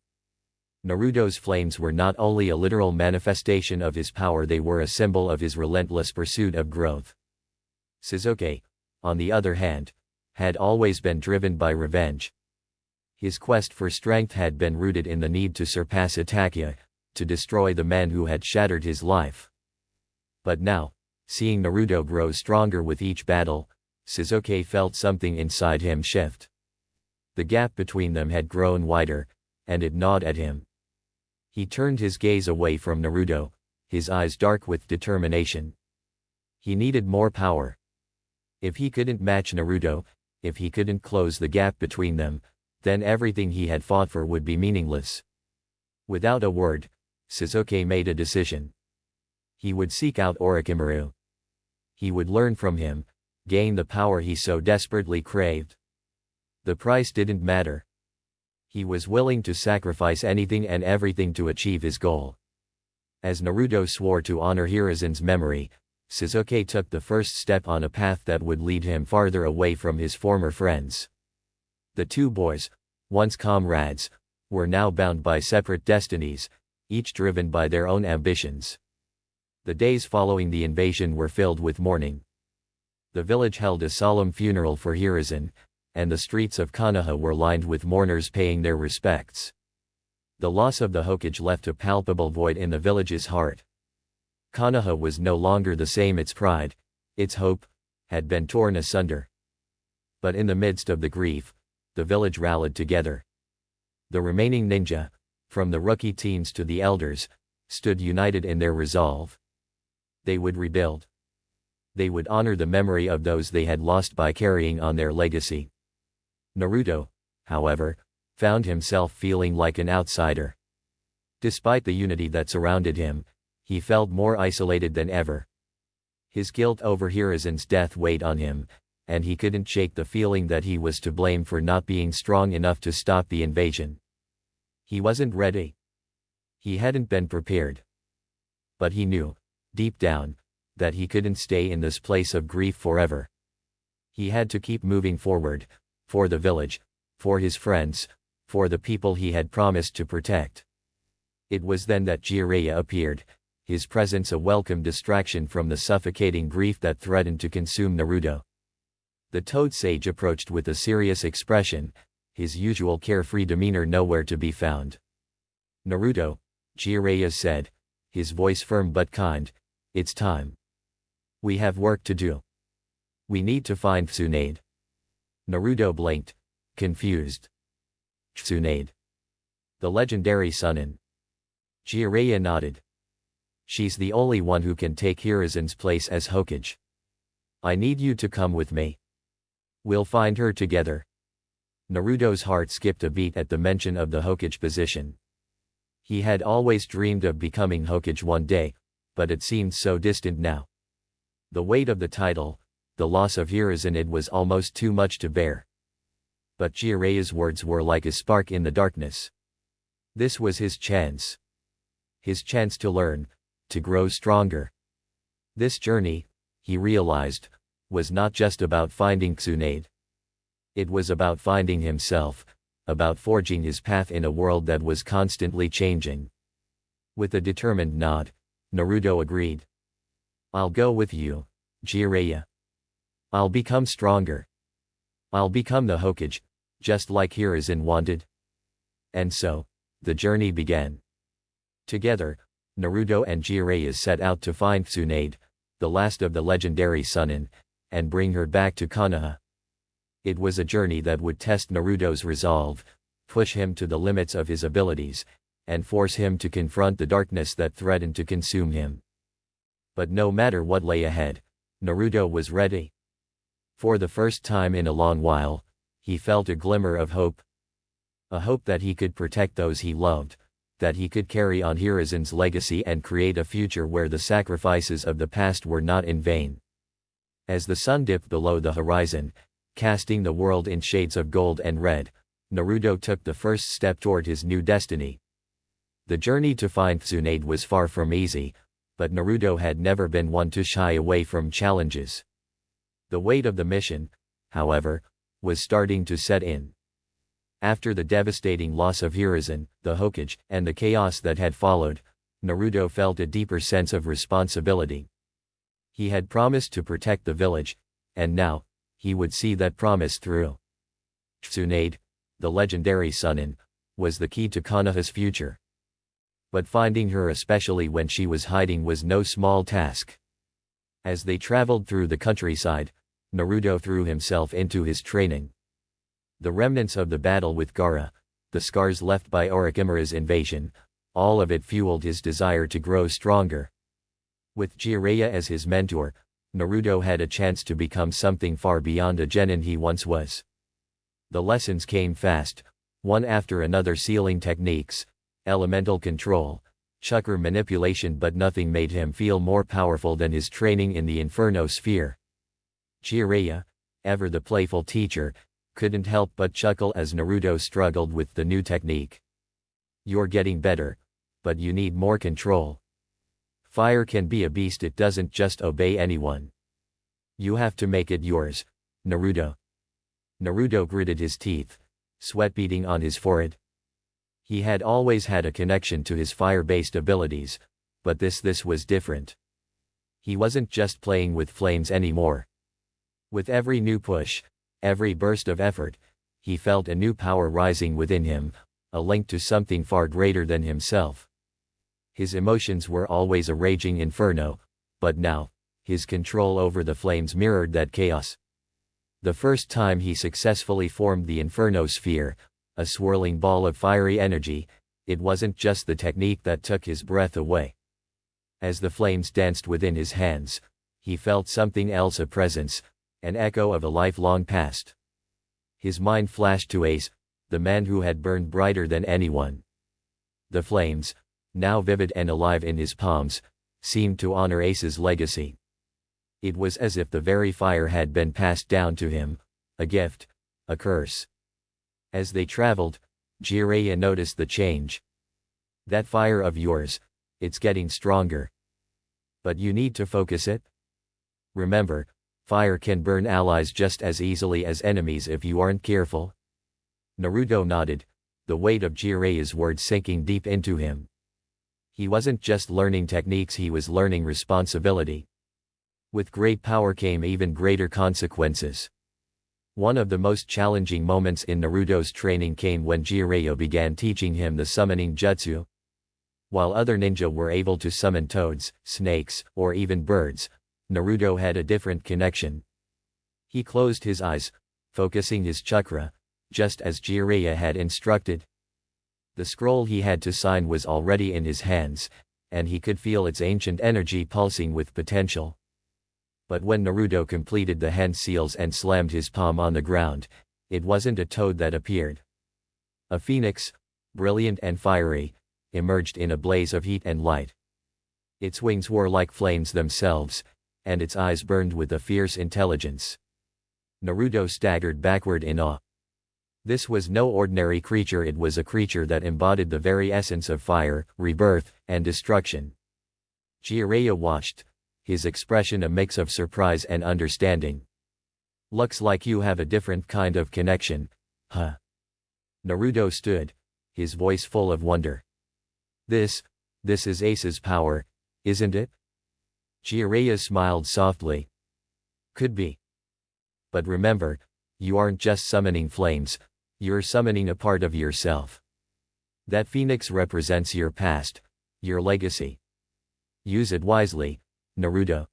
Naruto's flames were not only a literal manifestation of his power, they were a symbol of his relentless pursuit of growth. Sasuke, on the other hand, had always been driven by revenge. His quest for strength had been rooted in the need to surpass Itachi, to destroy the man who had shattered his life. But now, seeing Naruto grow stronger with each battle, Sasuke felt something inside him shift. The gap between them had grown wider, and it gnawed at him. He turned his gaze away from Naruto, his eyes dark with determination. He needed more power. If he couldn't match Naruto, if he couldn't close the gap between them, then everything he had fought for would be meaningless. Without a word, Sasuke made a decision. He would seek out Orochimaru. He would learn from him, gain the power he so desperately craved. The price didn't matter. He was willing to sacrifice anything and everything to achieve his goal. As Naruto swore to honor Hiruzen's memory, Sasuke took the first step on a path that would lead him farther away from his former friends. The two boys, once comrades, were now bound by separate destinies, each driven by their own ambitions. The days following the invasion were filled with mourning. The village held a solemn funeral for Hiruzen, and the streets of Konoha were lined with mourners paying their respects. The loss of the Hokage left a palpable void in the village's heart. Konoha was no longer the same, its pride, its hope, had been torn asunder. But in the midst of the grief, the village rallied together. The remaining ninja, from the rookie teens to the elders, stood united in their resolve. They would rebuild. They would honor the memory of those they had lost by carrying on their legacy. Naruto, however, found himself feeling like an outsider. Despite the unity that surrounded him, he felt more isolated than ever. His guilt over Hiruzen's death weighed on him, and he couldn't shake the feeling that he was to blame for not being strong enough to stop the invasion. He wasn't ready. He hadn't been prepared. But he knew, deep down, that he couldn't stay in this place of grief forever. He had to keep moving forward, for the village, for his friends, for the people he had promised to protect. It was then that Jiraiya appeared, his presence a welcome distraction from the suffocating grief that threatened to consume Naruto. The Toad Sage approached with a serious expression, his usual carefree demeanor nowhere to be found. "Naruto," Jiraiya said, his voice firm but kind, "It's time. We have work to do. We need to find Tsunade." Naruto blinked, confused. "Tsunade? The legendary Chunin?" Jiraiya nodded. "She's the only one who can take Hiruzen's place as Hokage. I need you to come with me. We'll find her together." Naruto's heart skipped a beat at the mention of the Hokage position. He had always dreamed of becoming Hokage one day, but it seemed so distant now. The weight of the title, the loss of Hiruzen, was almost too much to bear. But Jiraiya's words were like a spark in the darkness. This was his chance. His chance to learn, to grow stronger. This journey, he realized, was not just about finding Tsunade. It was about finding himself, about forging his path in a world that was constantly changing. With a determined nod, Naruto agreed. "I'll go with you, Jiraiya. I'll become stronger. I'll become the Hokage, just like Hiruzen wanted." And so, the journey began. Together, Naruto and Jiraiya set out to find Tsunade, the last of the legendary Chunin, and bring her back to Konoha. It was a journey that would test Naruto's resolve, push him to the limits of his abilities, and force him to confront the darkness that threatened to consume him. But no matter what lay ahead, Naruto was ready. For the first time in a long while, he felt a glimmer of hope. A hope that he could protect those he loved, that he could carry on Hiruzen's legacy and create a future where the sacrifices of the past were not in vain. As the sun dipped below the horizon, casting the world in shades of gold and red, Naruto took the first step toward his new destiny. The journey to find Tsunade was far from easy, but Naruto had never been one to shy away from challenges. The weight of the mission, however, was starting to set in. After the devastating loss of Hiruzen, the Hokage, and the chaos that had followed, Naruto felt a deeper sense of responsibility. He had promised to protect the village, and now, he would see that promise through. Tsunade, the legendary Chunin, was the key to Konoha's future. But finding her, especially when she was hiding, was no small task. As they traveled through the countryside, Naruto threw himself into his training. The remnants of the battle with Gaara, the scars left by Orochimaru's invasion, all of it fueled his desire to grow stronger. With Jiraiya as his mentor, Naruto had a chance to become something far beyond a genin he once was. The lessons came fast, one after another: sealing techniques, elemental control, chakra manipulation, but nothing made him feel more powerful than his training in the Inferno Sphere. Jiraiya, ever the playful teacher, couldn't help but chuckle as Naruto struggled with the new technique. "You're getting better, but you need more control. Fire can be a beast, it doesn't just obey anyone. You have to make it yours, Naruto." Naruto gritted his teeth, sweat beading on his forehead. He had always had a connection to his fire-based abilities, but this was different. He wasn't just playing with flames anymore. With every new push, every burst of effort, he felt a new power rising within him, a link to something far greater than himself. His emotions were always a raging inferno, but now, his control over the flames mirrored that chaos. The first time he successfully formed the Inferno Sphere, a swirling ball of fiery energy, it wasn't just the technique that took his breath away. As the flames danced within his hands, he felt something else: a presence, an echo of a lifelong past. His mind flashed to Ace, the man who had burned brighter than anyone. The flames, now vivid and alive in his palms, seemed to honor Ace's legacy. It was as if the very fire had been passed down to him, a gift, a curse. As they traveled, Jiraiya noticed the change. "That fire of yours, it's getting stronger. But you need to focus it. Remember, fire can burn allies just as easily as enemies if you aren't careful." Naruto nodded, the weight of Jiraiya's words sinking deep into him. He wasn't just learning techniques, he was learning responsibility. With great power came even greater consequences. One of the most challenging moments in Naruto's training came when Jiraiya began teaching him the summoning jutsu. While other ninja were able to summon toads, snakes, or even birds, Naruto had a different connection. He closed his eyes, focusing his chakra, just as Jiraiya had instructed. The scroll he had to sign was already in his hands, and he could feel its ancient energy pulsing with potential. But when Naruto completed the hand seals and slammed his palm on the ground, it wasn't a toad that appeared. A phoenix, brilliant and fiery, emerged in a blaze of heat and light. Its wings were like flames themselves, and its eyes burned with a fierce intelligence. Naruto staggered backward in awe. This was no ordinary creature, it was a creature that embodied the very essence of fire, rebirth, and destruction. Jiraiya watched, his expression a mix of surprise and understanding. "Looks like you have a different kind of connection, huh?" Naruto stood, his voice full of wonder. This is Ace's power, isn't it?" Jiraiya smiled softly. "Could be. But remember, you aren't just summoning flames, you're summoning a part of yourself. That phoenix represents your past, your legacy. Use it wisely, Naruto."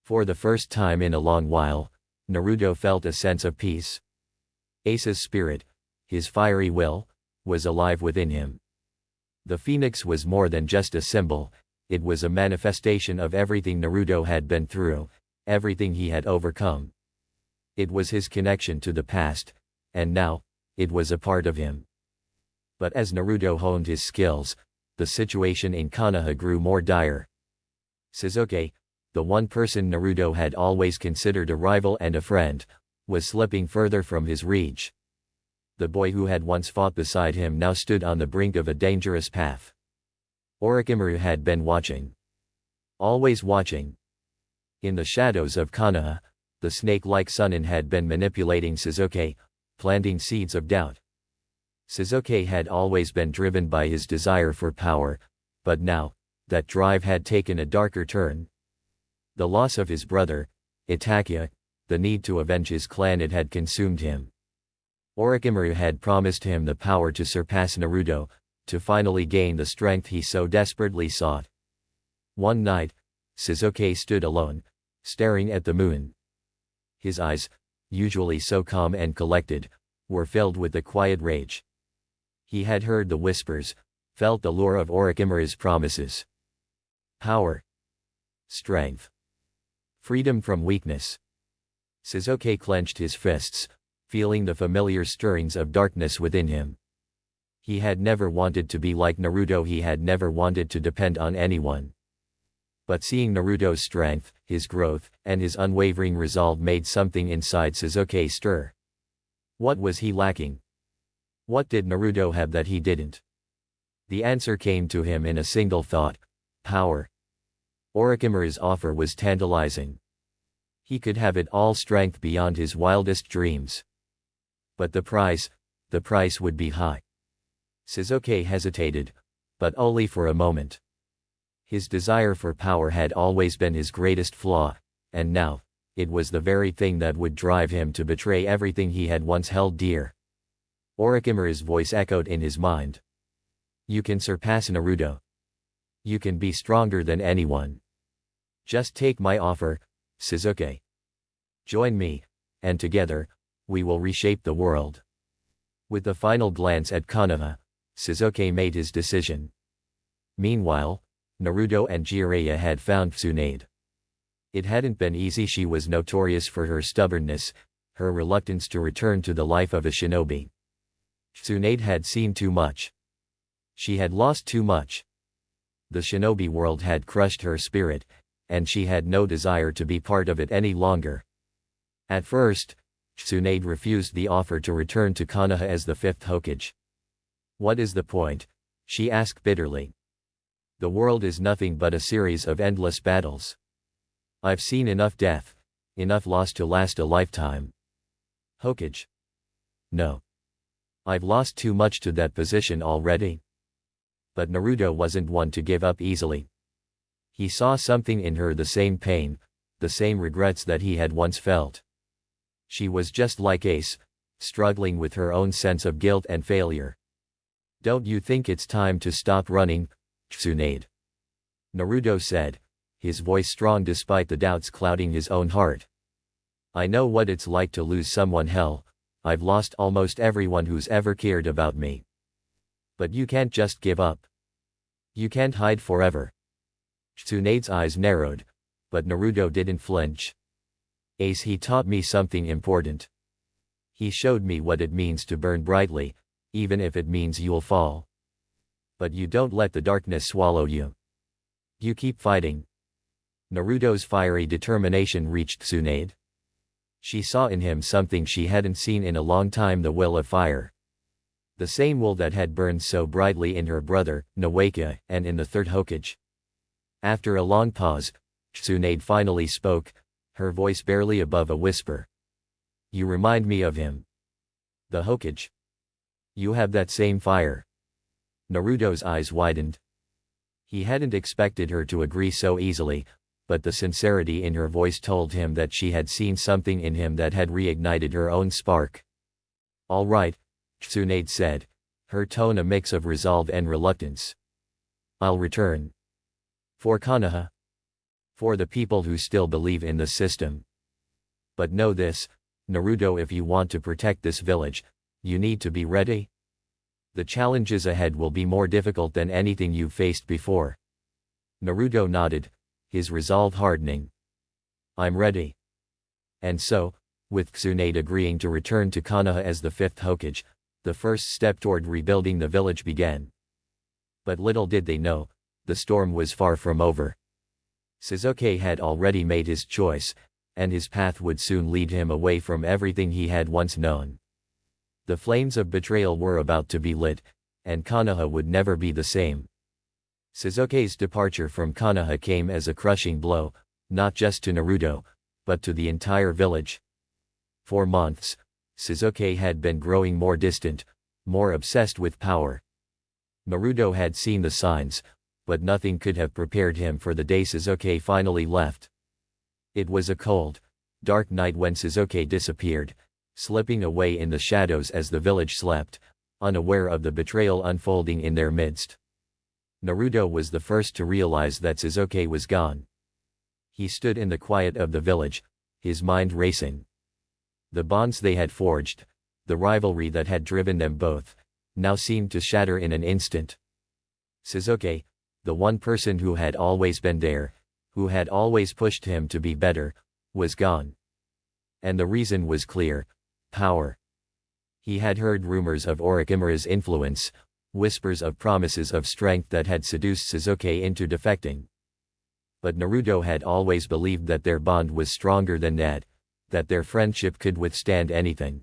For the first time in a long while, Naruto felt a sense of peace. Ace's spirit, his fiery will, was alive within him. The phoenix was more than just a symbol, it was a manifestation of everything Naruto had been through, everything he had overcome. It was his connection to the past, and now, it was a part of him. But as Naruto honed his skills, the situation in Konoha grew more dire. Sasuke, the one person Naruto had always considered a rival and a friend, was slipping further from his reach. The boy who had once fought beside him now stood on the brink of a dangerous path. Orochimaru had been watching. Always watching. In the shadows of Konoha, the snake-like Chunin had been manipulating Sasuke, planting seeds of doubt. Sasuke had always been driven by his desire for power, but now, that drive had taken a darker turn. The loss of his brother, Itachi, the need to avenge his clan, it had consumed him. Orochimaru had promised him the power to surpass Naruto, to finally gain the strength he so desperately sought. One night, Sasuke stood alone, staring at the moon. His eyes, usually so calm and collected, were filled with a quiet rage. He had heard the whispers, felt the lure of Orochimaru's promises. Power. Strength. Freedom from weakness. Sasuke clenched his fists, feeling the familiar stirrings of darkness within him. He had never wanted to be like Naruto, he had never wanted to depend on anyone. But seeing Naruto's strength, his growth, and his unwavering resolve made something inside Sasuke stir. What was he lacking? What did Naruto have that he didn't? The answer came to him in a single thought: power. Orochimaru's offer was tantalizing. He could have it all, strength beyond his wildest dreams. But the price would be high. Sasuke hesitated, but only for a moment. His desire for power had always been his greatest flaw, and now, it was the very thing that would drive him to betray everything he had once held dear. Orochimaru's voice echoed in his mind. "You can surpass Naruto. You can be stronger than anyone. Just take my offer, Sasuke. Join me, and together, we will reshape the world." With a final glance at Konoha, Sasuke made his decision. Meanwhile, Naruto and Jiraiya had found Tsunade. It hadn't been easy. She was notorious for her stubbornness, her reluctance to return to the life of a shinobi. Tsunade had seen too much. She had lost too much. The shinobi world had crushed her spirit, and she had no desire to be part of it any longer. At first, Tsunade refused the offer to return to Konoha as the fifth Hokage. "What is the point?" she asked bitterly. "The world is nothing but a series of endless battles. I've seen enough death, enough loss to last a lifetime. Hokage? No. I've lost too much to that position already." But Naruto wasn't one to give up easily. He saw something in her, the same pain, the same regrets that he had once felt. She was just like Ace, struggling with her own sense of guilt and failure. "Don't you think it's time to stop running, Tsunade. Naruto said, his voice strong despite the doubts clouding his own heart. I know what it's like to lose someone. Hell, I've lost almost everyone who's ever cared about me. But you can't just give up. You can't hide forever. Tsunade's eyes narrowed, but Naruto didn't flinch. Ace, he taught me something important. He showed me what it means to burn brightly, even if it means you'll fall. But you don't let the darkness swallow you. You keep fighting. Naruto's fiery determination reached Tsunade. She saw in him something she hadn't seen in a long time, the will of fire. The same will that had burned so brightly in her brother, Naruto, and in the third Hokage. After a long pause, Tsunade finally spoke, her voice barely above a whisper. You remind me of him. The Hokage. You have that same fire. Naruto's eyes widened. He hadn't expected her to agree so easily, but the sincerity in her voice told him that she had seen something in him that had reignited her own spark. All right, Tsunade said, her tone a mix of resolve and reluctance. I'll return. For Konoha. For the people who still believe in the system. But know this, Naruto, if you want to protect this village, you need to be ready. The challenges ahead will be more difficult than anything you've faced before. Naruto nodded, his resolve hardening. I'm ready. And so, with Tsunade agreeing to return to Konoha as the fifth Hokage, the first step toward rebuilding the village began. But little did they know, the storm was far from over. Sasuke had already made his choice, and his path would soon lead him away from everything he had once known. The flames of betrayal were about to be lit, and Konoha would never be the same. Sasuke's departure from Konoha came as a crushing blow, not just to Naruto, but to the entire village. For months, Sasuke had been growing more distant, more obsessed with power. Naruto had seen the signs, but nothing could have prepared him for the day Sasuke finally left. It was a cold, dark night when Sasuke disappeared, slipping away in the shadows as the village slept, unaware of the betrayal unfolding in their midst. Naruto was the first to realize that Sasuke was gone. He stood in the quiet of the village, his mind racing. The bonds they had forged, the rivalry that had driven them both, now seemed to shatter in an instant. Sasuke, the one person who had always been there, who had always pushed him to be better, was gone. And the reason was clear: power. He had heard rumors of Orochimaru's influence, whispers of promises of strength that had seduced Sasuke into defecting. But Naruto had always believed that their bond was stronger than that their friendship could withstand anything.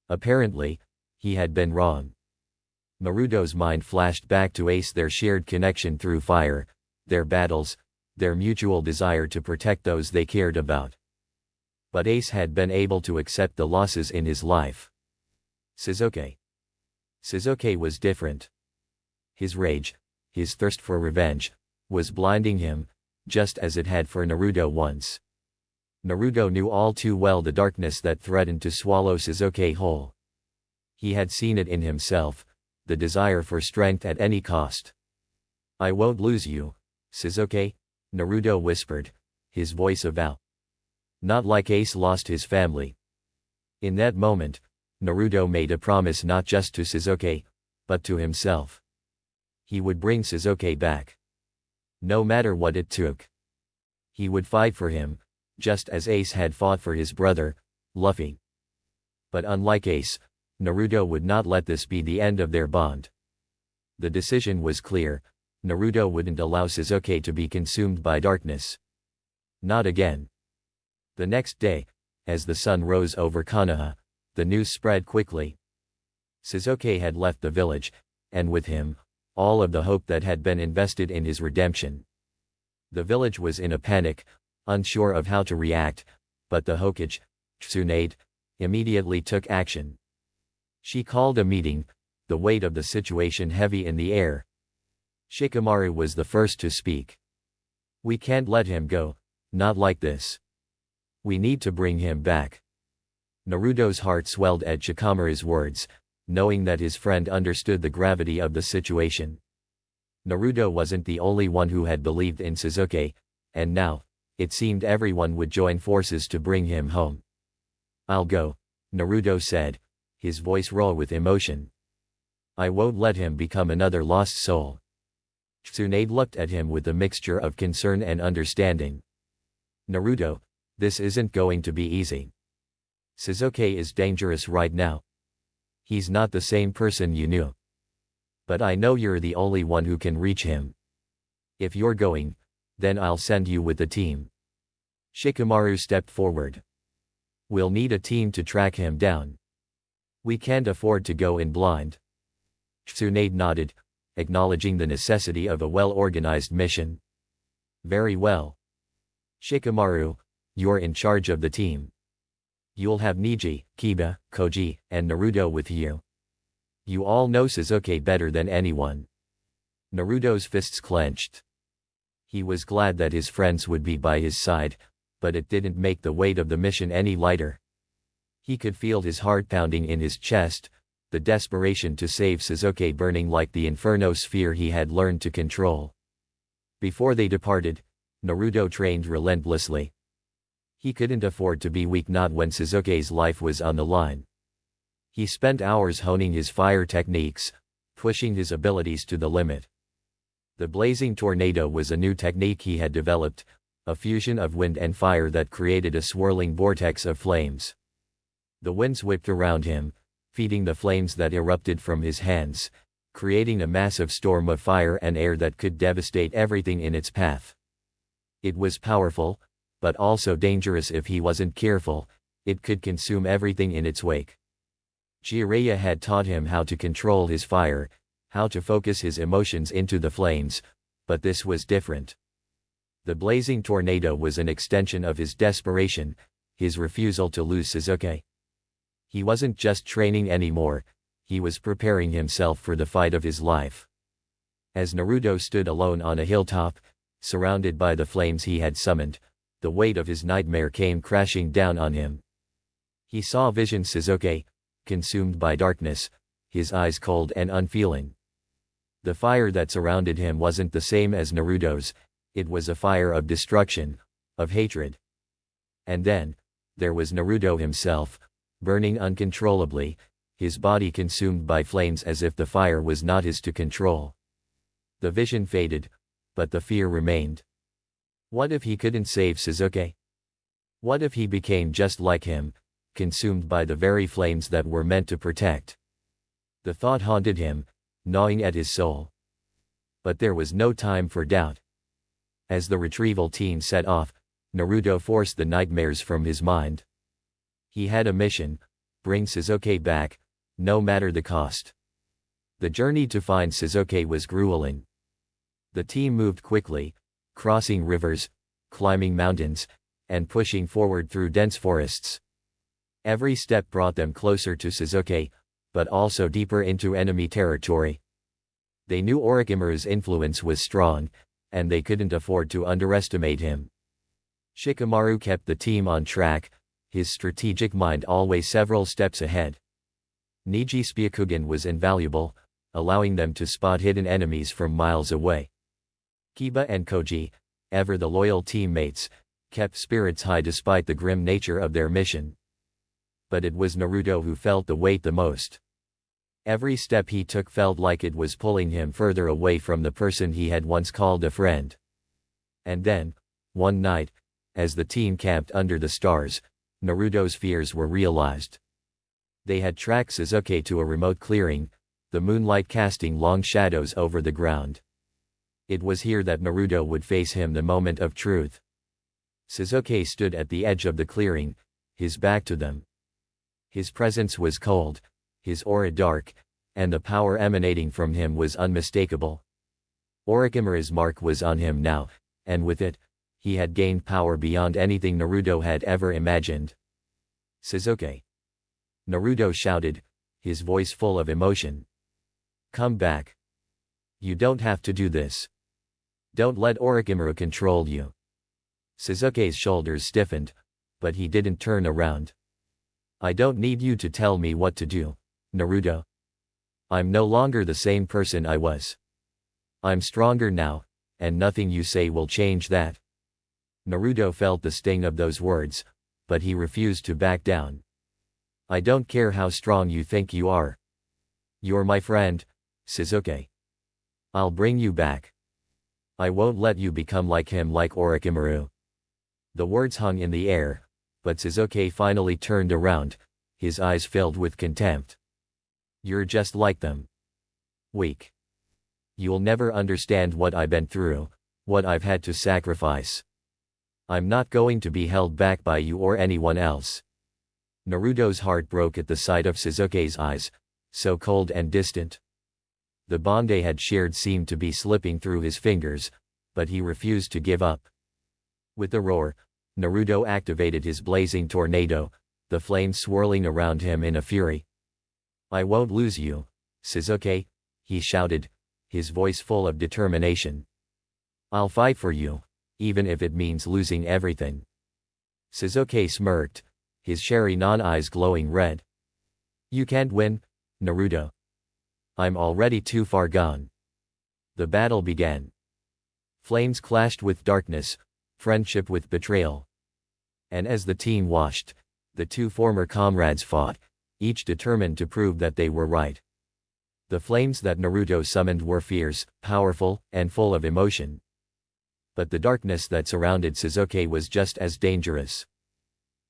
Apparently, he had been wrong. Naruto's mind flashed back to Ace, their shared connection through fire, their battles, their mutual desire to protect those they cared about. But Ace had been able to accept the losses in his life. Sasuke was different. His rage, his thirst for revenge, was blinding him, just as it had for Naruto once. Naruto knew all too well the darkness that threatened to swallow Sasuke whole. He had seen it in himself, the desire for strength at any cost. I won't lose you, Sasuke, Naruto whispered, his voice a vow. Not like Ace lost his family. In that moment, Naruto made a promise not just to Sasuke, but to himself. He would bring Sasuke back. No matter what it took. He would fight for him, just as Ace had fought for his brother, Luffy. But unlike Ace, Naruto would not let this be the end of their bond. The decision was clear: Naruto wouldn't allow Sasuke to be consumed by darkness. Not again. The next day, as the sun rose over Konoha, the news spread quickly. Sasuke had left the village, and with him, all of the hope that had been invested in his redemption. The village was in a panic, unsure of how to react, but the Hokage, Tsunade, immediately took action. She called a meeting, the weight of the situation heavy in the air. Shikamaru was the first to speak. We can't let him go, not like this. We need to bring him back. Naruto's heart swelled at Shikamaru's words, knowing that his friend understood the gravity of the situation. Naruto wasn't the only one who had believed in Sasuke, and now, it seemed everyone would join forces to bring him home. "I'll go," Naruto said, his voice raw with emotion. "I won't let him become another lost soul." Tsunade looked at him with a mixture of concern and understanding. "Naruto, this isn't going to be easy. Sasuke is dangerous right now. He's not the same person you knew. But I know you're the only one who can reach him. If you're going, then I'll send you with the team." Shikamaru stepped forward. "We'll need a team to track him down. We can't afford to go in blind." Tsunade nodded, acknowledging the necessity of a well-organized mission. "Very well. Shikamaru, you're in charge of the team. You'll have Neji, Kiba, Koji, and Naruto with you. You all know Sasuke better than anyone." Naruto's fists clenched. He was glad that his friends would be by his side, but it didn't make the weight of the mission any lighter. He could feel his heart pounding in his chest, the desperation to save Sasuke burning like the inferno sphere he had learned to control. Before they departed, Naruto trained relentlessly. He couldn't afford to be weak, not when Sasuke's life was on the line. He spent hours honing his fire techniques, pushing his abilities to the limit. The blazing tornado was a new technique he had developed, a fusion of wind and fire that created a swirling vortex of flames. The winds whipped around him, feeding the flames that erupted from his hands, creating a massive storm of fire and air that could devastate everything in its path. It was powerful, but also dangerous if he wasn't careful. It could consume everything in its wake. Jiraiya had taught him how to control his fire, how to focus his emotions into the flames, but this was different. The blazing tornado was an extension of his desperation, his refusal to lose Sasuke. He wasn't just training anymore, he was preparing himself for the fight of his life. As Naruto stood alone on a hilltop, surrounded by the flames he had summoned, the weight of his nightmare came crashing down on him. He saw vision Sasuke, consumed by darkness, his eyes cold and unfeeling. The fire that surrounded him wasn't the same as Naruto's, it was a fire of destruction, of hatred. And then, there was Naruto himself, burning uncontrollably, his body consumed by flames as if the fire was not his to control. The vision faded, but the fear remained. What if he couldn't save Sasuke? What if he became just like him, consumed by the very flames that were meant to protect? The thought haunted him, gnawing at his soul. But there was no time for doubt. As the retrieval team set off, Naruto forced the nightmares from his mind. He had a mission: bring Sasuke back, no matter the cost. The journey to find Sasuke was grueling. The team moved quickly, crossing rivers, climbing mountains, and pushing forward through dense forests. Every step brought them closer to Sasuke, but also deeper into enemy territory. They knew Orochimaru's influence was strong, and they couldn't afford to underestimate him. Shikamaru kept the team on track, his strategic mind always several steps ahead. Neji's Byakugan was invaluable, allowing them to spot hidden enemies from miles away. Kiba and Koji, ever the loyal teammates, kept spirits high despite the grim nature of their mission. But it was Naruto who felt the weight the most. Every step he took felt like it was pulling him further away from the person he had once called a friend. And then, one night, as the team camped under the stars, Naruto's fears were realized. They had tracked Sasuke to a remote clearing, the moonlight casting long shadows over the ground. It was here that Naruto would face him the moment of truth. Sasuke stood at the edge of the clearing, his back to them. His presence was cold, his aura dark, and the power emanating from him was unmistakable. Orochimaru's mark was on him now, and with it, he had gained power beyond anything Naruto had ever imagined. "Sasuke!" Naruto shouted, his voice full of emotion. "Come back. You don't have to do this. Don't let Orochimaru control you." Sasuke's shoulders stiffened, but he didn't turn around. "I don't need you to tell me what to do, Naruto. I'm no longer the same person I was. I'm stronger now, and nothing you say will change that. Naruto felt the sting of those words, but he refused to back down. I don't care how strong you think you are. You're my friend, Sasuke. I'll bring you back. I won't let you become like him, like Orochimaru. The words hung in the air, but Sasuke finally turned around, his eyes filled with contempt. You're just like them. Weak. You'll never understand what I've been through, what I've had to sacrifice. I'm not going to be held back by you or anyone else. Naruto's heart broke at the sight of Sasuke's eyes, so cold and distant. The bond they had shared seemed to be slipping through his fingers, but he refused to give up. With a roar, Naruto activated his blazing tornado, the flames swirling around him in a fury. I won't lose you, Sasuke, he shouted, his voice full of determination. I'll fight for you, even if it means losing everything. Sasuke smirked, his Sharingan eyes glowing red. You can't win, Naruto. I'm already too far gone. The battle began. Flames clashed with darkness, friendship with betrayal. And as the team watched, the two former comrades fought, each determined to prove that they were right. The flames that Naruto summoned were fierce, powerful, and full of emotion. But the darkness that surrounded Sasuke was just as dangerous.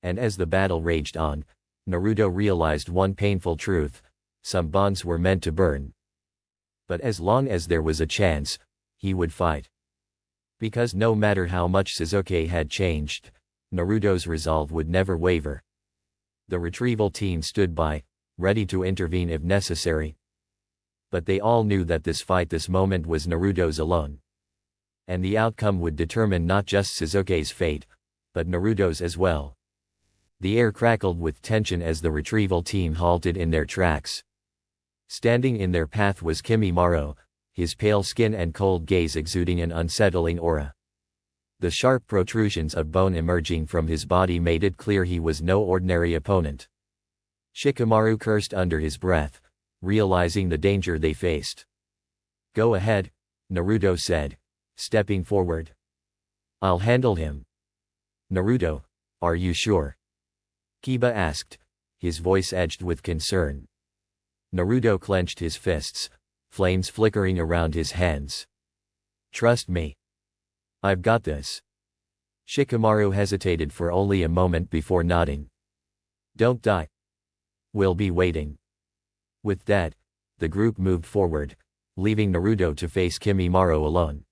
And as the battle raged on, Naruto realized one painful truth: some bonds were meant to burn. But as long as there was a chance, he would fight. Because no matter how much Sasuke had changed, Naruto's resolve would never waver. The retrieval team stood by, ready to intervene if necessary. But they all knew that this moment was Naruto's alone. And the outcome would determine not just Sasuke's fate, but Naruto's as well. The air crackled with tension as the retrieval team halted in their tracks. Standing in their path was Kimimaro, his pale skin and cold gaze exuding an unsettling aura. The sharp protrusions of bone emerging from his body made it clear he was no ordinary opponent. Shikamaru cursed under his breath, realizing the danger they faced. Go ahead, Naruto said, stepping forward. I'll handle him. Naruto, are you sure? Kiba asked, his voice edged with concern. Naruto clenched his fists, flames flickering around his hands. Trust me. I've got this. Shikamaru hesitated for only a moment before nodding. Don't die. We'll be waiting. With that, the group moved forward, leaving Naruto to face Kimimaro alone.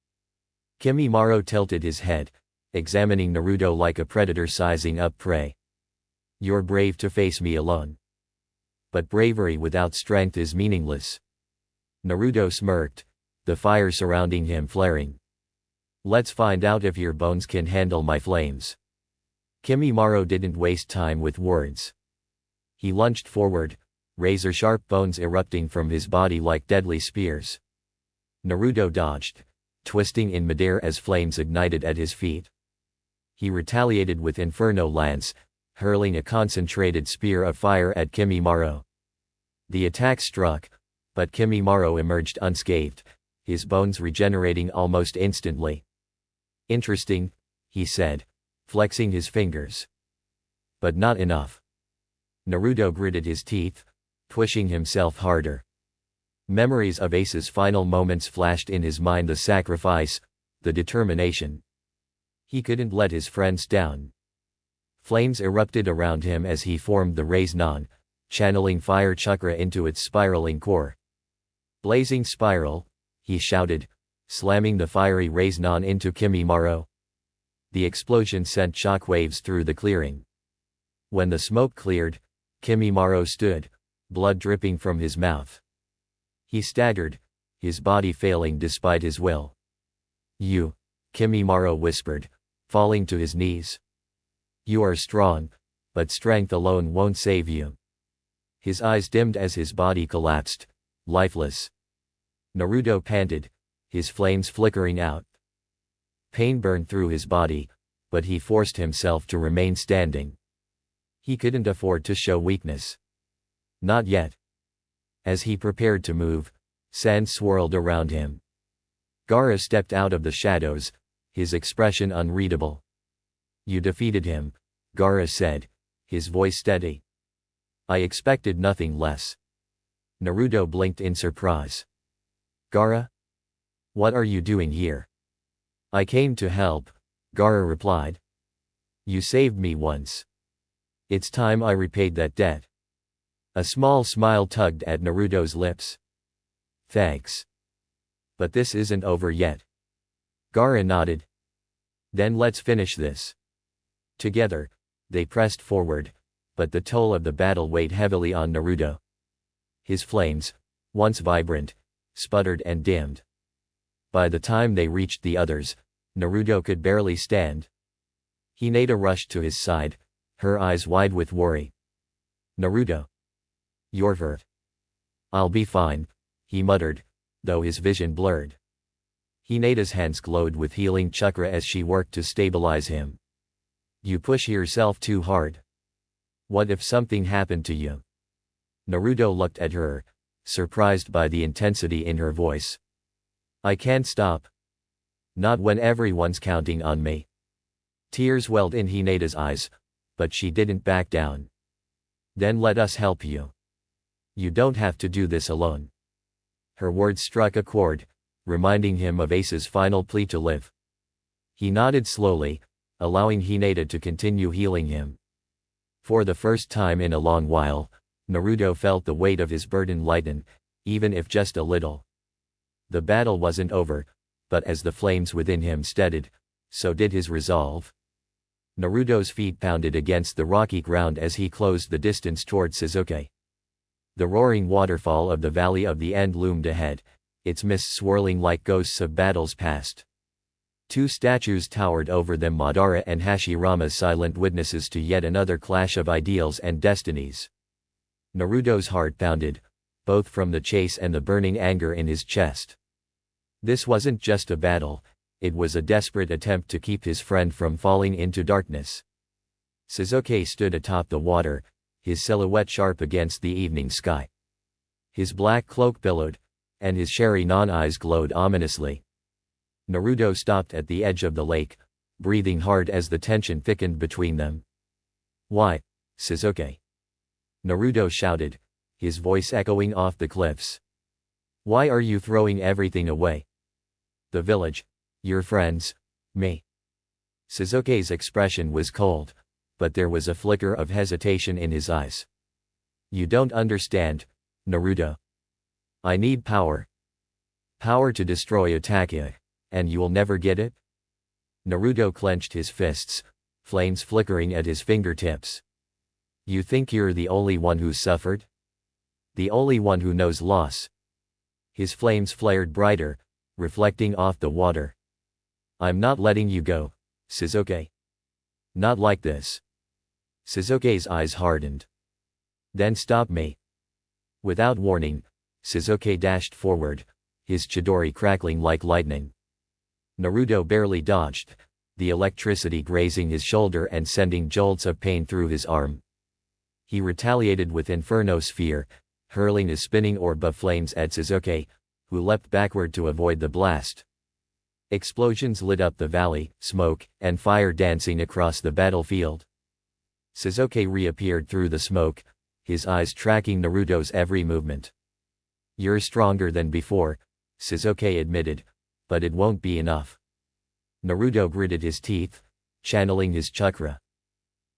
Kimimaro tilted his head, examining Naruto like a predator sizing up prey. You're brave to face me alone. But bravery without strength is meaningless. Naruto smirked, the fire surrounding him flaring. Let's find out if your bones can handle my flames. Kimimaro didn't waste time with words. He lunged forward, razor-sharp bones erupting from his body like deadly spears. Naruto dodged, twisting in midair as flames ignited at his feet. He retaliated with Inferno Lance, hurling a concentrated spear of fire at Kimimaro. The attack struck, but Kimimaro emerged unscathed, his bones regenerating almost instantly. Interesting, he said, flexing his fingers. But not enough. Naruto gritted his teeth, pushing himself harder. Memories of Ace's final moments flashed in his mind: the sacrifice, the determination. He couldn't let his friends down. Flames erupted around him as he formed the Rasengan, channeling fire chakra into its spiraling core. Blazing spiral, he shouted, slamming the fiery Rasengan into Kimimaro. The explosion sent shockwaves through the clearing. When the smoke cleared, Kimimaro stood, blood dripping from his mouth. He staggered, his body failing despite his will. You, Kimimaro whispered, falling to his knees. You are strong, but strength alone won't save you. His eyes dimmed as his body collapsed, lifeless. Naruto panted, his flames flickering out. Pain burned through his body, but he forced himself to remain standing. He couldn't afford to show weakness. Not yet. As he prepared to move, sand swirled around him. Gaara stepped out of the shadows, his expression unreadable. You defeated him, Gaara said, his voice steady. I expected nothing less. Naruto blinked in surprise. Gaara? What are you doing here? I came to help, Gaara replied. You saved me once. It's time I repaid that debt. A small smile tugged at Naruto's lips. Thanks. But this isn't over yet. Gaara nodded. Then let's finish this. Together, they pressed forward, but the toll of the battle weighed heavily on Naruto. His flames, once vibrant, sputtered and dimmed. By the time they reached the others, Naruto could barely stand. Hinata rushed to his side, her eyes wide with worry. Naruto. You're hurt. I'll be fine, he muttered, though his vision blurred. Hinata's hands glowed with healing chakra as she worked to stabilize him. You push yourself too hard. What if something happened to you? Naruto looked at her, surprised by the intensity in her voice. I can't stop. Not when everyone's counting on me. Tears welled in Hinata's eyes, but she didn't back down. Then let us help you. You don't have to do this alone. Her words struck a chord, reminding him of Ace's final plea to live. He nodded slowly, allowing Hinata to continue healing him. For the first time in a long while, Naruto felt the weight of his burden lighten, even if just a little. The battle wasn't over, but as the flames within him steadied, so did his resolve. Naruto's feet pounded against the rocky ground as he closed the distance toward Sasuke. The roaring waterfall of the Valley of the End loomed ahead, its mists swirling like ghosts of battles past. Two statues towered over them, Madara and Hashirama, silent witnesses to yet another clash of ideals and destinies. Naruto's heart pounded, both from the chase and the burning anger in his chest. This wasn't just a battle, it was a desperate attempt to keep his friend from falling into darkness. Sasuke stood atop the water, his silhouette sharp against the evening sky. His black cloak billowed, and his Sharingan eyes glowed ominously. Naruto stopped at the edge of the lake, breathing hard as the tension thickened between them. Why, Sasuke? Naruto shouted, his voice echoing off the cliffs. Why are you throwing everything away? The village, your friends, me. Sasuke's expression was cold, but there was a flicker of hesitation in his eyes. You don't understand, Naruto. I need power. Power to destroy Itachi, and you'll never get it? Naruto clenched his fists, flames flickering at his fingertips. You think you're the only one who's suffered? The only one who knows loss? His flames flared brighter, reflecting off the water. I'm not letting you go, Sasuke. Not like this. Sasuke's eyes hardened. Then stop me. Without warning, Sasuke dashed forward, his Chidori crackling like lightning. Naruto barely dodged, the electricity grazing his shoulder and sending jolts of pain through his arm. He retaliated with Inferno Sphere, hurling a spinning orb of flames at Sasuke, who leapt backward to avoid the blast. Explosions lit up the valley, smoke and fire dancing across the battlefield. Sasuke reappeared through the smoke, his eyes tracking Naruto's every movement. You're stronger than before, Sasuke admitted, but it won't be enough. Naruto gritted his teeth, channeling his chakra.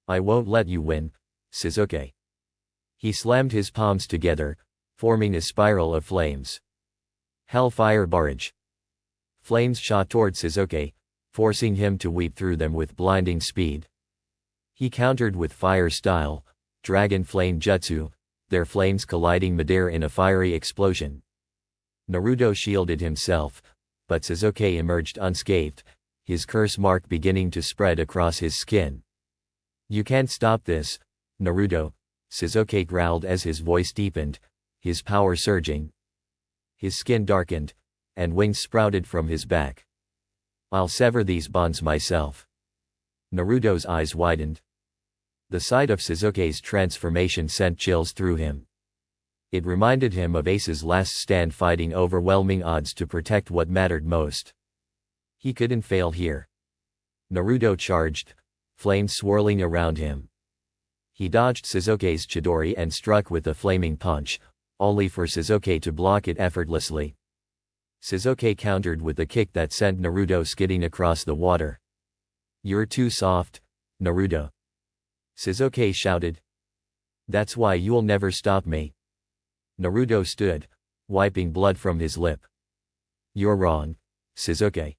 I won't let you win, Sasuke. He slammed his palms together, forming a spiral of flames. Hellfire Barrage. Flames shot toward Sasuke, forcing him to weep through them with blinding speed. He countered with Fire Style, Dragon Flame Jutsu, their flames colliding midair in a fiery explosion. Naruto shielded himself, but Sasuke emerged unscathed, his curse mark beginning to spread across his skin. You can't stop this, Naruto, Sasuke growled as his voice deepened, his power surging. His skin darkened, and wings sprouted from his back. I'll sever these bonds myself. Naruto's eyes widened. The sight of Sasuke's transformation sent chills through him. It reminded him of Ace's last stand, fighting overwhelming odds to protect what mattered most. He couldn't fail here. Naruto charged, flames swirling around him. He dodged Sasuke's Chidori and struck with a flaming punch, only for Sasuke to block it effortlessly. Sasuke countered with a kick that sent Naruto skidding across the water. "You're too soft, Naruto," Sasuke shouted. "That's why you'll never stop me." Naruto stood, wiping blood from his lip. "You're wrong, Sasuke.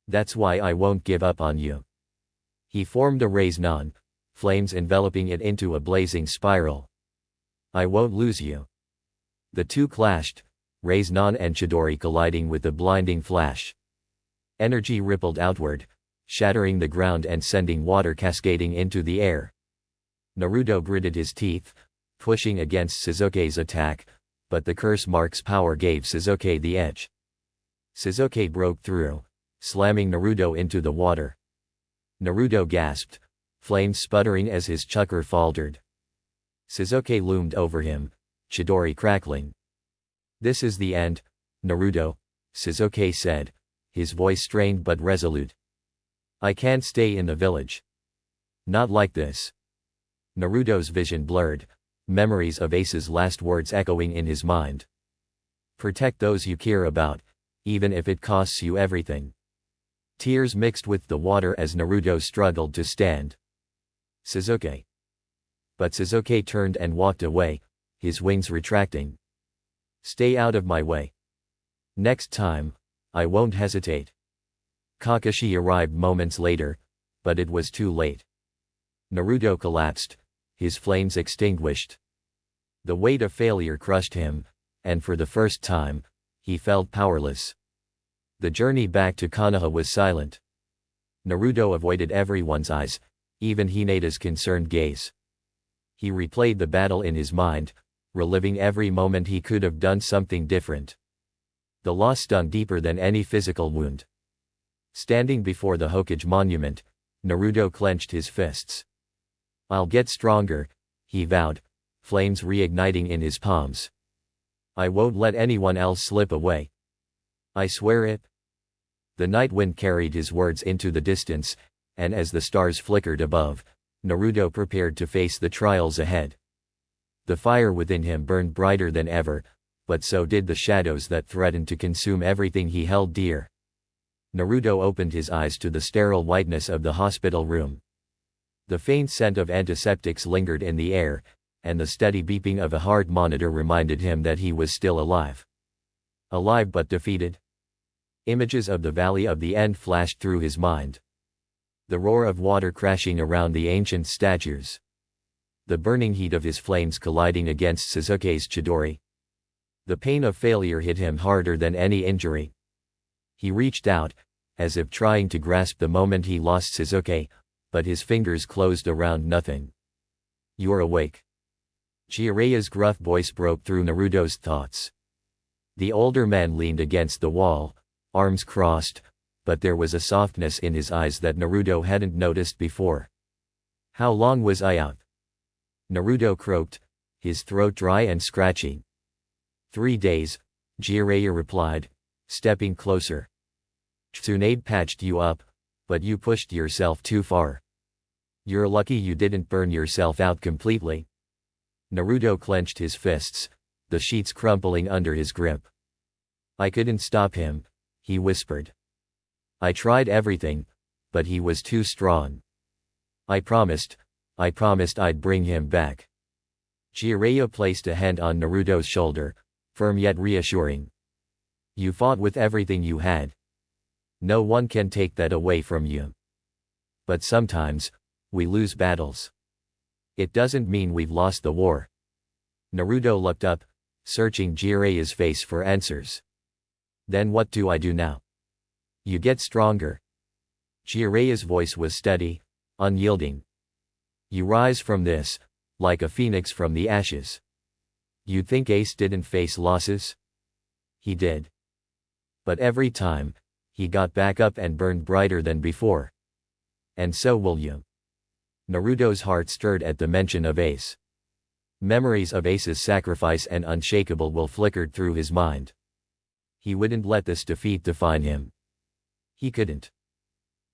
That's why I won't give up on you." He formed a Rasengan, flames enveloping it into a blazing spiral. "I won't lose you." The two clashed, Rasengan and Chidori colliding with a blinding flash. Energy rippled outward, shattering the ground and sending water cascading into the air. Naruto gritted his teeth, pushing against Sasuke's attack, but the curse mark's power gave Sasuke the edge. Sasuke broke through, slamming Naruto into the water. Naruto gasped, flames sputtering as his chakra faltered. Sasuke loomed over him, Chidori crackling. "This is the end, Naruto," Sasuke said, his voice strained but resolute. "I can't stay in the village. Not like this." Naruto's vision blurred, memories of Ace's last words echoing in his mind. "Protect those you care about, even if it costs you everything." Tears mixed with the water as Naruto struggled to stand. "Sasuke." But Sasuke turned and walked away, his wings retracting. "Stay out of my way. Next time, I won't hesitate." Kakashi arrived moments later, but it was too late. Naruto collapsed, his flames extinguished. The weight of failure crushed him, and for the first time, he felt powerless. The journey back to Konoha was silent. Naruto avoided everyone's eyes, even Hinata's concerned gaze. He replayed the battle in his mind, reliving every moment he could have done something different. The loss stung deeper than any physical wound. Standing before the Hokage monument, Naruto clenched his fists. "I'll get stronger," he vowed, flames reigniting in his palms. "I won't let anyone else slip away. I swear it." The night wind carried his words into the distance, and as the stars flickered above, Naruto prepared to face the trials ahead. The fire within him burned brighter than ever, but so did the shadows that threatened to consume everything he held dear. Naruto opened his eyes to the sterile whiteness of the hospital room. The faint scent of antiseptics lingered in the air, and the steady beeping of a heart monitor reminded him that he was still alive. Alive but defeated. Images of the Valley of the End flashed through his mind. The roar of water crashing around the ancient statues. The burning heat of his flames colliding against Sasuke's Chidori. The pain of failure hit him harder than any injury. He reached out, as if trying to grasp the moment he lost Sasuke, but his fingers closed around nothing. "You're awake." Jiraiya's gruff voice broke through Naruto's thoughts. The older man leaned against the wall, arms crossed, but there was a softness in his eyes that Naruto hadn't noticed before. "How long was I out?" Naruto croaked, his throat dry and scratchy. 3 days, Jiraiya replied, stepping closer. "Tsunade patched you up, but you pushed yourself too far. You're lucky you didn't burn yourself out completely." Naruto clenched his fists, the sheets crumpling under his grip. "I couldn't stop him," he whispered. "I tried everything, but he was too strong. I promised I'd bring him back." Jiraiya placed a hand on Naruto's shoulder, firm yet reassuring. "You fought with everything you had. No one can take that away from you. But sometimes, we lose battles. It doesn't mean we've lost the war." Naruto looked up, searching Jiraiya's face for answers. "Then what do I do now?" "You get stronger." Jiraiya's voice was steady, unyielding. "You rise from this, like a phoenix from the ashes." "You think Ace didn't face losses?" "He did. But every time, he got back up and burned brighter than before. And so will you." Naruto's heart stirred at the mention of Ace. Memories of Ace's sacrifice and unshakable will flickered through his mind. He wouldn't let this defeat define him. He couldn't.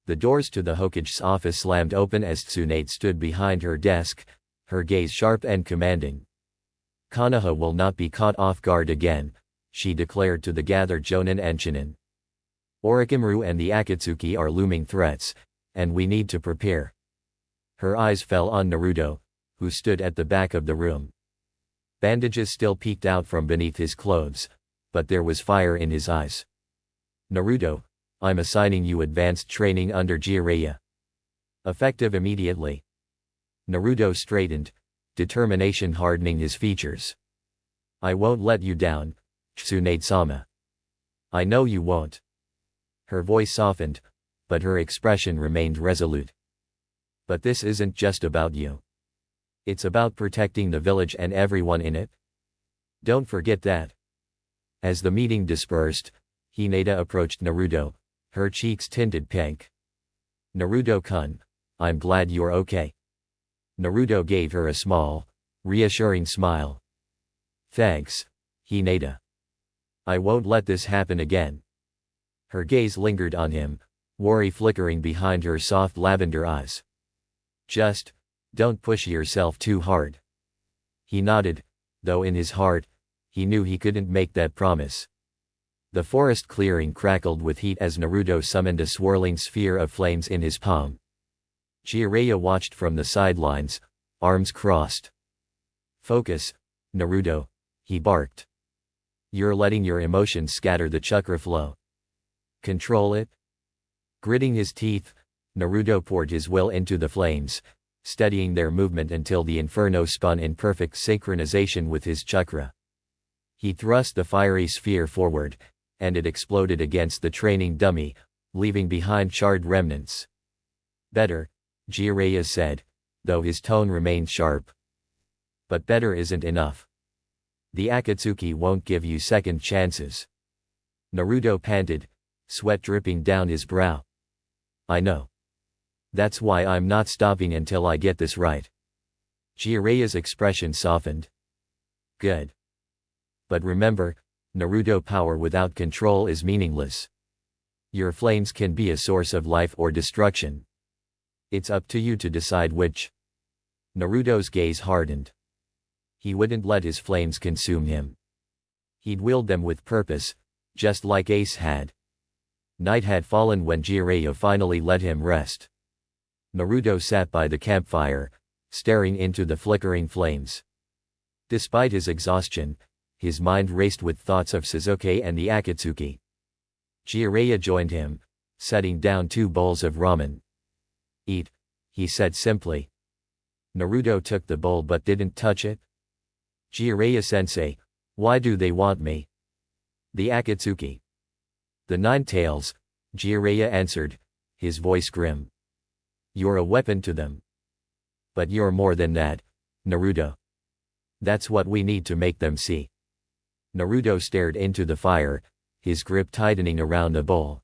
The doors to the Hokage's office slammed open as Tsunade stood behind her desk, her gaze sharp and commanding. Konoha will not be caught off guard again, she declared to the gathered Jonin and Chunin. Orochimaru and the Akatsuki are looming threats, and we need to prepare. Her eyes fell on Naruto, who stood at the back of the room. Bandages still peeked out from beneath his clothes, but there was fire in his eyes. Naruto, I'm assigning you advanced training under Jiraiya. Effective immediately. Naruto straightened, determination hardening his features. I won't let you down, Tsunade-sama. I know you won't. Her voice softened, but her expression remained resolute. But this isn't just about you. It's about protecting the village and everyone in it. Don't forget that. As the meeting dispersed, Hinata approached Naruto, her cheeks tinted pink. Naruto-kun, I'm glad you're okay. Naruto gave her a small, reassuring smile. Thanks, Hinata. I won't let this happen again. Her gaze lingered on him, worry flickering behind her soft lavender eyes. Just, don't push yourself too hard. He nodded, though in his heart, he knew he couldn't make that promise. The forest clearing crackled with heat as Naruto summoned a swirling sphere of flames in his palm. Jiraiya watched from the sidelines, arms crossed. Focus, Naruto, he barked. You're letting your emotions scatter the chakra flow. Control it. Gritting his teeth, Naruto poured his will into the flames, steadying their movement until the inferno spun in perfect synchronization with his chakra. He thrust the fiery sphere forward, and it exploded against the training dummy, leaving behind charred remnants. Better, Jiraiya said, though his tone remained sharp. But better isn't enough. The Akatsuki won't give you second chances. Naruto panted, sweat dripping down his brow. I know. That's why I'm not stopping until I get this right. Jiraiya's expression softened. Good. But remember, Naruto, power without control is meaningless. Your flames can be a source of life or destruction. It's up to you to decide which. Naruto's gaze hardened. He wouldn't let his flames consume him. He'd wield them with purpose, just like Ace had. Night had fallen when Jiraiya finally let him rest. Naruto sat by the campfire, staring into the flickering flames. Despite his exhaustion, his mind raced with thoughts of Sasuke and the Akatsuki. Jiraiya joined him, setting down 2 bowls of ramen. Eat, he said simply. Naruto took the bowl but didn't touch it. Jiraiya-sensei, why do they want me? The Akatsuki. The 9 tails, Jiraiya answered, his voice grim. You're a weapon to them. But you're more than that, Naruto. That's what we need to make them see. Naruto stared into the fire, his grip tightening around the bowl.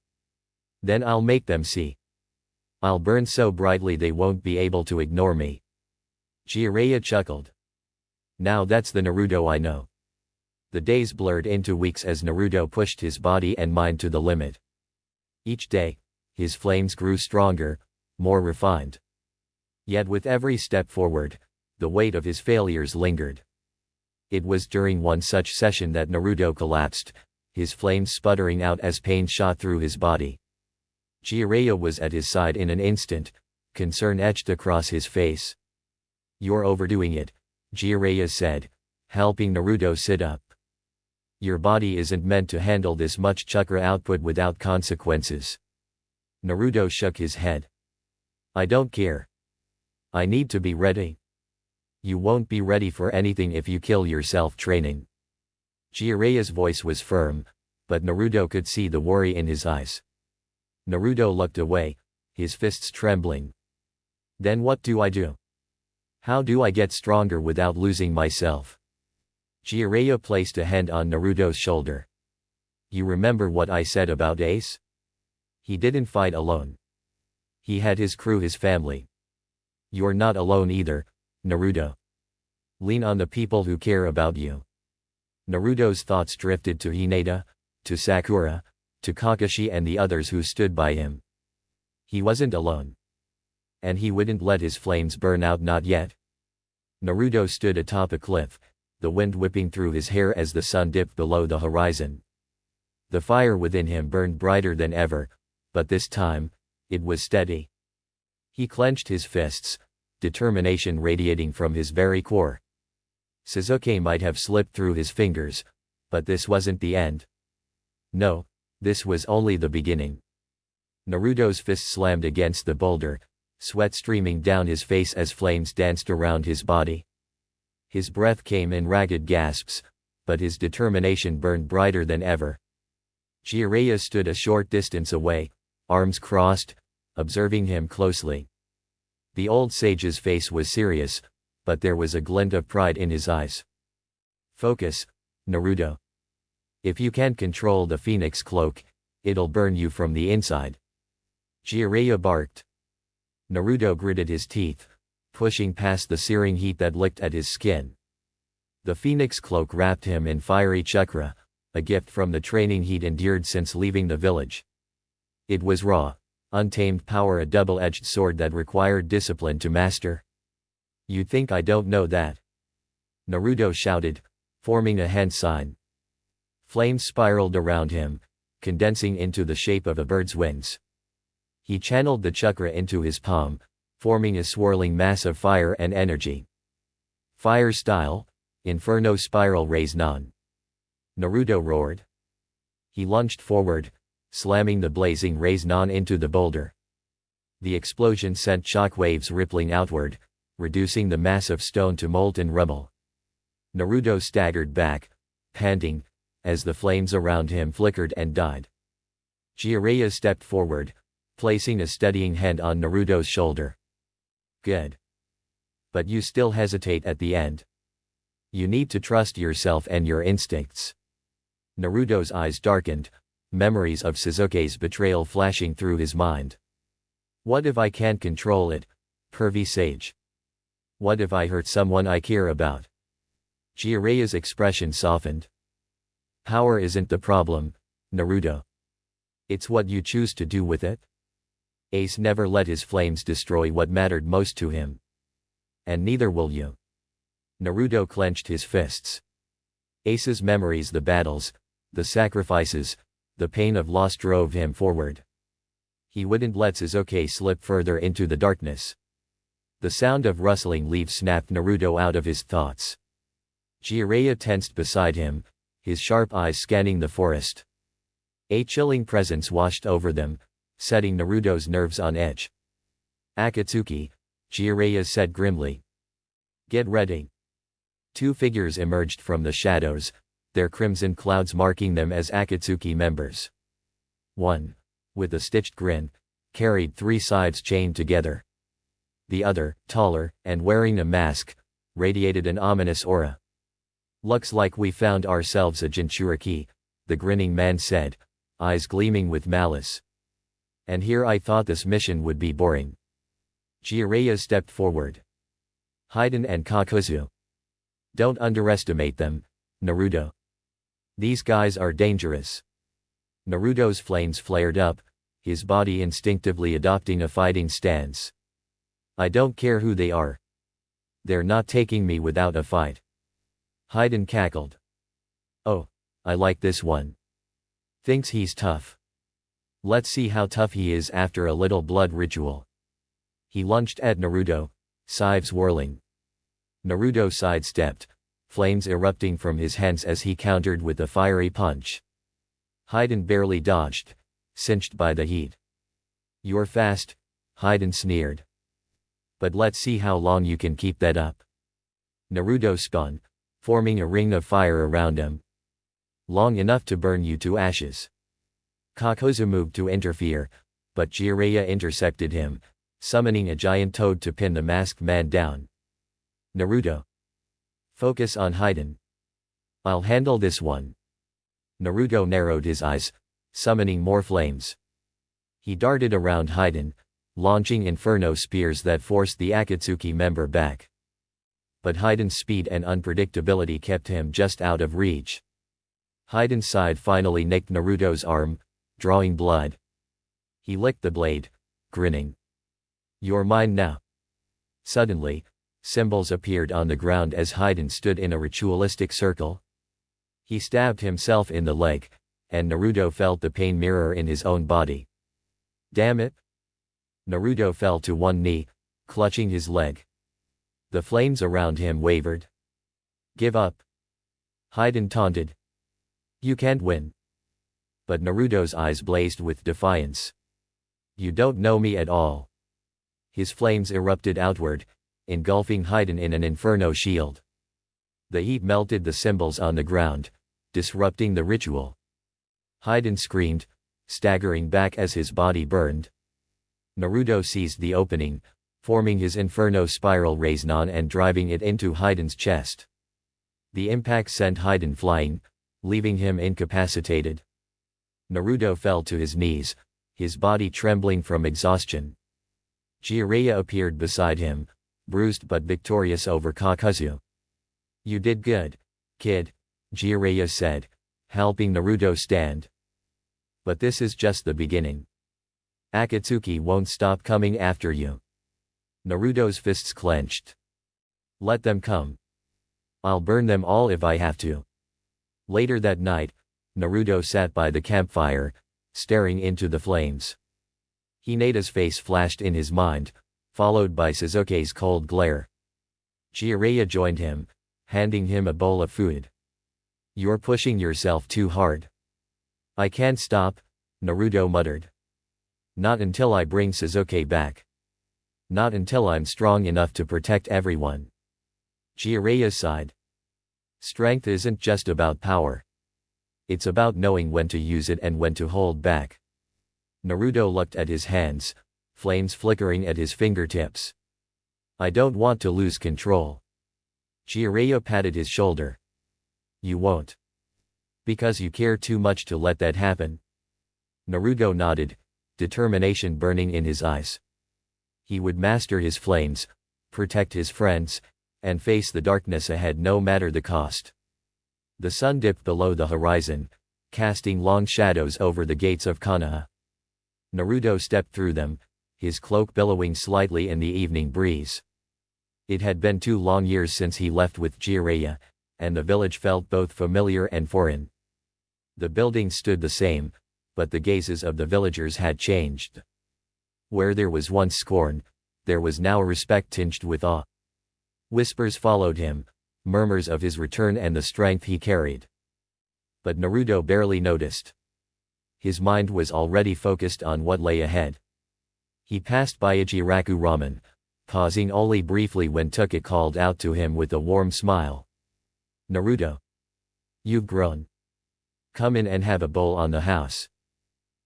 Then I'll make them see. I'll burn so brightly they won't be able to ignore me. Jiraiya chuckled. Now that's the Naruto I know. The days blurred into weeks as Naruto pushed his body and mind to the limit. Each day, his flames grew stronger, more refined. Yet with every step forward, the weight of his failures lingered. It was during one such session that Naruto collapsed, his flames sputtering out as pain shot through his body. Jiraiya was at his side in an instant, concern etched across his face. You're overdoing it, Jiraiya said, helping Naruto sit up. Your body isn't meant to handle this much chakra output without consequences. Naruto shook his head. I don't care. I need to be ready. You won't be ready for anything if you kill yourself training. Jiraiya's voice was firm, but Naruto could see the worry in his eyes. Naruto looked away, his fists trembling. Then what do I do? How do I get stronger without losing myself? Jiraiya placed a hand on Naruto's shoulder. You remember what I said about Ace? He didn't fight alone. He had his crew, his family. You're not alone either, Naruto. Lean on the people who care about you. Naruto's thoughts drifted to Hinata, to Sakura, to Kakashi and the others who stood by him. He wasn't alone. And he wouldn't let his flames burn out, not yet. Naruto stood atop a cliff, the wind whipping through his hair as the sun dipped below the horizon. The fire within him burned brighter than ever, but this time, it was steady. He clenched his fists, determination radiating from his very core. Sasuke might have slipped through his fingers, but this wasn't the end. No, this was only the beginning. Naruto's fist slammed against the boulder, sweat streaming down his face as flames danced around his body. His breath came in ragged gasps, but his determination burned brighter than ever. Jiraiya stood a short distance away, arms crossed, observing him closely. The old sage's face was serious, but there was a glint of pride in his eyes. Focus, Naruto. If you can't control the Phoenix Cloak, it'll burn you from the inside. Jiraiya barked. Naruto gritted his teeth, pushing past the searing heat that licked at his skin. The Phoenix Cloak wrapped him in fiery chakra, a gift from the training he'd endured since leaving the village. It was raw, untamed power, a double-edged sword that required discipline to master. "You think I don't know that?" Naruto shouted, forming a hand sign. Flames spiraled around him, condensing into the shape of a bird's wings. He channeled the chakra into his palm, forming a swirling mass of fire and energy. Fire style, Inferno Spiral Raise Non. Naruto roared. He lunged forward, slamming the blazing Raise Non into the boulder. The explosion sent shockwaves rippling outward, reducing the mass of stone to molten rubble. Naruto staggered back, panting, as the flames around him flickered and died. Jiraiya stepped forward, placing a steadying hand on Naruto's shoulder. "Good. But you still hesitate at the end. You need to trust yourself and your instincts." Naruto's eyes darkened, memories of Sasuke's betrayal flashing through his mind. What if I can't control it, pervy sage? What if I hurt someone I care about? Jiraiya's expression softened. Power isn't the problem, Naruto. It's what you choose to do with it. Ace never let his flames destroy what mattered most to him. And neither will you. Naruto clenched his fists. Ace's memories, the battles, the sacrifices, the pain of loss drove him forward. He wouldn't let Sasuke slip further into the darkness. The sound of rustling leaves snapped Naruto out of his thoughts. Jiraiya tensed beside him, his sharp eyes scanning the forest. A chilling presence washed over them, setting Naruto's nerves on edge. "Akatsuki," Jiraiya said grimly. "Get ready." Two figures emerged from the shadows, their crimson clouds marking them as Akatsuki members. One, with a stitched grin, carried three scythes chained together. The other, taller, and wearing a mask, radiated an ominous aura. "Looks like we found ourselves a Jinchuriki," the grinning man said, eyes gleaming with malice. "And here I thought this mission would be boring." Jiraiya stepped forward. "Haiden and Kakuzu. Don't underestimate them, Naruto. These guys are dangerous." Naruto's flames flared up, his body instinctively adopting a fighting stance. "I don't care who they are. They're not taking me without a fight." Haiden cackled. "Oh, I like this one. Thinks he's tough. Let's see how tough he is after a little blood ritual." He lunged at Naruto, scythes whirling. Naruto sidestepped, flames erupting from his hands as he countered with a fiery punch. Haiden barely dodged, cinched by the heat. "You're fast," Haiden sneered. "But let's see how long you can keep that up." Naruto spun, forming a ring of fire around him. "Long enough to burn you to ashes." Kakuzu moved to interfere, but Jiraiya intercepted him, summoning a giant toad to pin the masked man down. "Naruto. Focus on Haiden. I'll handle this one." Naruto narrowed his eyes, summoning more flames. He darted around Haiden, launching inferno spears that forced the Akatsuki member back. but Haiden's speed and unpredictability kept him just out of reach. Haiden's side finally nicked Naruto's arm, drawing blood. He licked the blade, grinning. "You're mine now." Suddenly, symbols appeared on the ground as Haiden stood in a ritualistic circle. He stabbed himself in the leg, and Naruto felt the pain mirror in his own body. "Damn it!" Naruto fell to one knee, clutching his leg. The flames around him wavered. "Give up," Haiden taunted. "You can't win." But Naruto's eyes blazed with defiance. "You don't know me at all." His flames erupted outward, engulfing Haiden in an inferno shield. The heat melted the symbols on the ground, disrupting the ritual. Haiden screamed, staggering back as his body burned. Naruto seized the opening, forming his inferno spiral Rasengan and driving it into Haiden's chest. The impact sent Haiden flying, leaving him incapacitated. Naruto fell to his knees, his body trembling from exhaustion. Jiraiya appeared beside him, bruised but victorious over Kakazu. "You did good, kid," Jiraiya said, helping Naruto stand. "But this is just the beginning. Akatsuki won't stop coming after you." Naruto's fists clenched. "Let them come. I'll burn them all if I have to." Later that night, Naruto sat by the campfire, staring into the flames. Hineda's face flashed in his mind, followed by Sasuke's cold glare. Jiraiya joined him, handing him a bowl of food. "You're pushing yourself too hard." "I can't stop," Naruto muttered. "Not until I bring Sasuke back. Not until I'm strong enough to protect everyone." Jiraiya sighed. "Strength isn't just about power. It's about knowing when to use it and when to hold back." Naruto looked at his hands, flames flickering at his fingertips. "I don't want to lose control." Jiraiya patted his shoulder. "You won't. Because you care too much to let that happen." Naruto nodded, determination burning in his eyes. He would master his flames, protect his friends, and face the darkness ahead no matter the cost. The sun dipped below the horizon, casting long shadows over the gates of Konoha. Naruto stepped through them, his cloak billowing slightly in the evening breeze. It had been 2 long years since he left with Jiraiya, and the village felt both familiar and foreign. The buildings stood the same, but the gazes of the villagers had changed. Where there was once scorn, there was now respect tinged with awe. Whispers followed him, murmurs of his return and the strength he carried. But Naruto barely noticed. His mind was already focused on what lay ahead. He passed by a Jiraku ramen, pausing only briefly when Tuka called out to him with a warm smile. "Naruto. You've grown. Come in and have a bowl on the house."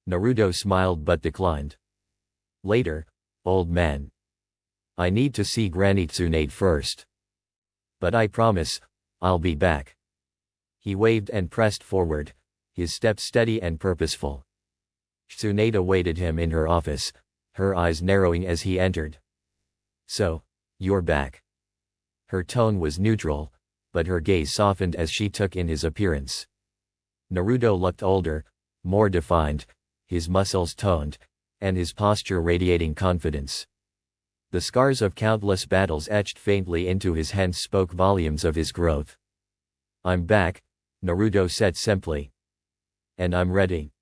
Naruto smiled but declined. "Later, old man. I need to see Granny Tsunade first. But I promise, I'll be back." He waved and pressed forward, his steps steady and purposeful. Tsunade awaited him in her office, her eyes narrowing as he entered. "So, you're back." Her tone was neutral, but her gaze softened as she took in his appearance. Naruto looked older, more defined, his muscles toned, and his posture radiating confidence. The scars of countless battles etched faintly into his hands spoke volumes of his growth. "I'm back," Naruto said simply. "And I'm ready."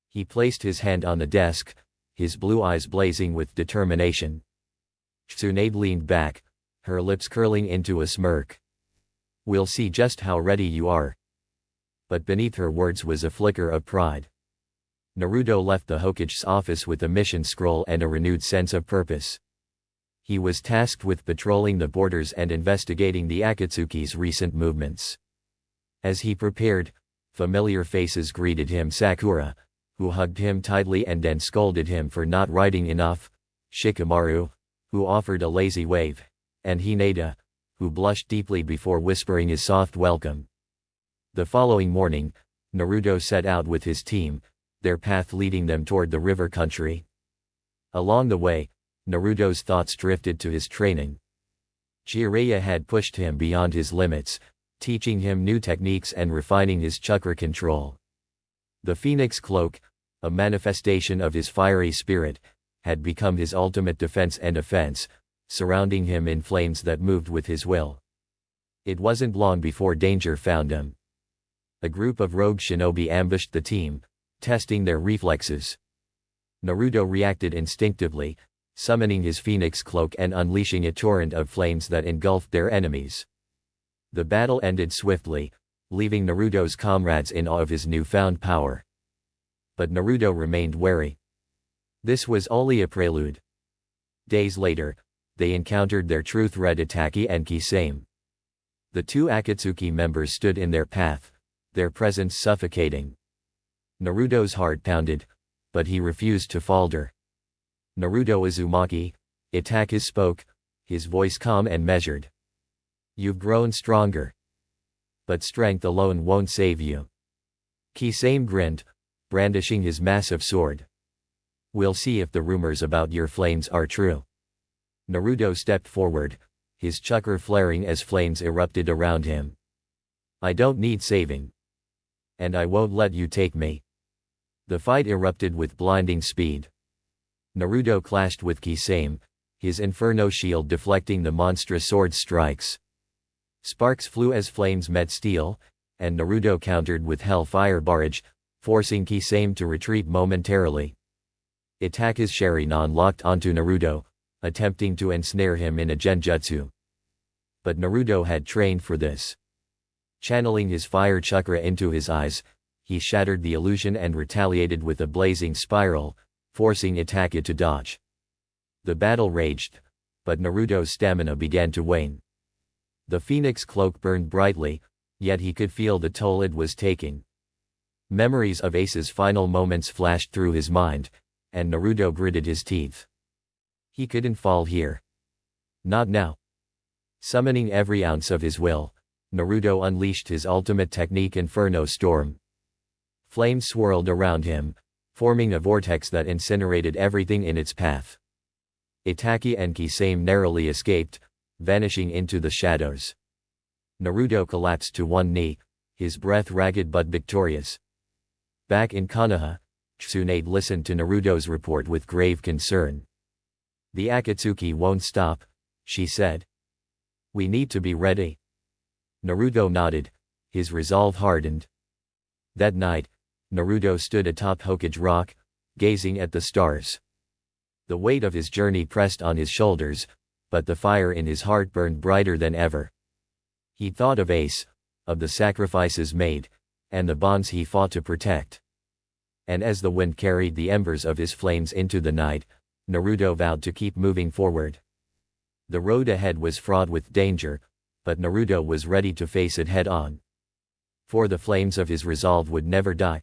He placed his hand on the desk, his blue eyes blazing with determination. Tsunade leaned back, her lips curling into a smirk. "We'll see just how ready you are." But beneath her words was a flicker of pride. Naruto left the Hokage's office with a mission scroll and a renewed sense of purpose. He was tasked with patrolling the borders and investigating the Akatsuki's recent movements. As he prepared, familiar faces greeted him: Sakura, who hugged him tightly and then scolded him for not writing enough, Shikamaru, who offered a lazy wave, and Hinata, who blushed deeply before whispering his soft welcome. The following morning, Naruto set out with his team, their path leading them toward the river country. Along the way, Naruto's thoughts drifted to his training. Jiraiya had pushed him beyond his limits, teaching him new techniques and refining his chakra control. The Phoenix Cloak, a manifestation of his fiery spirit, had become his ultimate defense and offense, surrounding him in flames that moved with his will. It wasn't long before danger found him. A group of rogue shinobi ambushed the team, testing their reflexes. Naruto reacted instinctively, summoning his Phoenix Cloak and unleashing a torrent of flames that engulfed their enemies. The battle ended swiftly, leaving Naruto's comrades in awe of his newfound power. But Naruto remained wary. This was only a prelude. Days later, they encountered their true threat Itachi and Kisame. The two Akatsuki members stood in their path, their presence suffocating. Naruto's heart pounded, but he refused to falter. "Naruto Uzumaki," Itachi spoke, his voice calm and measured. "You've grown stronger. But strength alone won't save you." Kisame grinned, brandishing his massive sword. "We'll see if the rumors about your flames are true." Naruto stepped forward, his chakra flaring as flames erupted around him. "I don't need saving. And I won't let you take me." The fight erupted with blinding speed. Naruto clashed with Kisame, his inferno shield deflecting the monstrous sword strikes. Sparks flew as flames met steel, and Naruto countered with Hellfire Barrage, forcing Kisame to retreat momentarily. Itachi's Sharingan locked onto Naruto, attempting to ensnare him in a genjutsu. But Naruto had trained for this. Channeling his fire chakra into his eyes, he shattered the illusion and retaliated with a blazing spiral, forcing Itachi to dodge. The battle raged, but Naruto's stamina began to wane. The Phoenix Cloak burned brightly, yet he could feel the toll it was taking. Memories of Ace's final moments flashed through his mind, and Naruto gritted his teeth. He couldn't fall here. Not now. Summoning every ounce of his will, Naruto unleashed his ultimate technique Inferno Storm. Flames swirled around him, forming a vortex that incinerated everything in its path. Itachi and Kisame narrowly escaped, vanishing into the shadows. Naruto collapsed to one knee, his breath ragged but victorious. Back in Konoha, Tsunade listened to Naruto's report with grave concern. "The Akatsuki won't stop," she said. "We need to be ready." Naruto nodded, his resolve hardened. That night, Naruto stood atop Hokage Rock, gazing at the stars. The weight of his journey pressed on his shoulders, but the fire in his heart burned brighter than ever. He thought of Ace, of the sacrifices made, and the bonds he fought to protect. And as the wind carried the embers of his flames into the night, Naruto vowed to keep moving forward. The road ahead was fraught with danger, but Naruto was ready to face it head-on. For the flames of his resolve would never die.